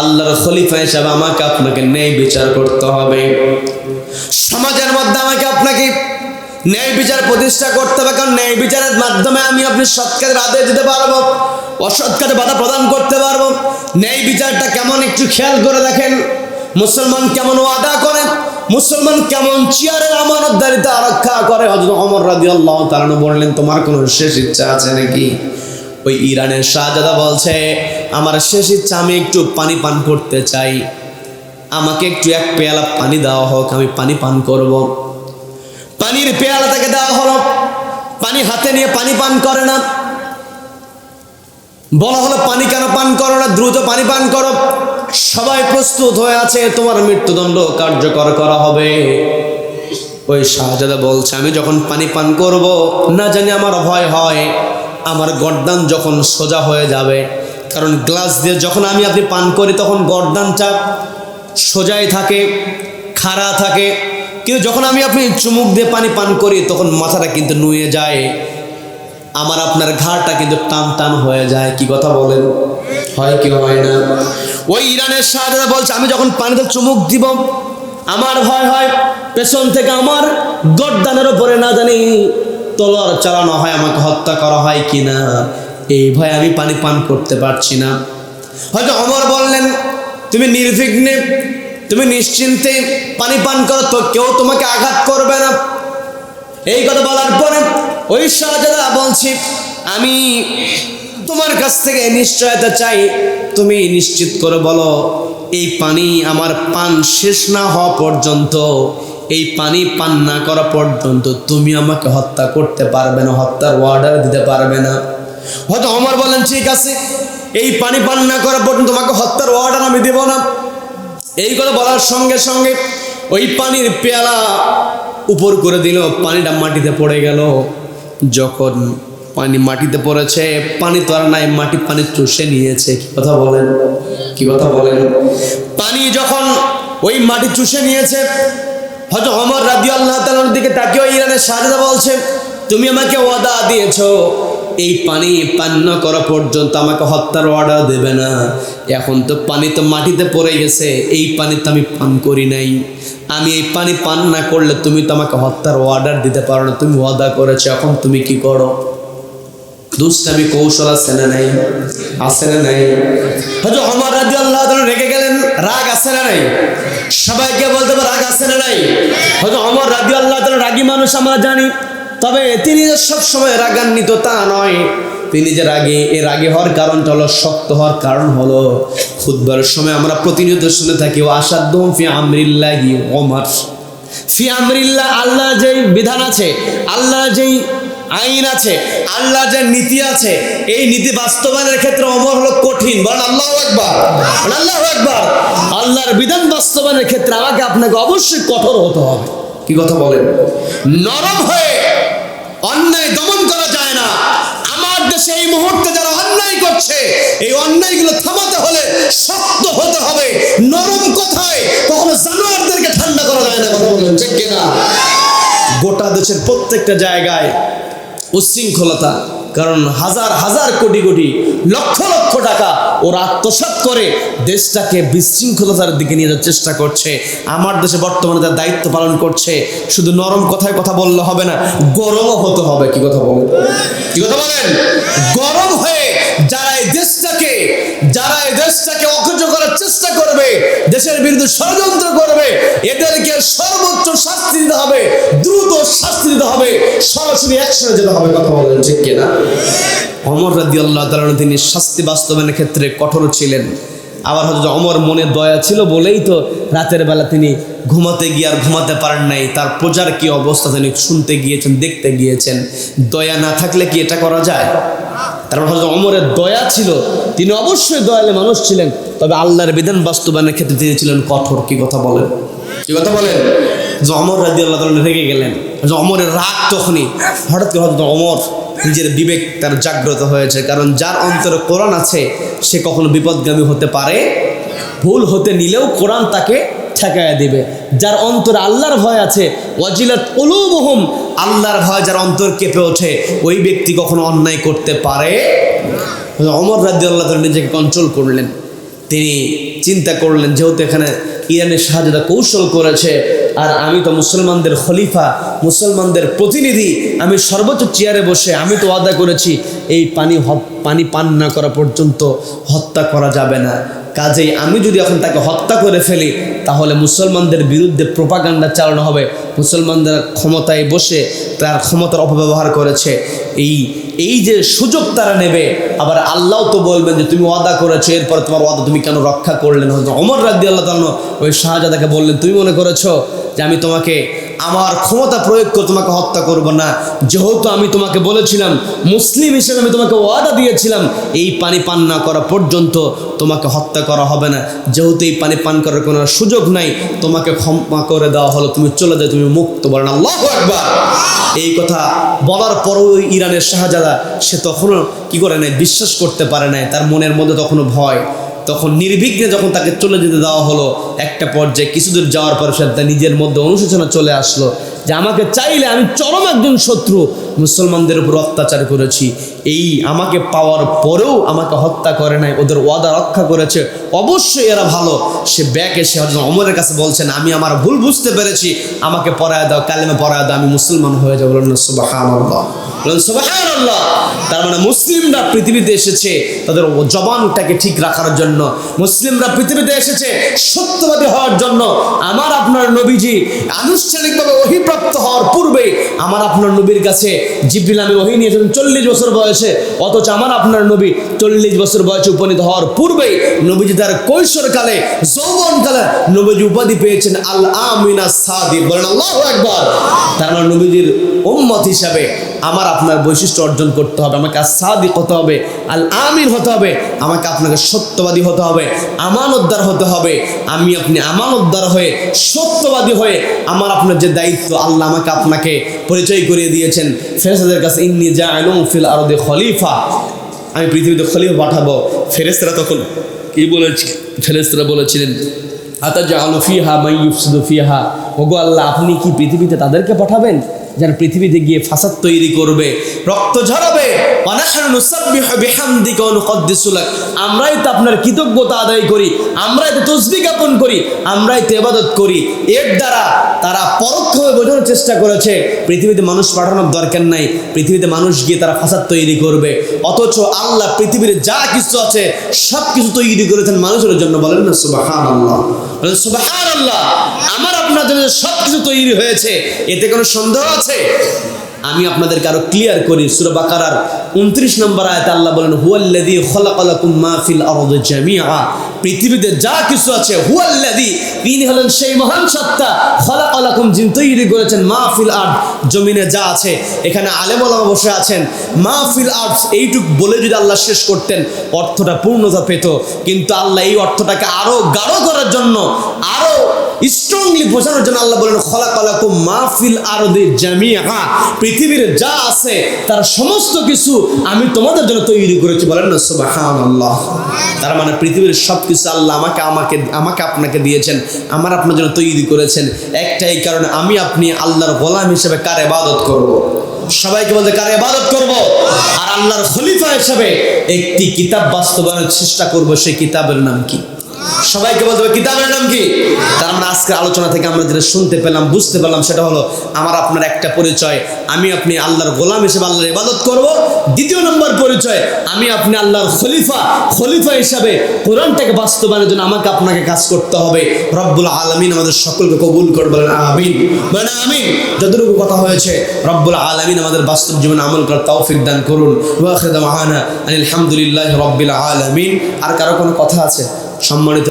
আল্লাহর খলিফা হিসেবে আমাকে আপনাকে ন্যায় বিচার করতে হবে। সমাজের মধ্যে আমাকে আপনাকে ন্যায় বিচার প্রতিষ্ঠা করতে হবে, কারণ ন্যায় বিচারের মাধ্যমে আমি আপনি সৎ কাজের আদেশ দিতে পারবো, অসৎ কাজে বাধা প্রদান করতে পারবো। ন্যায় বিচারটা কেমন একটু খেয়াল করে দেখেন। মুসলমান কেমন ওয়াদা করে, মুসলমান কেমন চেয়ারের আমানতদারিতা রক্ষা করে। হযরত ওমর রাদিয়াল্লাহু তাআলা বললেন, তোমার কোনো শেষ ইচ্ছা আছে নাকি? ওই ইরানের শাহজাদা বলছে, আমার শেষ ইচ্ছা, আমি একটু পানি পান করতে চাই, আমাকে একটু 1 পেয়ালা পানি দেওয়া হোক, আমি পানি পান করব। পানির পেয়ালা তাকে দেওয়া হলো, পানি হাতে নিয়ে পানি পান করে না। বলা হলো, পানি কেন পান করো না, দ্রুত পানি পান করো। সবাই প্রস্তুত হয়ে আছে, তোমার মৃত্যুদণ্ড কার্যকর করা হবে। ওই শাহজাদা বলছে, আমি যখন পানি পান করব, না জানি আমার ভয় হয় আমার গর্দান যখন সোজা হয়ে যাবে, কারণ গ্লাস দিয়ে যখন আমি আপনি পান করি তখন গর্দানটা সোজাই থাকে, খাড়া থাকে, কিন্তু যখন আমি আপনি চুমুক দিয়ে পানি পান করি তখন মাথাটা কিন্তু নুয়ে যায়, আমার আপনার ঘাড়টা কিন্তু টান টান হয়ে যায়। কি কথা বলেন? হয় কি হয় না? ওই ইরানের শাহজাদা বলছে, আমি যখন পানিতে চুমুক দিব আমার ভয় হয় পেছন থেকে আমার গর্দানের উপরে না জানি তলোয়ার চালানো হয়, আমাকে হত্যা করা হয় কিনা, এই ভয় আমি পানি পান করতে পারছি না। হয়তো ওমর বললেন, তুমি নির্বিঘ্নে, তুমি নিশ্চিন্তে পানি পান করো, তো কেউ তোমাকে আঘাত করবে না। এই কথা বলার পরে ওই শাহজাদা বলছি, আমি তোমার কাছ থেকে নিশ্চয়তা চাই, তুমি নিশ্চিত করে বলো এই পানি আমার পান শেষ না হওয়া পর্যন্ত, এই পানি পান না করা পর্যন্ত তুমি আমাকে হত্যা করতে পারবে না, হত্যার অর্ডার দিতে পারবে না। হয়তো ওমর বলেন ঠিক আছে, এই পানি পান না করা পর্যন্ত তোমাকে হত্যার অর্ডার আমি দেব না। এই কথা বলার সঙ্গে সঙ্গে ওই পানির পেয়ালা উপর করে দিল, পানিটা মাটিতে পড়ে গেল। যখন পানি মাটিতে পড়েছে, পানি তো আর নাই, মাটি পানি চুষে নিয়েছে। কি কথা বলেন, কি কথা বলেন? পানি যখন ওই মাটি চুষে নিয়েছে, হয়তো ওমর রাদিয়াল্লাহু তাআলার দিকে তাকিয়ে ইরানের শাহজাদা বলছে, তুমি আমাকে ওয়াদা দিয়েছো এই পানি পান না করা পর্যন্ত আমাকে হত্যার অর্ডার দেবে না। এখন তো পানি তো মাটিতে পড়ে গেছে, এই পানি তো আমি পান করি নাই, আমি এই পানি পান না করলে তুমি তো আমাকে হত্যার অর্ডার দিতে পারো না, তুমি ওয়াদা করেছো, এখন তুমি কি করো? দুষ্টামি কৌশল আছে না নাই? আছে না নাই? হয়তো ওমর রাদিয়াল্লাহু তাআলা রেগে গেলেন, রাগ আছে না নাই? সবাইকে বলতে পারে রাগ আছে না নাই? হয়তো ওমর রাদিয়াল্লাহু তাআলা রাগী মানুষ আমরা জানি, তবে তিনি যে সবসময় রাগান্বিত তা নয়। তিনি যে রাগে, এই রাগে হওয়ার কারণটা হলো, শক্ত হওয়ার কারণ হলো খুতবার সময় আমরা প্রতিনিয়ত শুনে থাকি আসাদুহুম ফি আমরিল্লাহি ওমর। ফি আমরিল্লাহ, আল্লাহর যেই বিধান আছে, আল্লাহর যেই আইন আছে, আল্লাহর যে নীতি আছে, এই নীতি বাস্তবায়নের ক্ষেত্রে ওমর হলো কঠিন। বলেন আল্লাহু আকবার, বলেন আল্লাহু আকবার। আল্লাহর বিধান বাস্তবায়নের ক্ষেত্রে আমাকে আপনাকে অবশ্যই কঠোর হতে হবে। কি কথা বলেন? নরম হয়ে অন্যায় দমন করা যায় না। আমার দেশে এই মুহূর্তে যারা অন্যায় করছে, এই অন্যায়গুলো থামাতে হলে শক্ত হতে হবে। নরম কথায় কখনো জানোয়ারদেরকে ঠান্ডা করা যায় না। কথা বলেন ঠিক কিনা? গোটা দেশের প্রত্যেকটা জায়গায় উচ্ছৃঙ্খলতা, কারণ হাজার হাজার কোটি কোটি লক্ষ লক্ষ টাকা ওরা আত্মসাৎ করে দেশটাকে বিশৃঙ্খলতার দিকে নিয়ে যাওয়ার চেষ্টা করছে। আমার দেশে বর্তমানে তার দায়িত্ব পালন করছে। শুধু নরম কথায় কথা বললে হবে না, গরমও হতে হবে। কি কথা বলেন, কি কথা বলেন? গরম হয়ে যারা এই দেশটাকে অকেজো করার চেষ্টা করবে, দেশের বিরুদ্ধে ষড়যন্ত্র করবে, এদেরকে সর্বোচ্চ শাস্তি দিতে হবে, দ্রুত শাস্তি দিতে হবে, সরাসরি অ্যাকশনে যেতে হবে। কথা বলেন ঠিক কিনা? ওমর রাদিয়াল্লাহু তাআলা তিনি শাস্তি বাস্তবায়নের ক্ষেত্রে কঠোর ছিলেন। আবার হয়তো ওমর মনে দয়া ছিল বলেই তো রাতের বেলা তিনি ঘুমাতে গিয়ে আর ঘুমাতে পারেন নাই। তার প্রজার কি অবস্থা তিনি শুনতে গিয়েছেন, দেখতে গিয়েছেন। দয়া না থাকলে কি এটা করা যায়? তারপর হয়তো ওমরের দয়া ছিল, তিনি অবশ্যই দয়ালু মানুষ ছিলেন, তবে আল্লাহর বিধান বাস্তবায়নের ক্ষেত্রে তিনি ছিলেন কঠোর। কি কথা বলেন, কি কথা বলেন? যে ওমর রাদিয়াল্লাহু তাআলা রেগে গেলেন, যে ওমরের রাগ তখনই হঠাৎ করে হয়তো ওমর নিজের বিবেক তার জাগ্রত হয়েছে। কারণ যার অন্তরে কোরআন আছে সে কখনো বিপদগামী হতে পারে, ভুল হতে নিলেও কোরআন তাকে ঠেকায়া দিবে। যার অন্তরে আল্লাহর ভয় আছে, ওয়াজিলাত কুলুবুহুম, আল্লাহর ভয় যার অন্তর কেঁপে ওঠে, ওই ব্যক্তি কখনো অন্যায় করতে পারে। ওমর রাদিয়াল্লাহু তাআলা নিজেকে কন্ট্রোল করলেন। তিনি চিন্তা করলেন, যেহেতু এখানে ইরানের শাহজাদা কৌশল করেছে, আর আমি তো মুসলমানদের খলিফা, মুসলমানদের প্রতিনিধি, আমি সর্বোচ্চ চেয়ারে বসে আমি তো ওয়াদা করেছি এই পানি পান না করা পর্যন্ত হত্যা করা যাবে না। কাজেই আমি যদি এখন তাকে হত্যা করে ফেলি, তাহলে মুসলমানদের বিরুদ্ধে প্রোপাগান্ডা চালানো হবে। মুসলমানদের ক্ষমতায় বসে তার ক্ষমতার অপব্যবহার করেছে, এই যে সুযোগ তারা নেবে। আবার আল্লাহ তো বলবেন যে তুমি ওয়াদা করেছো, এরপর তোমার ওয়াদা তুমি কেন রক্ষা করলে না? ওমর রাদিয়াল্লাহু তাআলা ওই শাহজাদাকে বললেন, তুমি মনে করেছো যে আমি তোমাকে আমার ক্ষমতা প্রয়োগ করে তোমাকে হত্যা করব না? যেহেতু আমি তোমাকে বলেছিলাম, মুসলিম হিসেবে আমি তোমাকে ওয়াদা দিয়েছিলাম এই পানি পান না করা পর্যন্ত তোমাকে হত্যা করা হবে না, যেহেতু এই পানি পান করার কোনো সুযোগ নাই, তোমাকে ক্ষমা করে দেওয়া হলো, তুমি চলে যাও, তুমি মুক্ত। বলেন আল্লাহু আকবার। এই কথা বলার পরও ইরানের শাহজাদা সে তখনও কি করে নাই, বিশ্বাস করতে পারে নাই। তার মনের মধ্যে তখনও ভয়। তখন নির্বিঘ্নে যখন তাকে চলে যেতে দেওয়া হলো, একটা পর্যায়ে কিছুদূর যাওয়ার পর সে নিজের মধ্যে অনুশোচনা চলে আসলো যে আমাকে চাইলে আমি চরম একজন শত্রু, মুসলমানদের উপর অত্যাচার করেছি, এই আমাকে পাওয়ার পরেও আমাকে হত্যা করে নাই, ওদের ওয়াদা রক্ষা করেছে, অবশ্যই এরা ভালো। সে ব্যাক এসে ওমরের কাছে বলছেন, আমি আমার ভুল বুঝতে পেরেছি, আমাকে পড়ায় দাও, কালেমা পড়ায় দাও, আমি মুসলমান হয়ে যাবো। বলেন সুবহানাল্লাহ, বলেন সুবহানাল্লাহ। তার মানে মুসলিমরা পৃথিবীতে এসেছে তাদের জবানটাকে ঠিক রাখার জন্য, মুসলিমরা পৃথিবীতে এসেছে সত্যবাদী হওয়ার জন্য। আমার আপনার নবীজি আনুষ্ঠানিকভাবে ওহী প্রাপ্ত হওয়ার পূর্বে আমার আপনার নবীর কাছে জিবরিল আমিন ওহী নিয়েছেন 40 বছর বয়সে, অথচ আমার আপনার নবী 40 বছর বয়সে উপনীত হওয়ার পূর্বেই নবীজি তার কৈশোরকালে যৌবনকালে নবীজি উপাধি পেয়েছেন আল আমিন আস-সাদিক। বলেন আল্লাহু আকবার। তার মানে নবীজির উম্মত হিসাবে আমার আপনার বৈশিষ্ট্য অর্জন করতে হবে, আমাকে আস-সাদিক হতে হবে, আল আমিন হতে হবে, আমাকে আপনাকে সত্যবাদী হতে হবে, আমানতদার হতে হবে। আমি আপনি আমানতদার হয়ে সত্যবাদী হয়ে আমার আপনার যে দায়িত্ব আল্লাহ আমাকে আপনাকে পরিচয় করিয়ে দিয়েছেন ফেরেশতাদের কাছে, ইন্নী জাইলুন ফিল আরদি খলিফা, আমি পৃথিবীতে খলিফা পাঠাবো। ফেরেশতারা তখন কি বলেছে? ফেরেশতারা বলেছিলেন আতাজআলু ফিহা মান ইউফসিদু ফিহা, ওগো আল্লাহ আপনি কি পৃথিবীতে তাদেরকে পাঠাবেন যারা পৃথিবীতে গিয়ে ফাসাদ তৈরি করবে, রক্ত ঝরাবে? ওয়া নাহনু নুসাব্বিহু বিহামদিকা ওয়া নুকদ্দিসু লাক, আমরাই তো আপনার কৃতজ্ঞতা আদায় করি, আমরাই তো তাসবিহ জ্ঞাপন করি, আমরাই তো ইবাদত করি। এর দ্বারা তারা পরোক্ষভাবে বোঝানোর চেষ্টা করেছে পৃথিবীতে মানুষ পাঠানোর দরকার নাই, পৃথিবীতে মানুষ গিয়ে তারা ফাসাদ তৈরি করবে। অথচ আল্লাহ পৃথিবীর যা কিছু আছে সব কিছু তৈরি করেছেন মানুষের জন্য। বলেন না সুবহানাল্লাহ, বলেন সুবহানাল্লাহ। আমার আপনার জন্য সব কিছু তৈরি হয়েছে, এতে কোনো সন্দেহ আছে? আমি আপনাদেরকে আরো ক্লিয়ার করি। সূরা বাকারার 29 নম্বর আয়াতে আল্লাহ বলেন হুয়াল্লাযী খালাকালাকুম মা ফিল আরদি জামিআ, পৃথিবীতে যা কিছু আছে হুয়াল্লাযী, তিনি হলেন সেই মহান সত্তা, খালাকালাকুম, যিনি তৈরি করেছেন মা ফিল আরদ, জমিনে যা আছে। এখানে আলেম ওলামা বসে আছেন, মা ফিল আরদ এইটুক বলে যদি আল্লাহ শেষ করতেন অর্থটা পূর্ণতা পেত, কিন্তু আল্লাহ এই অর্থটাকে আরো গাঢ় করার জন্য, আরো স্ট্রংলি বোঝানোর জন্য আল্লাহ বলেন খালাকালাকুম মা ফিল আরদি জামিআ, পৃথিবীর যা আছে তার সমস্ত কিছু আমি তোমাদের জন্য তৈরি করেছি। বলেন না সুবহানাল্লাহ। তার মানে পৃথিবীর সব কিছু আল্লাহ আমাকে আপনাকে দিয়েছেন, আমার আপনার জন্য তৈরি করেছেন। একটাই কারণে আমি আপনি আল্লাহর গোলাম হিসেবে কার ইবাদত করব? সবাইকে বলতে কার ইবাদত করব? আর আল্লাহর খলিফা হিসেবে একটি কিতাব বাস্তবায়নের চেষ্টা করব। সেই কিতাবের নাম কি? সবাইকে বলতে হবে কিতাবের নাম কি? তার মানে আজকের আলোচনা থেকে আমরা যেটা শুনতে পেলাম, বুঝতে পারলাম, সেটা হলো আমার আপনার একটা পরিচয়, আমি আপনি আল্লাহর গোলাম হিসেবে আল্লাহর ইবাদত করব। দ্বিতীয় নম্বর পরিচয়, আমি আপনি আল্লাহর খলিফা হিসাবে কোরআনটাকে বাস্তবায়নের জন্য আমাকে আপনাকে কাজ করতে হবে। রব্বুল আলামিন আমাদের সকলকে কবুল করবেন, বলেন আমিন, বলেন আমিন। যতটুকু কথা হয়েছে রব্বুল আলামিন আমাদের বাস্তব জীবনে আমল করার তৌফিক দান করুন। ওয়া আখিরু দাওয়ানা আলহামদুলিল্লাহি রাব্বিল আলামিন। আর কারো কোনো কথা আছে? সম্মানিত